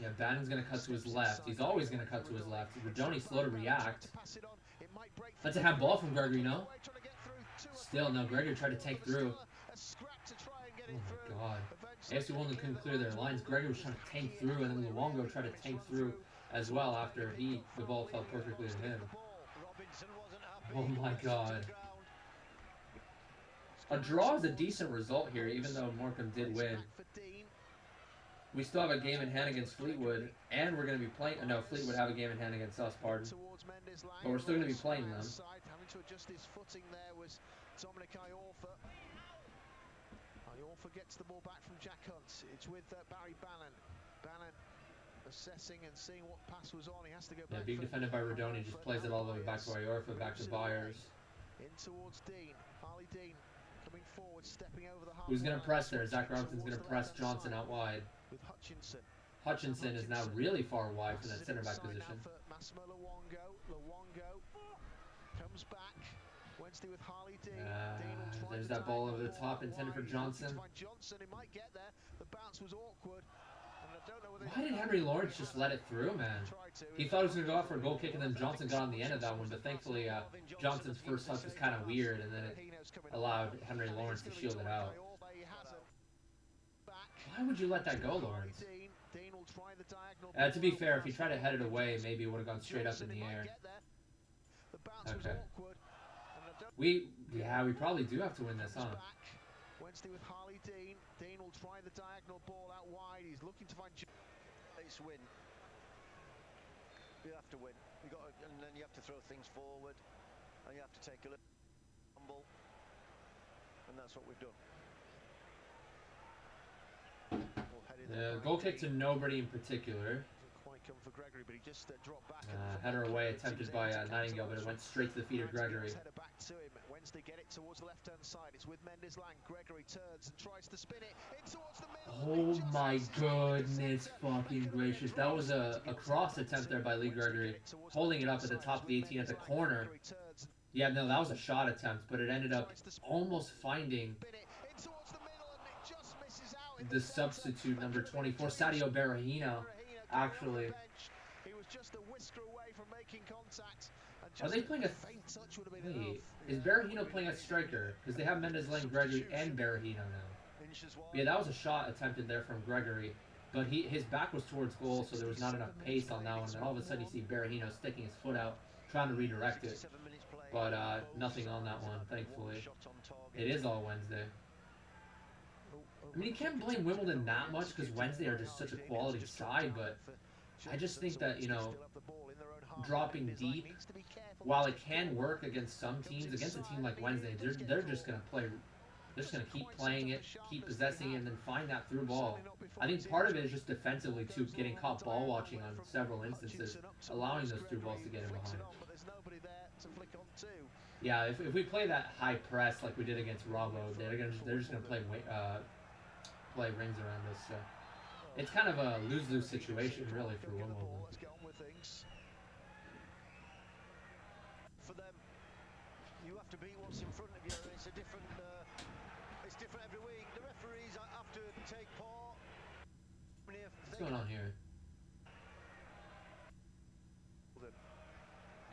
yeah, Bannon's going to cut to his left. He's always going to cut to his left. Rodoni's slow to react. That's a handball from Gregory, no? Still, no, Gregory tried to tank through. Oh my god. AFC Wimbledon couldn't clear their lines. Gregory was trying to tank through, and then Luongo tried to tank through as well after the ball fell perfectly to him. Oh my god. A draw is a decent result here, even though Morecambe did win. We still have a game in hand against Fleetwood, and we're going to be playing... No, Fleetwood have a game in hand against us, pardon. But we're still going to be playing them. Having to adjust his footing there was Dominic Iorfa. Iorfa gets the ball back from Jack Hunt. It's with Barry Bannon. Bannon assessing and seeing what pass was on. He has to go back. Yeah, being defended by Rodoni, just plays it all the way back to Iorfa, back to Byers. In towards Dean. Harley Dean coming forward, stepping over the half. Who's going to press there? Zach Robinson's going to press Johnson out wide. With Hutchinson. Hutchinson is now really far wide from that center back position. Massimo Luongo. Luongo comes back. Wednesday with Harley Dean. There's that ball over the top intended for Johnson. Johnson, he might get there. The bounce was awkward. And I don't know whether Why did Henry Lawrence just let it through, man? He thought he was going to go out for a goal kick, and then Johnson got on the end of that one, but thankfully Johnson's first touch was kind of weird, and then it allowed Henry Lawrence to shield it out. Why would you let that go, Lawrence? To be fair, if he tried to head it away, maybe it would have gone straight up in the air. Okay. We probably do have to win this, huh? Wednesday with Harley Dean. Dean will try the diagonal ball out wide. He's looking to find. It's win. You have to win. And then you have to throw things forward, and you have to take a little humble, and that's what we've done. Goal kick to nobody in particular. Quite come for Gregory, but he just dropped back. Header away attempted by Nightingale, but it went straight to the feet of Gregory. Back to him. Wednesday get it towards the left-hand side. It's with Mendes-Lang. Gregory turns and tries to spin it in towards the middle. Oh my goodness fucking gracious. That was a cross attempt there by Lee Gregory. Holding it up at the top of the 18 at the corner. Yeah, no, that was a shot attempt, but it ended up almost finding the substitute, number 24, Sadio Berahino, actually. He was just a whisker away from making contact. Are they playing a... Wait, is Berahino playing a striker? Because they have Mendes-Lang, Gregory, and Berahino now. Yeah, that was a shot attempted there from Gregory, but his back was towards goal, so there was not enough pace on that one. And all of a sudden you see Berahino sticking his foot out, trying to redirect it. But nothing on that one, thankfully. It is all Wednesday. I mean, you can't blame Wimbledon that much because Wednesday are just such a quality side, but I just think that, you know, Still have the ball in their own half. dropping Mendes-Lang deep, needs to be careful while not it to can fall. work against some teams, against a team like Wednesday, they're just gonna play. They're just gonna keep playing it, keep possessing it, and then find that through ball. I think part of it is just defensively too, getting caught ball watching on several instances, allowing those through balls to get in behind. But there's nobody there to flick on to. Yeah, if we play that high press like we did against Robbo, they're just gonna play rings around us. So it's kind of a lose-lose situation really for Wimbledon. Let's get on with things. For them, you have to beat what's in front of you, and it's a different. It's different every week. The referees have to take part. What's going on here?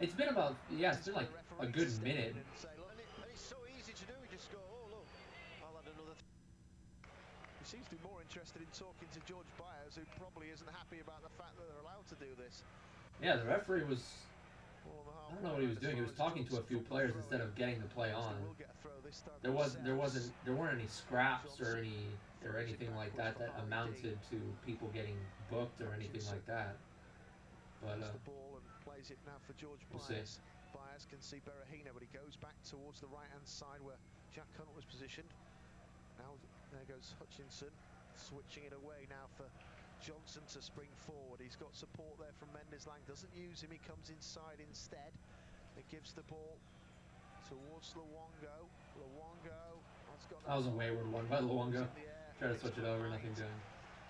It's been about, yeah, it's been like a good minute. And it's so easy to do. You just go, oh look, I'll add another. He seems to be more interested in talking to George Byers, who probably isn't happy about the fact that they're allowed to do this. Yeah, the referee was, I don't know what he was doing. He was talking to a few players instead of getting the play on. There weren't any scraps or anything like that that amounted to people getting booked or anything like that. But the ball and plays it now for George Byers. Byers can see Berahino, but he goes back towards the right-hand side where Jack Hunt was positioned. Now there goes Hutchinson, switching it away now for Johnson to spring forward. He's got support there from Mendes-Lang, doesn't use him, he comes inside instead. It gives the ball towards Luongo. That was a wayward one by Luongo. Try to switch it over, nothing doing.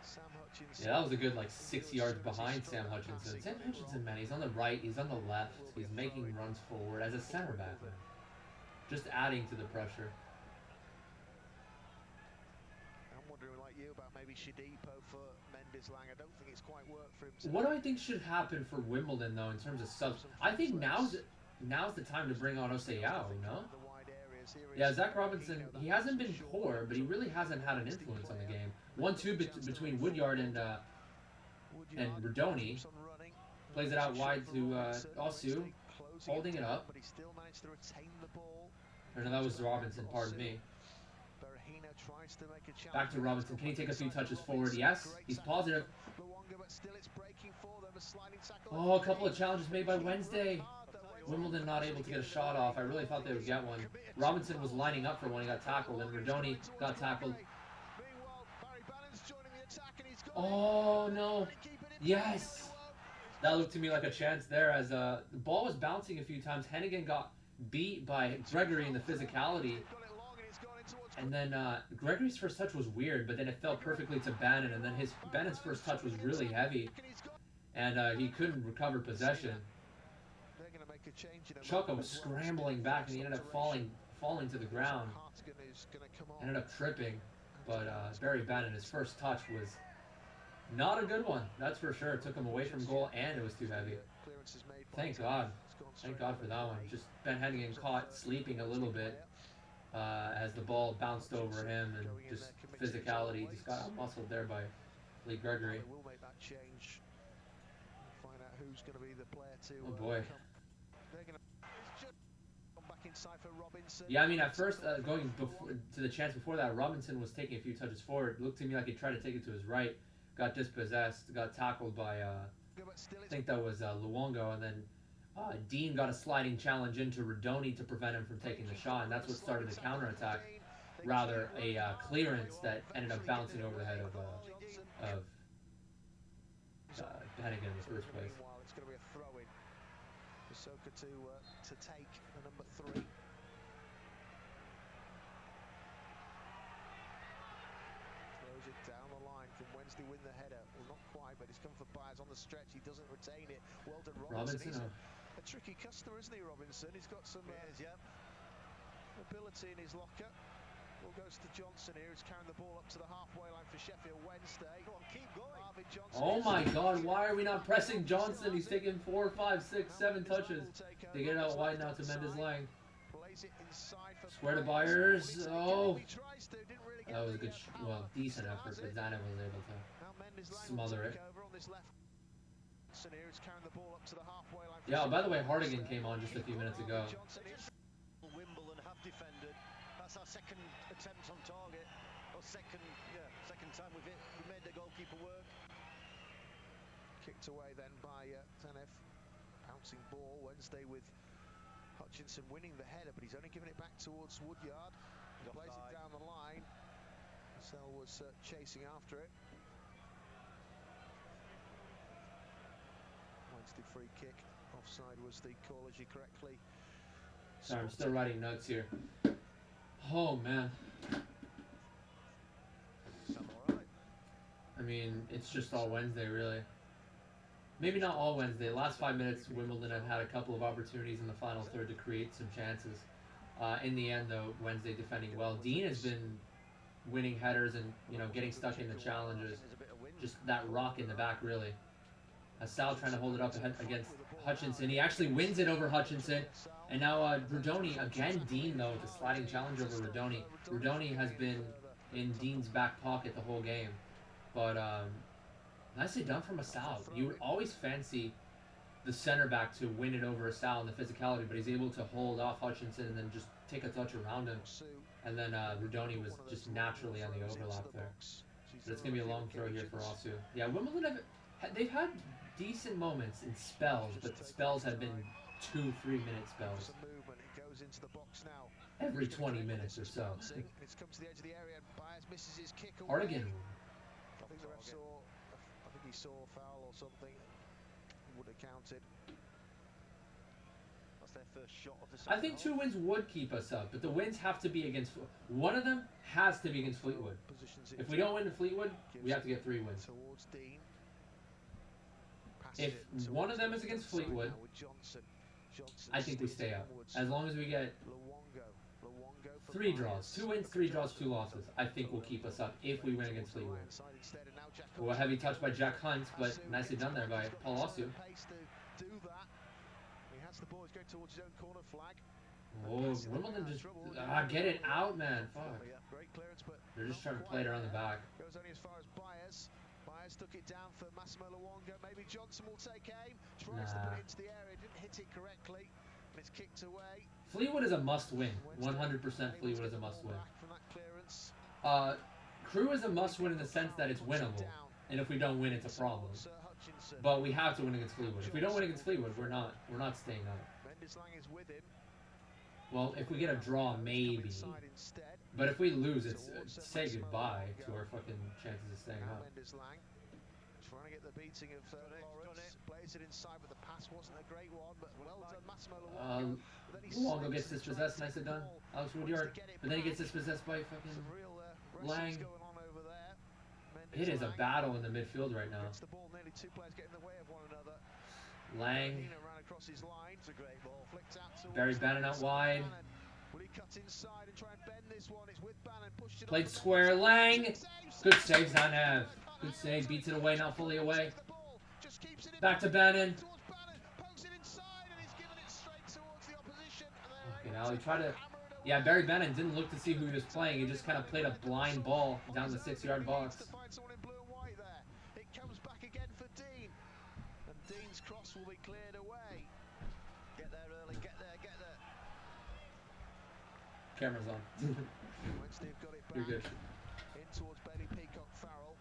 Sam Hutchinson. Yeah, that was a good like 6 yards behind Sam Hutchinson. Sam Hutchinson, man, he's on the right, he's on the left, he's making runs forward as a center back, man. Just adding to the pressure. I'm wondering, like you, about maybe Shadipo for Mendes-Lang. I don't think it's quite worked for him today. What do I think should happen for Wimbledon though in terms of subs? I think now's the time to bring on Oseyao, no? Yeah, Zach Robinson, he hasn't been poor, but he really hasn't had an influence on the game. 1-2 between Woodyard and Rodoni. Plays it out wide to Osu, holding it up. Or no, that was Robinson, pardon me. Back to Robinson. Can he take a few touches forward? Yes, he's positive. Oh, a couple of challenges made by Wednesday. Wimbledon not able to get a shot off. I really thought they would get one. Robinson was lining up for one. He got tackled, and Rodoni got tackled. Oh, no. Yes. That looked to me like a chance there as the ball was bouncing a few times. Hennigan got beat by Gregory in the physicality. And then Gregory's first touch was weird, but then it fell perfectly to Bannon. And then Bannon's first touch was really heavy. And he couldn't recover possession. Choko was scrambling back, and he ended up falling to the ground. Ended up tripping, but Barry Bannon, his first touch was not a good one. That's for sure. It took him away from goal, and it was too heavy. Thank God. Thank God for that one. Just Ben Hennigan caught sleeping a little bit as the ball bounced over him, and just physicality just got outmuscled there by Lee Gregory. Oh boy. Yeah, I mean, at first, going to the chance before that, Robinson was taking a few touches forward. It looked to me like he tried to take it to his right, got dispossessed, got tackled by, I think that was Luongo, and then Dean got a sliding challenge into Rodoni to prevent him from taking the shot, and that's what started the counterattack. Rather, a clearance that ended up bouncing over the head of Hennigan in the first place. It's going to be a throw-in for Soka to take the number 3. Throws it down the line. Can Wednesday win the header? Well, not quite, but it's come for Byers on the stretch. He doesn't retain it. Well done, Robinson. He's a tricky customer, isn't he, Robinson? He's got some ability in his locker. Ball goes to Johnson here, who's carrying the ball up to the halfway line for Sheffield Wednesday. Go on, keep going. Oh my God, why are we not pressing Johnson? He's taking 4, 5, 6, 7 touches to get it out wide now to Mendes-Lang. Square to Byers. Oh, that was a good, decent effort, but Zana was able to smother it. Yeah, by the way, Hardigan came on just a few minutes ago. Wimbledon have defended. That's our second attempt on target, or second time we made the goalkeeper work. Kick knocked away then by Tanev. Bouncing ball, Wednesday with Hutchinson winning the header, but he's only giving it back towards Woodyard. He plays it down the line. Marcel was chasing after it. Wednesday free kick. Offside was the call, as you correctly. Sorry, I'm still writing notes here. Oh man. I mean, it's just all Wednesday, really. Maybe not all Wednesday. Last 5 minutes, Wimbledon have had a couple of opportunities in the final third to create some chances. In the end, though, Wednesday defending well. Dean has been winning headers and, you know, getting stuck in the challenges. Just that rock in the back, really. Sal trying to hold it up against Hutchinson. He actually wins it over Hutchinson. And now Rudoni, again Dean, though, with a sliding challenge over Rudoni. Rudoni has been in Dean's back pocket the whole game. But nicely done from Sal. You would always fancy the center back to win it over Sal in the physicality, but he's able to hold off Hutchinson and then just take a touch around him. And then Rudoni was just naturally on the overlap there. But it's going to be a long throw here for Osu. Yeah, Wimbledon, they've had decent moments in spells, but the spells have been 2-3 minute spells. Every 20 minutes or so. Artigan. I think he saw a foul or something. Would have counted. That's their first shot of the I think 2 wins would keep us up, but the wins have to be against. One of them has to be against Fleetwood. If we don't win to Fleetwood, we have to get 3 wins. If one of them is against Fleetwood, I think we stay up. As long as we get 3 draws. 2 wins, 3 draws, 2 losses. I think will keep us up if we win against Fleetwood. Oh, a heavy touch by Jack Hunt, but nicely done there by Paul Osu. Oh, Wimbledon just get it out, man. Fuck. They're just trying to play it around the back. Goes only as far as Byers. Byers took it down for Massimo Luongo. Maybe Johnson will take aim. Tries to put it into the area. Didn't hit it correctly. And it's kicked away. Fleetwood is a must-win. 100% Fleetwood is a must-win. Crew is a must-win in the sense that it's winnable. And if we don't win, it's a problem. But we have to win against Fleetwood. If we don't win against Fleetwood, we're not staying up. Well, if we get a draw, maybe. But if we lose, it's say goodbye to our fucking chances of staying up. Trying to get the beating of Lawrence. Plays it inside, but the pass wasn't a great one. But well done, Massimo Luongo. Luongo gets dispossessed, nicely done. Alex Woodyard. But then he gets dispossessed by fucking Lang. It is a battle in the midfield right now. Lang. Barry Bannon out wide. Played square. Lang. Good save, Zanev. Good save. Beats it away, not fully away. Back to Bannon. Okay, now he tried to. Yeah, Barry Bannon didn't look to see who he was playing. He just kind of played a blind ball down the 6-yard box. It comes back again for Dean. And Dean's cross will be cleared away. Get there early, get there, get there. Camera's on. Wednesday have got it back. You're good. In towards Bailey Peacock Farrell.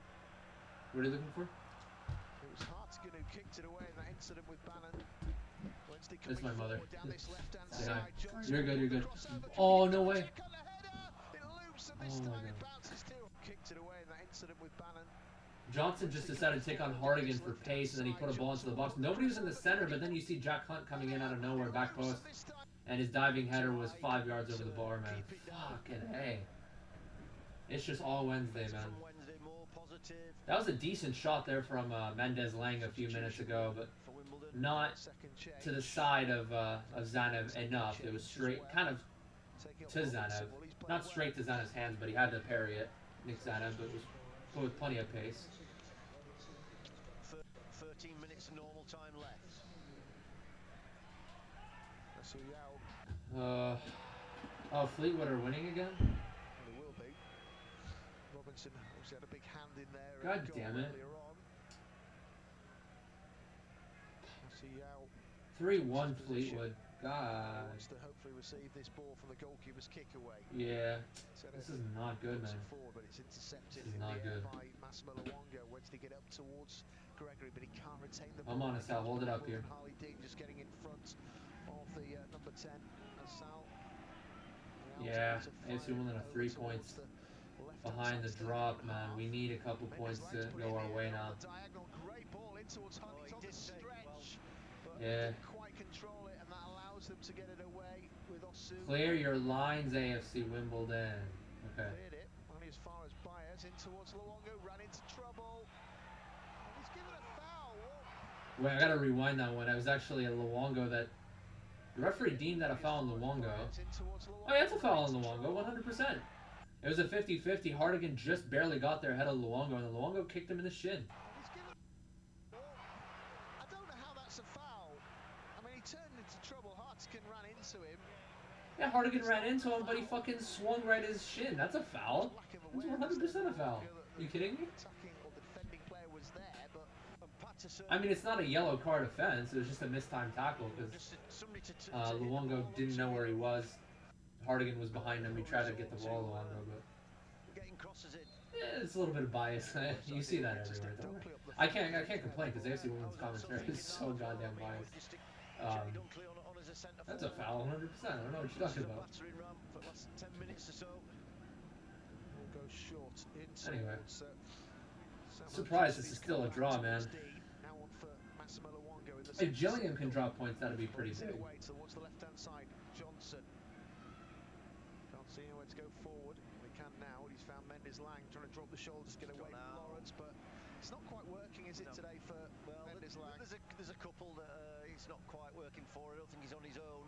What are you looking for? It was Hartigan who kicked it away in that incident with Bannon. Wednesday It's my mother. down this left-hand Say side. hi. You're good, you're good. Oh, no way. It loops, and this time it bounces too. Kicked it away in that incident with Bannon. Johnson just decided to take on Hartigan for pace, and then he put a ball into the box. Nobody was in the center, but then you see Jack Hunt coming in out of nowhere, back post, and his diving header was 5 yards over the bar, man. Fucking hey. It's just all Wednesday, man. That was a decent shot there from Mendez Lang a few minutes ago, but not to the side of Zanev enough. It was straight, kind of to Zanev. Not straight to Zanev's hands, but he had to parry it, Nick Zanev, but it was with plenty of pace. 13 minutes normal time left. Oh, Fleetwood are winning again? They will be. Robinson obviously had a big hand in there. God damn it. 3-1 Fleetwood. God. Wants to hopefully receive this ball from the goalkeeper's kick away. Yeah. This is not good, man. Forward, but it's intercepted This is not good. by Massimo Luongo. Wednesday get up towards Gregory, but he can't retain the I'm ball. on it, Sal. Hold it up here. Harley Dean just getting in front of the number 10, Sal. Yeah, AFC Wimbledon are 3 points behind the drop, man. We need a couple points to go our way now. Diagonal, great ball in towards Hunt. He's on the stretch, but Yeah. didn't quite control it, and that allows them to get it away with Osu. Clear your lines, AFC Wimbledon. Okay. Cleared it, only as far as Byers, in towards Luongo, ran into trouble. And he's given a foul. Wait, I gotta rewind that one. It was actually a Luongo that the referee deemed that a foul on Luongo. Oh, yeah, it's a foul on Luongo, 100%. It was a 50-50. Hardigan just barely got there ahead of Luongo, and the Luongo kicked him in the shin. He's given a ball. I don't know how that's a foul. I mean, he turned into trouble. Hartigan ran into him. Yeah, Hardigan ran into him, but he fucking swung right at his shin. That's a foul. That's 100% a foul. Are you kidding me? Attacking or defending player was there, but I mean, it's not a yellow card offense. It was just a mistimed tackle because Luongo didn't know where he was. Hardigan was behind him. He tried to get the ball Luongo, but yeah, it's a little bit of bias. You see that everywhere, don't you? I can't complain because AFC Women's commentary is so goddamn biased. That's a foul, 100%. I don't know what you're talking about. Anyway, surprised this is still a draw, man. If Gillingham can drop points, that'd be pretty big. Towards the left-hand side, Johnson. Can't see anywhere to go forward. They can now. He's found Mendes Lang trying to drop the shoulders, get away from Lawrence, but it's not quite working, is it, today for Mendes Lang? There's a couple that he's not quite working for. I don't think he's on his own.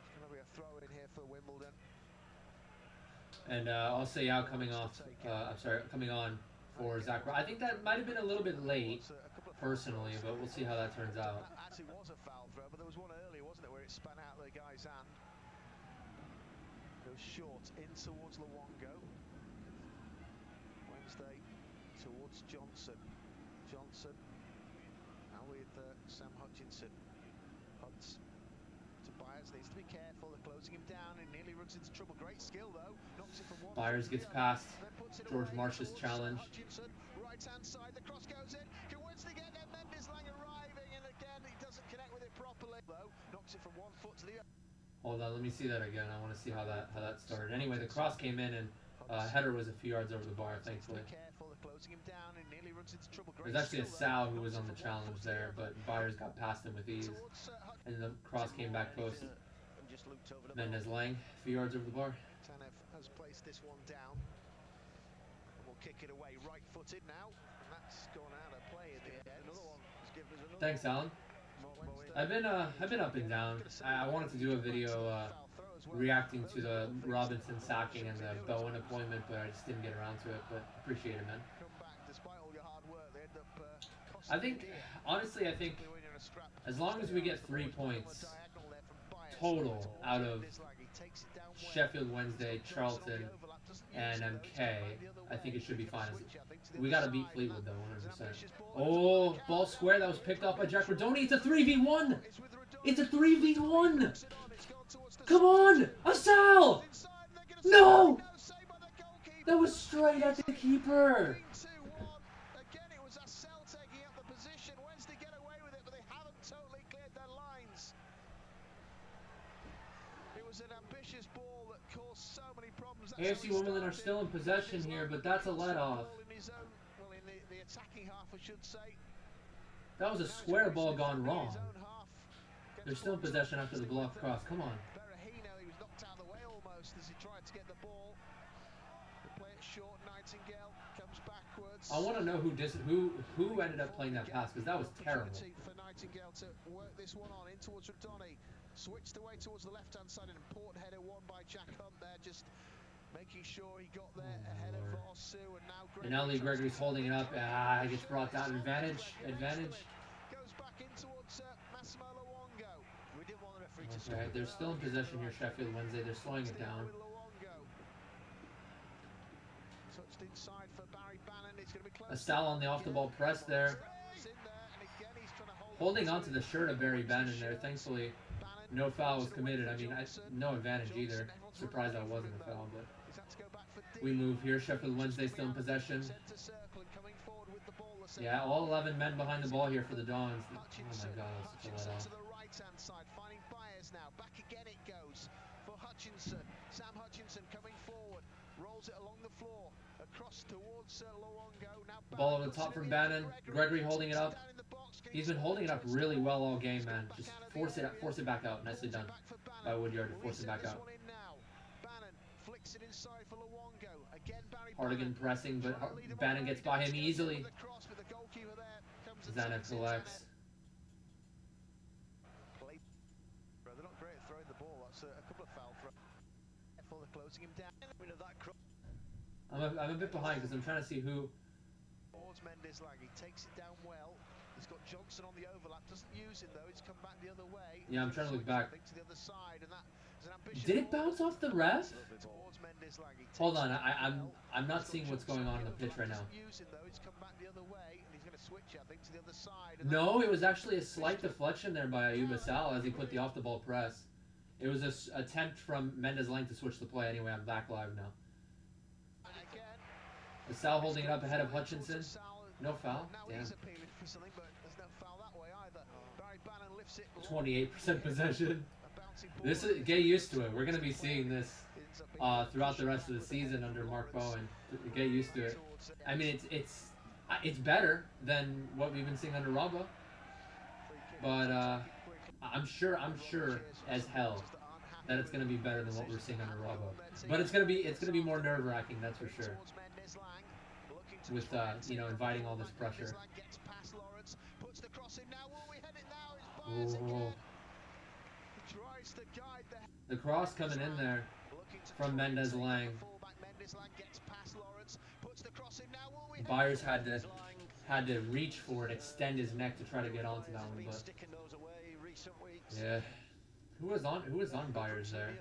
It's going to be a throw in here for Wimbledon. And I'll say out coming off. Coming on for Zach. I think that might have been a little bit late, personally, but we'll see how that turns out. That actually was a foul throw, but there was one earlier, wasn't there, where it spun out the guy's hand. Goes short in towards Luongo. Wednesday towards Johnson. Johnson now with Sam Hutchinson. Hunt to Byers, needs to be careful. They're closing him down and nearly runs into trouble. Great skill though. Knocks it from one. Byers gets past George Marsh's challenge. Hutchinson, right hand side, the cross goes in. Can Wednesday get there? Mendes Lang arriving, and again he doesn't connect with it properly. Though knocks it from one foot to the other. Hold on, let me see that again. I want to see how that started. Anyway, the cross came in and header was a few yards over the bar, thankfully. There's actually a Sal who was on the challenge there, but Byers got past him with ease. And the cross came back post. Mendes Lang, a few yards over the bar. Tanev has placed this one down. And we'll kick it away right-footed now. And that's gone out of play in the end. Another one. Thanks, Alan. I've been up and down. I wanted to do a video reacting to the Robinson sacking and the Bowen appointment, but I just didn't get around to it. But appreciate it, man. I think, honestly, as long as we get 3 points total out of Sheffield Wednesday, Charlton, and MK, I think it should be fine. We got to beat Fleetwood, though, 100%. Oh, ball square that was picked up by Jack Rodoni. It's a 3v1. It's a 3v1. Come on, a Sal. No, that was straight at the keeper. AFC Wimbledon are still in possession here, but that's a let-off. That was a square ball gone wrong. They're still in possession after the block cross. Come on. I want to know who ended up playing that pass, because that was terrible. Switched away towards the left-hand side, an important header won by Jack Hunt there, just making sure he got there ahead of Osu, and now Gregory. And now Lee Gregory's holding it up. It gets brought down. Advantage. Goes back in towards Massimo Luongo. We didn't want the referee to Okay, they're still in possession here, Sheffield Wednesday. They're slowing it down. Touched inside for Barry Bannon. It's going to be close. A Sal on the off-the-ball press there. Holding on to the shirt of Barry Bannon there. Thankfully, no foul was committed. I mean, no advantage either. Surprised that wasn't a foul, but we move here. Sheffield Wednesday still in possession. Yeah, all 11 men behind the ball here for the Dons. Oh my God, that's such a to the right-hand side, finding Byers now. Back again it goes for Hutchinson. Sam Hutchinson coming forward, rolls it along the floor, across towards Luongo. Now ball over the top from Bannon. Gregory holding it up. He's been holding it up really well all game, man. Just force it back out. Nicely done by Woodyard to force it back out. Hardigan pressing, but Bannon gets by him easily. Zanev collects. They're not great at throwing the ball. That's a couple of foul throws. They're closing him down. I'm a bit behind because I'm trying to see who. Towards Mendes-Lang. He takes it down well. He's got Johnson on the overlap. Doesn't use him though. He's come back the other way. Yeah, I'm trying to look back. To the other side, and that is an ambitious Did it bounce off the ref? towards Mendes-Lang. Hold on, I'm not seeing what's going on the pitch right now. Use him though. He's come back the other way, and he's going to switch, I think, to the other side. No, it was actually a slight deflection there by Ayuba Sal as he put the off-the-ball press. It was an attempt from Mendes-Lang to switch the play. Anyway, I'm back live now. Sal holding it up ahead of Hutchinson. No foul? Damn. 28% possession. This is, get used to it. We're going to be seeing this throughout the rest of the season under Mark Bowen. Get used to it. I mean, it's better than what we've been seeing under Robbo. But I'm sure as hell that it's going to be better than what we're seeing under Robbo. But it's going to be more nerve-wracking, that's for sure. With inviting all this pressure. Ooh. The cross coming in there from Mendes-Lang. Byers had to reach for it, extend his neck to try to get onto that one, but yeah. Who was on Byers there?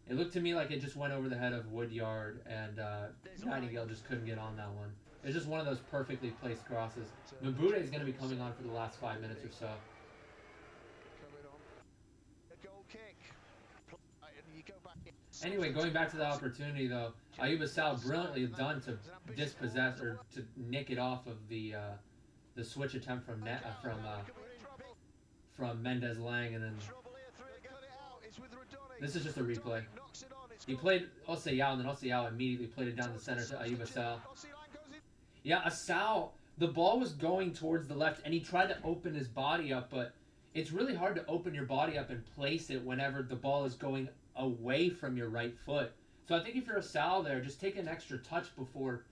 It looked to me like it just went over the head of Woodyard, and Nightingale just couldn't get on that one. It's just one of those perfectly placed crosses. Mabude is going to be coming on for the last 5 minutes or so. Anyway, going back to the opportunity though, Ayuba Sal brilliantly done to dispossess or to nick it off of the switch attempt from Mendes-Lang, and then this is just a replay. He played Oseyao, and then Oseyao immediately played it down the center to Ayuba Sal. Yeah, Asal, the ball was going towards the left, and he tried to open his body up, but it's really hard to open your body up and place it whenever the ball is going away from your right foot. So I think if you're Asal there, just take an extra touch before,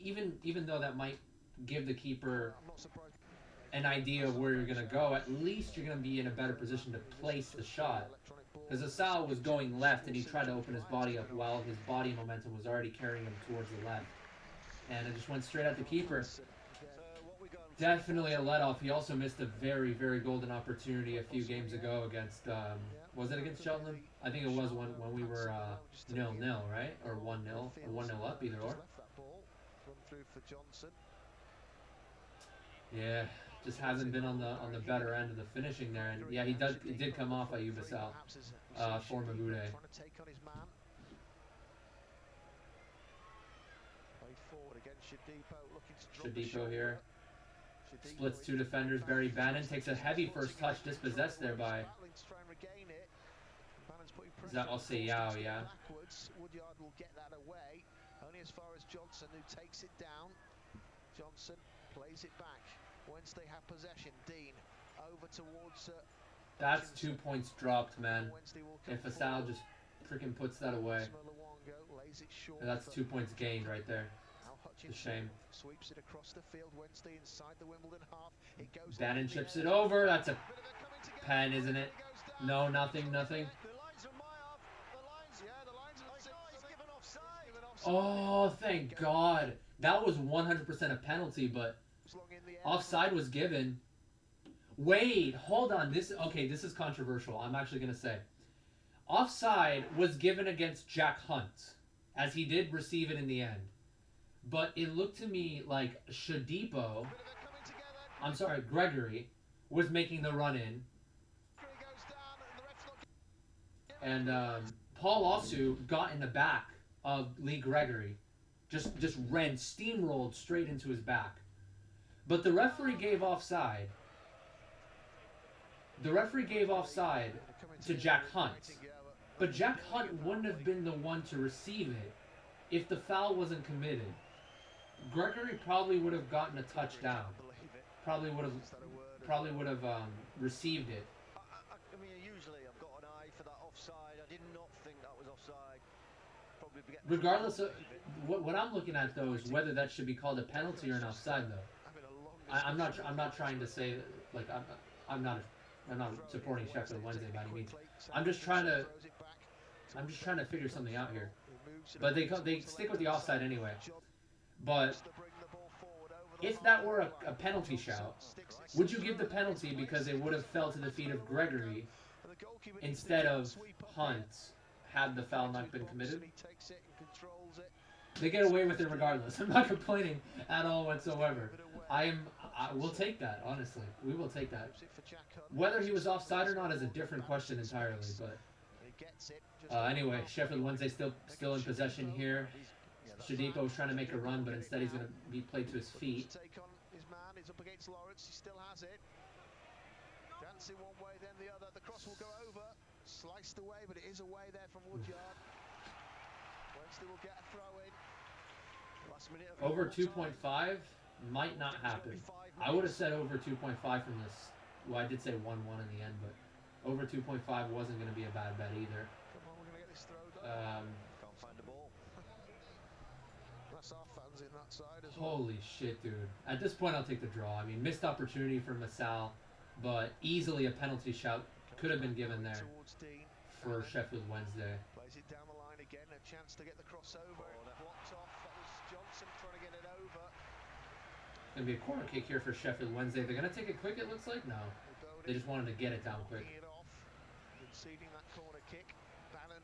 even though that might give the keeper an idea of where you're going to go, at least you're going to be in a better position to place the shot. Because Asal was going left, and he tried to open his body up while his body momentum was already carrying him towards the left. And it just went straight at the keeper. Definitely a let-off. He also missed a very, very golden opportunity a few games ago against, was it against Cheltenham? I think it was when we were 0-0, right? Or 1-0, or 1-0 up, either or. Yeah, just hasn't been on the better end of the finishing there. And yeah, it did come off Ayuba Sal for Mabude. Shadipo here. Splits two defenders. Barry Bannon takes a heavy first touch, dispossessed there by... Is that Oseyao, yeah? Woodyard will get that away. Only as far as Johnson, who takes it down. Johnson plays it back. Wednesday have possession. Dean over towards... That's 2 points dropped, man. If Asal just freaking puts that away. That's 2 points gained right there. It's a shame. Sweeps it across the field. Wednesday inside the Wimbledon half. It goes Bannon chips it over. That's a pen, isn't it? No, nothing. Oh, thank God. That was 100% a penalty, but offside was given. Wait, hold on. This is controversial. I'm actually going to say. Offside was given against Jack Hunt, as he did receive it in the end. But it looked to me like Gregory was making the run in and Paul also got in the back of Lee Gregory, just ran steamrolled straight into his back. But the referee gave offside. The referee gave offside to Jack Hunt. But Jack Hunt wouldn't have been the one to receive it if the foul wasn't committed. Gregory probably would have gotten a touchdown. Probably would have received it. I mean, usually I've got an eye for that offside. I did not think that was offside. Probably Regardless of what I'm looking at though is whether that should be called a penalty or an offside though. I'm not trying to say like I'm not supporting Sheffield Wednesday by any means. I'm just trying to figure something out here. But they stick with the offside anyway. But if that were a penalty shout, would you give the penalty because it would have fell to the feet of Gregory instead of Hunt had the foul not been committed? They get away with it regardless. I'm not complaining at all whatsoever. We'll take that, honestly. We will take that. Whether he was offside or not is a different question entirely. But anyway, Sheffield Wednesday still in possession here. Shadipo was trying to make a run, but instead he's going to be played to his feet. He's up against Lawrence. He still has it. Dancing one way, then the other. The cross will go over. Sliced away, but it is away there from Woodyard. Wednesday will get a throw in. Last minute of over 2.5 might not happen. I would have said over 2.5 from this. Well, I did say 1-1 in the end, but over 2.5 wasn't going to be a bad bet either. Come on, we're going to get this throw done. Can't find the ball. That's our fans in that side as well. Holy shit, dude. At this point, I'll take the draw. I mean, missed opportunity for Masal, but easily a penalty shout could have been given there for Sheffield Wednesday. Plays it down the line again, a chance to get the crossover. Blocked off. That was Johnson trying to get it over. Going to be a corner kick here for Sheffield Wednesday. They're going to take it quick, it looks like? No. They just wanted to get it down quick. It off, conceding that corner kick. Bannon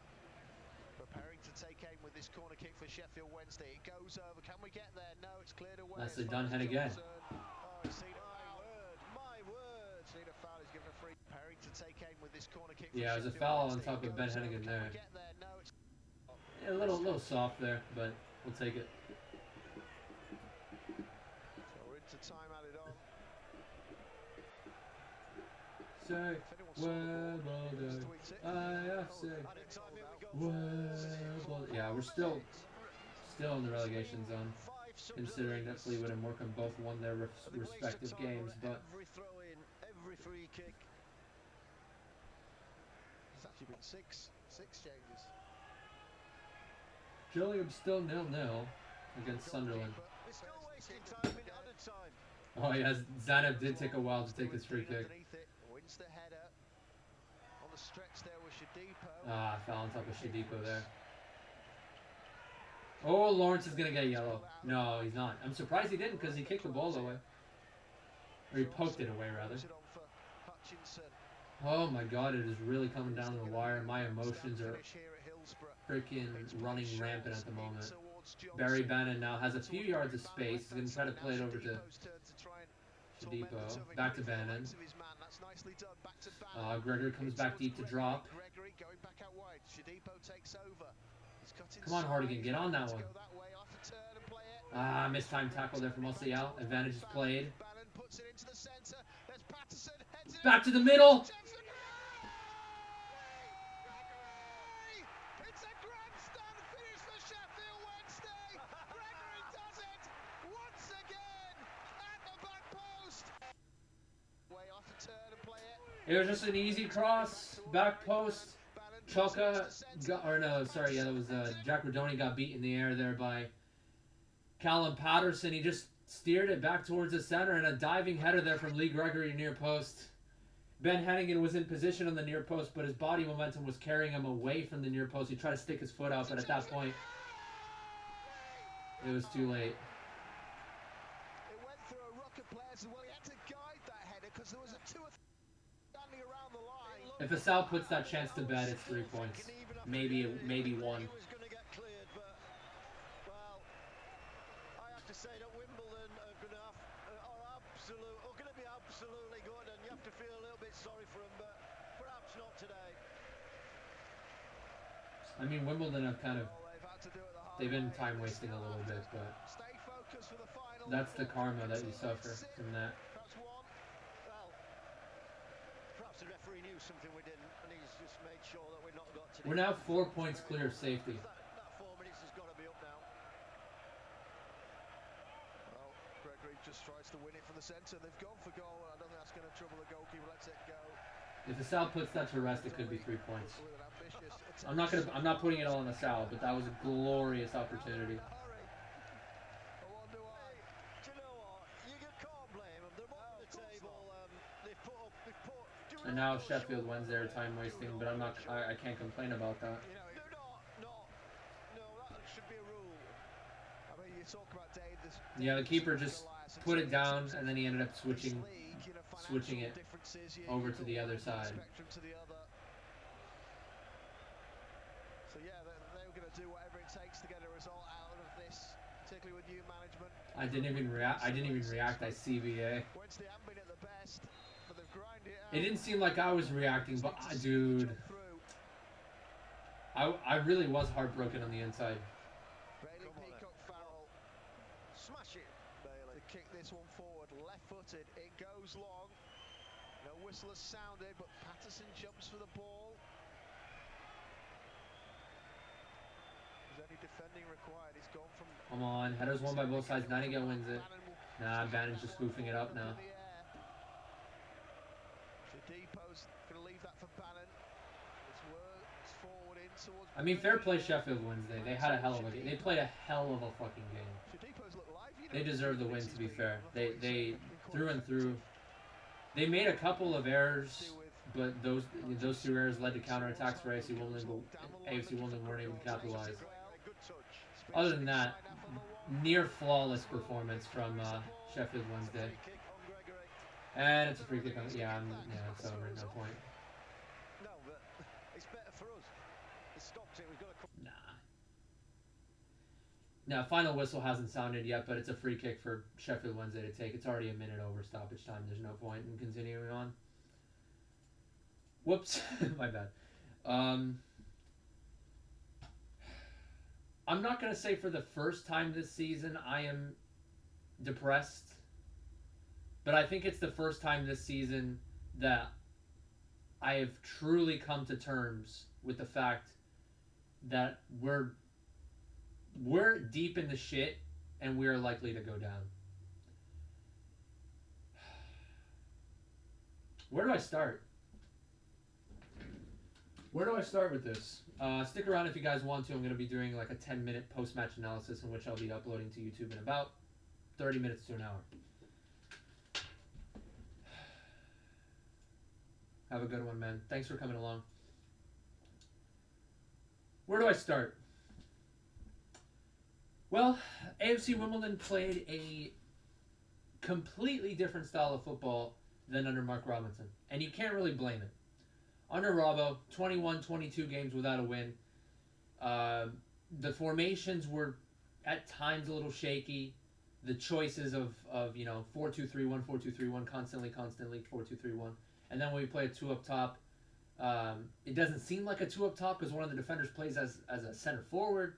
preparing to take aim with this corner kick for Sheffield Wednesday. It goes over. Can we get there? No, it's cleared away. That's the Dunhead again. Oh, he's seen a foul. My word. Seen a foul. He's given a free. Preparing to take aim with this corner kick. Yeah, there's a foul on top of Ben Hennigan there. Yeah, a little soft there, but we'll take it. So we're into time added on. Say Wimbledon, AFC Wimbledon. Yeah, we're still in the relegation zone, considering that Fleetwood and Morecambe both won their respective games. But every throw in, every free kick. It's actually been six changes. Gillingham still 0-0 against Sunderland. There's no wasting time in added time. Oh yeah, Zanev did take a while to take his free kick. Wins the header. On the stretch there was Shadipo. Ah, fell on top of Shadipo there. Oh, Lawrence is going to get yellow. No, he's not. I'm surprised he didn't because he kicked the ball away. Or he poked it away, rather. Oh my god, it is really coming down to the wire. My emotions are freaking running rampant at the moment. Barry Bannon now has a few yards of space. He's going to try to play it over to Shadipo. Back to Bannon. Gregory comes back deep to drop. Come on, Hardigan, get on that one. Missed time tackle there from Osial. Advantage is played. Back to the middle. It's a grandstand finish for Sheffield Wednesday. Gregory does it once again at the back post. Way off to turn and play it. It was just an easy cross, back post. Chalka, that was Jack Rodoni got beat in the air there by Callum Patterson. He just steered it back towards the center and a diving header there from Lee Gregory near post. Ben Hennigan was in position on the near post, but his body momentum was carrying him away from the near post. He tried to stick his foot out, but at that point, it was too late. It went through a ruck of players as well. He had to guide that header because there was a 2 or 3 standing around the line. If Asal puts that chance to bed, it's 3 points. Maybe 1. He was going to get cleared, but, well, I have to say that Wimbledon are going to be absolutely good, and you have to feel a little bit sorry for them, but perhaps not today. I mean, Wimbledon have kind of, Well, they've had to do it the hard they've been way. time wasting a little bit, but Stay focused for the final. that's the karma that you suffer from that. Perhaps one. Well, perhaps the referee knew something we didn't, and he's just made sure that we've not got to. We're now 4 points clear of safety. That 4 minutes has got to be up now. Well, Gregory just tries to win it from the centre. They've gone for goal. I don't think that's going to trouble the goalkeeper. Lets it go. If the Sal puts that to rest, it could be 3 points. With an ambitious attack. I'm not putting it all on the Sal, but that was a glorious opportunity. I wonder why. Do you know what? You can't blame them. They're bottom of the table. They've put. And now Sheffield Wednesday are time wasting, but I can't complain about that. You know, No, that should be a rule. I mean, you talk about Dave. Yeah, the keeper just put it down, and then he ended up switching it over to the other side. To the other. So yeah, they were going to do whatever it takes to get a result out of this, particularly with new management. I didn't even react. I CVA. Wednesday haven't been at the best, but they've grinded it out. It didn't seem like I was reacting, but dude, I really was heartbroken on the inside. Bailey Peacock Farrell Smash it, Bailey. to kick this one forward, left-footed. It goes long. No whistle has sounded, but Patterson jumps for the ball. Is any defending required? He's gone from. Come on, headers won by both sides. Nightingale wins it. Nah, Bannon's just spoofing it up now. Depot's going to leave that for Bannon. It's forward in towards. I mean, fair play Sheffield Wednesday. They had a hell of a game. They played a hell of a fucking game. Depot's look lively. They deserve the win, to be fair. They through and through. They made a couple of errors, but those two errors led to counterattacks for AFC Wimbledon. But AFC Wimbledon weren't able to capitalize. Good touch. Other than that, near flawless performance from Sheffield Wednesday. Kick on Gregory. And it's a free kick. It's over. No point. No, but it's better for us. It stopped it. We've got to. Nah. Now, final whistle hasn't sounded yet, but it's a free kick for Sheffield Wednesday to take. It's already a minute over stoppage time. There's no point in continuing on. Whoops. My bad. I'm not going to say for the first time this season I am depressed, but I think it's the first time this season that I have truly come to terms with the fact that we're deep in the shit and we're likely to go down. Where do I start? Where do I start with this? Stick around if you guys want to. I'm going to be doing like a 10-minute post-match analysis in which I'll be uploading to YouTube in about 30 minutes to an hour. Have a good one, man. Thanks for coming along. Where do I start? Well, AFC Wimbledon played a completely different style of football than under Mark Robinson, and you can't really blame it. Under Robbo, 21, 22 games without a win. The formations were at times a little shaky. The choices of 4-2-3-1, 4-2-3-1, constantly, 4-2-3-1. And then when we play a two up top, it doesn't seem like a two up top because one of the defenders plays as a center forward,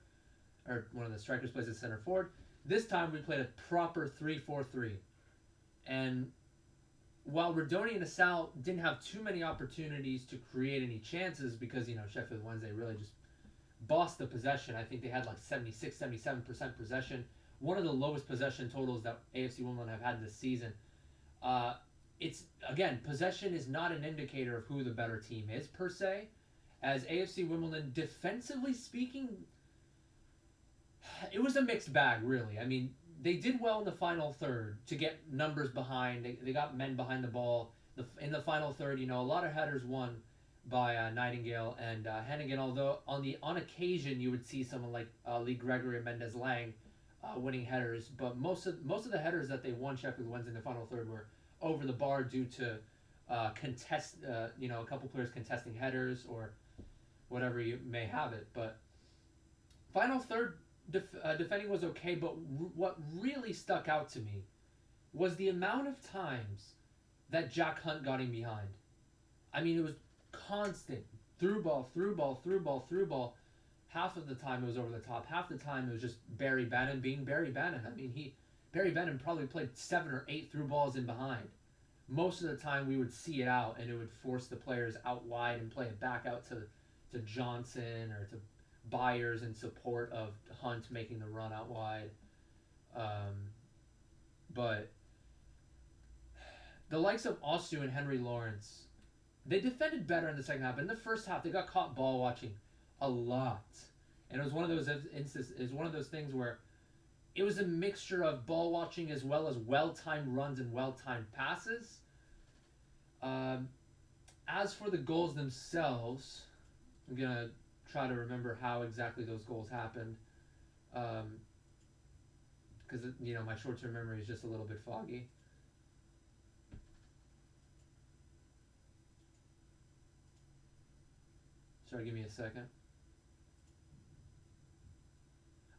or one of the strikers plays as center forward. This time we played a proper 3-4-3. And while Radoni and Asal didn't have too many opportunities to create any chances because, Sheffield Wednesday really just bossed the possession. I think they had like 76, 77% possession. One of the lowest possession totals that AFC Wimbledon have had this season. It's, again, possession is not an indicator of who the better team is, per se. As AFC Wimbledon, defensively speaking, it was a mixed bag, really. I mean, they did well in the final third to get numbers behind. They got men behind the ball. In the final third, a lot of headers won by Nightingale and Hennigan, although on occasion you would see someone like Lee Gregory and Mendez Lang winning headers. But most of the headers that they won Sheffield Wednesday in the final third were over the bar due to a couple players contesting headers or whatever you may have it. But final third defending was okay, but what really stuck out to me was the amount of times that Jack Hunt got in behind. I mean, it was constant. Through ball. half of the time it was over the top. Half the time it was just Barry Bannon being Barry Bannon. I mean, Barry Bannon probably played 7 or 8 through balls in behind. Most of the time we would see it out, and it would force the players out wide and play it back out to Johnson or to Byers in support of Hunt making the run out wide. But the likes of Osu and Henry Lawrence, they defended better in the second half. But in the first half, they got caught ball watching a lot, and it was one of those instances. It was one of those things where it was a mixture of ball watching as well as well-timed runs and well-timed passes. As for the goals themselves, I'm gonna try to remember how exactly those goals happened, because my short-term memory is just a little bit foggy. Sorry, give me a second.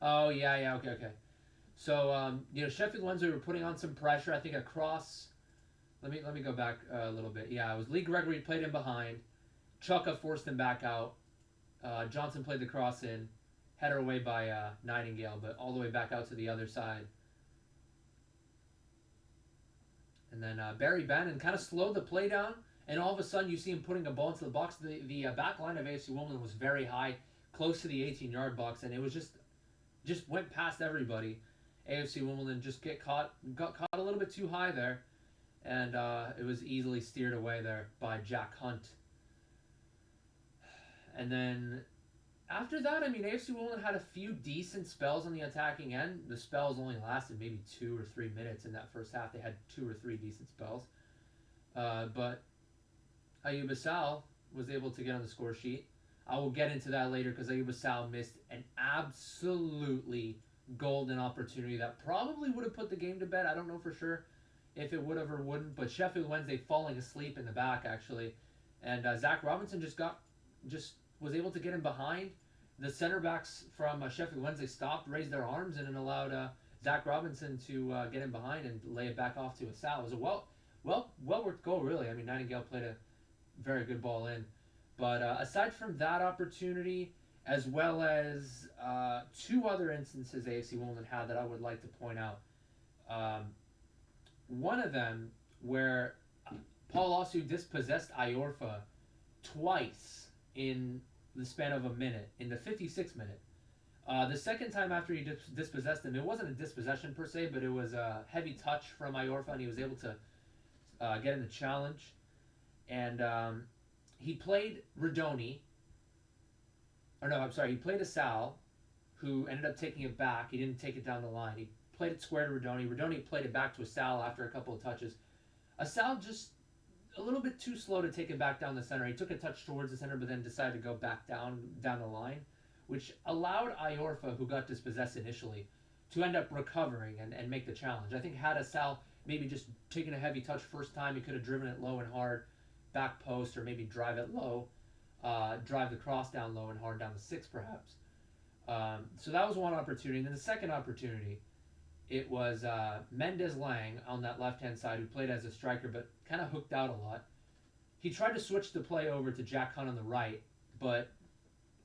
Oh yeah, okay. So Sheffield Wednesday were putting on some pressure. I think across. Let me go back a little bit. Yeah, it was Lee Gregory played in behind. Chukka forced him back out. Johnson played the cross in, header away by Nightingale, but all the way back out to the other side. And then Barry Bannon kind of slowed the play down, and all of a sudden you see him putting a ball into the box. The back line of AFC Wimbledon was very high, close to the 18-yard box, and it was just went past everybody. AFC Wimbledon just got caught a little bit too high there, and it was easily steered away there by Jack Hunt. And then after that, I mean, AFC Wimbledon had a few decent spells on the attacking end. The spells only lasted maybe 2 or 3 minutes in that first half. They had 2 or 3 decent spells. But Ayoub Assal was able to get on the score sheet. I will get into that later because Ayoub Assal missed an absolutely golden opportunity that probably would have put the game to bed. I don't know for sure if it would have or wouldn't, but Sheffield Wednesday falling asleep in the back actually, and Zach Robinson just was able to get him behind. The center backs from Sheffield Wednesday stopped, raised their arms, and it allowed Zach Robinson to get him behind and lay it back off to Assal. It was a well worked goal really. I mean, Nightingale played a very good ball in. But aside from that opportunity, as well as 2 other instances AFC Wimbledon had that I would like to point out. One of them where Paul Osu dispossessed Iorfa twice in the span of a minute, in the 56th minute. The second time after he dispossessed him, it wasn't a dispossession per se, but it was a heavy touch from Iorfa, and he was able to get in the challenge. And he played Rodoni. He played Assal, who ended up taking it back. He didn't take it down the line. He played it square to Rodoni. Rodoni played it back to Assal after a couple of touches. Assal just a little bit too slow to take it back down the center. He took a touch towards the center, but then decided to go back down the line, which allowed Iorfa, who got dispossessed initially, to end up recovering and make the challenge. I think had Assal maybe just taken a heavy touch first time, he could have driven it low and hard, back post, or maybe drive it low, drive the cross down low and hard down the 6 perhaps. So that was one opportunity. And then the second opportunity, it was Mendez Lang on that left-hand side, who played as a striker but kind of hooked out a lot. He tried to switch the play over to Jack Hunt on the right, but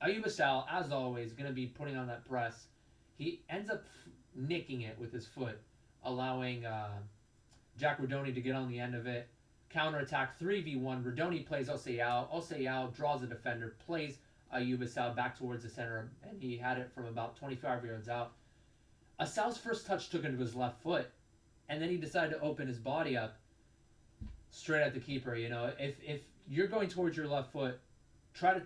Ayoub Assal, as always, going to be putting on that press. He ends up nicking it with his foot, allowing Jack Rodoni to get on the end of it. Counterattack 3v1. Rodoni plays Oseyao. Oseyao draws a defender, plays Ayoub Assal back towards the center, and he had it from about 25 yards out. Assal's first touch took into his left foot, and then he decided to open his body up straight at the keeper. If you're going towards your left foot, try to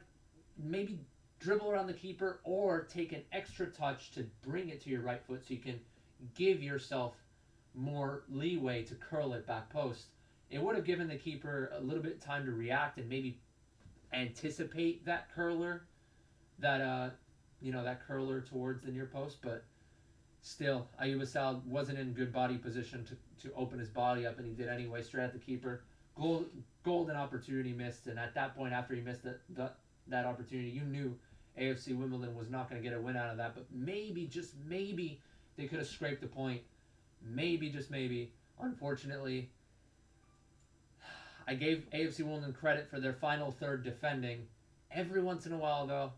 maybe dribble around the keeper or take an extra touch to bring it to your right foot so you can give yourself more leeway to curl it back post. It would have given the keeper a little bit of time to react and maybe anticipate that curler, that curler towards the near post, but still, Ayoub Assal wasn't in good body position to open his body up, and he did anyway, straight at the keeper. Golden opportunity missed, and at that point, after he missed that opportunity, you knew AFC Wimbledon was not going to get a win out of that, but maybe, just maybe, they could have scraped the point. Maybe, just maybe. Unfortunately, I gave AFC Wimbledon credit for their final third defending. Every once in a while, though,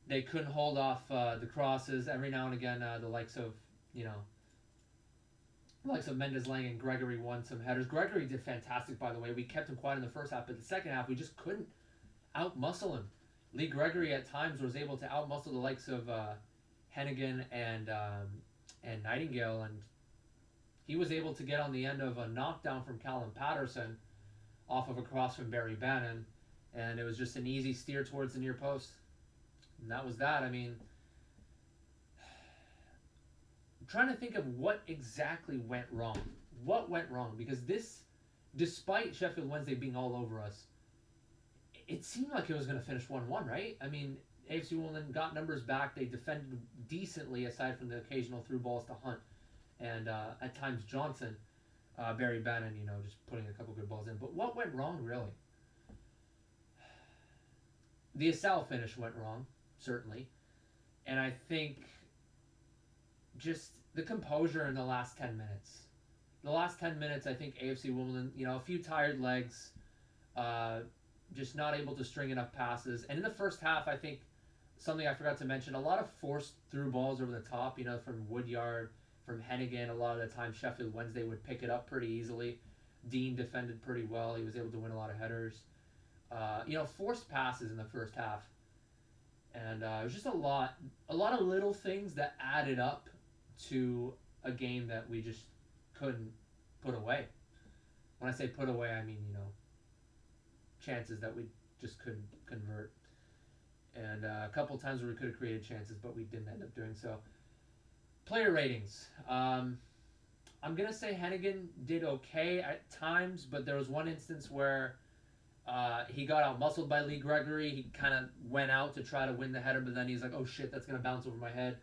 They couldn't hold off the crosses. Every now and again, the likes of Mendes Lang and Gregory won some headers. Gregory did fantastic, by the way. We kept him quiet in the first half, but the second half we just couldn't outmuscle him. Lee Gregory at times was able to outmuscle the likes of Hennigan and Nightingale, and he was able to get on the end of a knockdown from Callum Patterson off of a cross from Barry Bannon, and it was just an easy steer towards the near post. And that was that. I mean, I'm trying to think of what exactly went wrong. What went wrong? Because this, despite Sheffield Wednesday being all over us, it seemed like it was going to finish 1-1, right? I mean, AFC Wimbledon got numbers back. They defended decently, aside from the occasional through balls to Hunt and at times Johnson. Barry Bannon, just putting a couple good balls in. But what went wrong, really? The Asal finish went wrong, certainly. And I think just the composure in the last 10 minutes. The last 10 minutes, I think AFC Wimbledon, a few tired legs, just not able to string enough passes. And in the first half, I think something I forgot to mention, a lot of forced through balls over the top, from Woodyard, from Hennigan. A lot of the time Sheffield Wednesday would pick it up pretty easily. Dean defended pretty well. He was able to win a lot of headers. Forced passes in the first half. And it was just a lot of little things that added up to a game that we just couldn't put away. When I say put away, I mean, chances that we just couldn't convert. And a couple times where we could have created chances, but we didn't end up doing so. Player ratings. I'm going to say Hennigan did okay at times, but there was one instance where he got out-muscled by Lee Gregory. He kind of went out to try to win the header, but then he's like, oh shit, that's going to bounce over my head.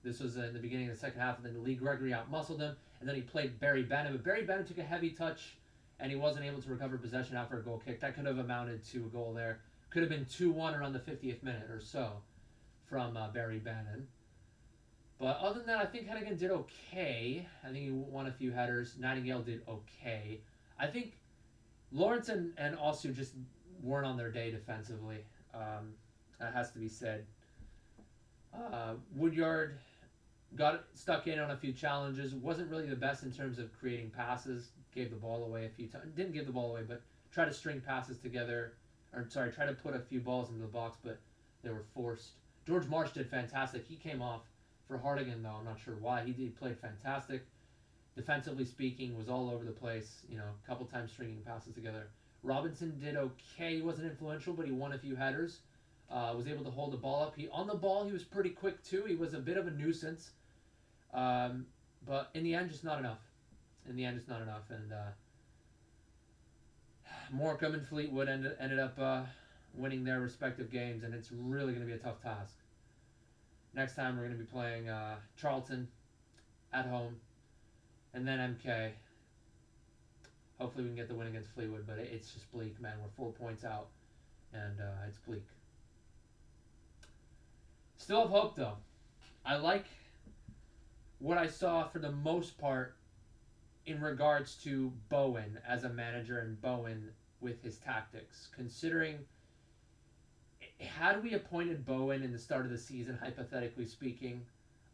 This was in the beginning of the second half, and then Lee Gregory out-muscled him, and then he played Barry Bannon, but Barry Bannon took a heavy touch, and he wasn't able to recover possession after a goal kick. That could have amounted to a goal there. Could have been 2-1 around the 50th minute or so from Barry Bannon. But other than that, I think Hennigan did okay. I think he won a few headers. Nightingale did okay. I think Lawrence and Osu just weren't on their day defensively. That has to be said. Woodyard got stuck in on a few challenges. Wasn't really the best in terms of creating passes. Gave the ball away a few times. Didn't give the ball away, but tried to string passes together. Tried to put a few balls into the box, but they were forced. George Marsh did fantastic. He came off for Hartigan, though. I'm not sure why. He played fantastic. Defensively speaking, was all over the place. A couple times stringing passes together. Robinson did okay. He wasn't influential, but he won a few headers. Was able to hold the ball up. On the ball, he was pretty quick, too. He was a bit of a nuisance. But in the end, just not enough. And Morecambe and Fleetwood ended up winning their respective games, and it's really going to be a tough task. Next time we're going to be playing Charlton at home, and then MK. Hopefully we can get the win against Fleetwood, but it's just bleak, man. We're 4 points out, and it's bleak. Still have hope, though. I like what I saw for the most part in regards to Bowen as a manager and Bowen with his tactics. Considering, had we appointed Bowen in the start of the season, hypothetically speaking,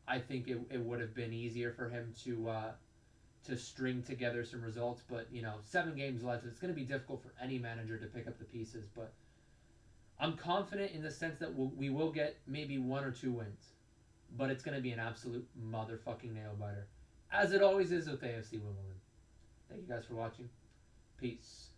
I think it would have been easier for him to string together some results. But, 7 games left. It's going to be difficult for any manager to pick up the pieces. But I'm confident in the sense that we will get maybe 1 or 2 wins. But it's going to be an absolute motherfucking nail-biter. As it always is with AFC Wimbledon. Thank you guys for watching. Peace.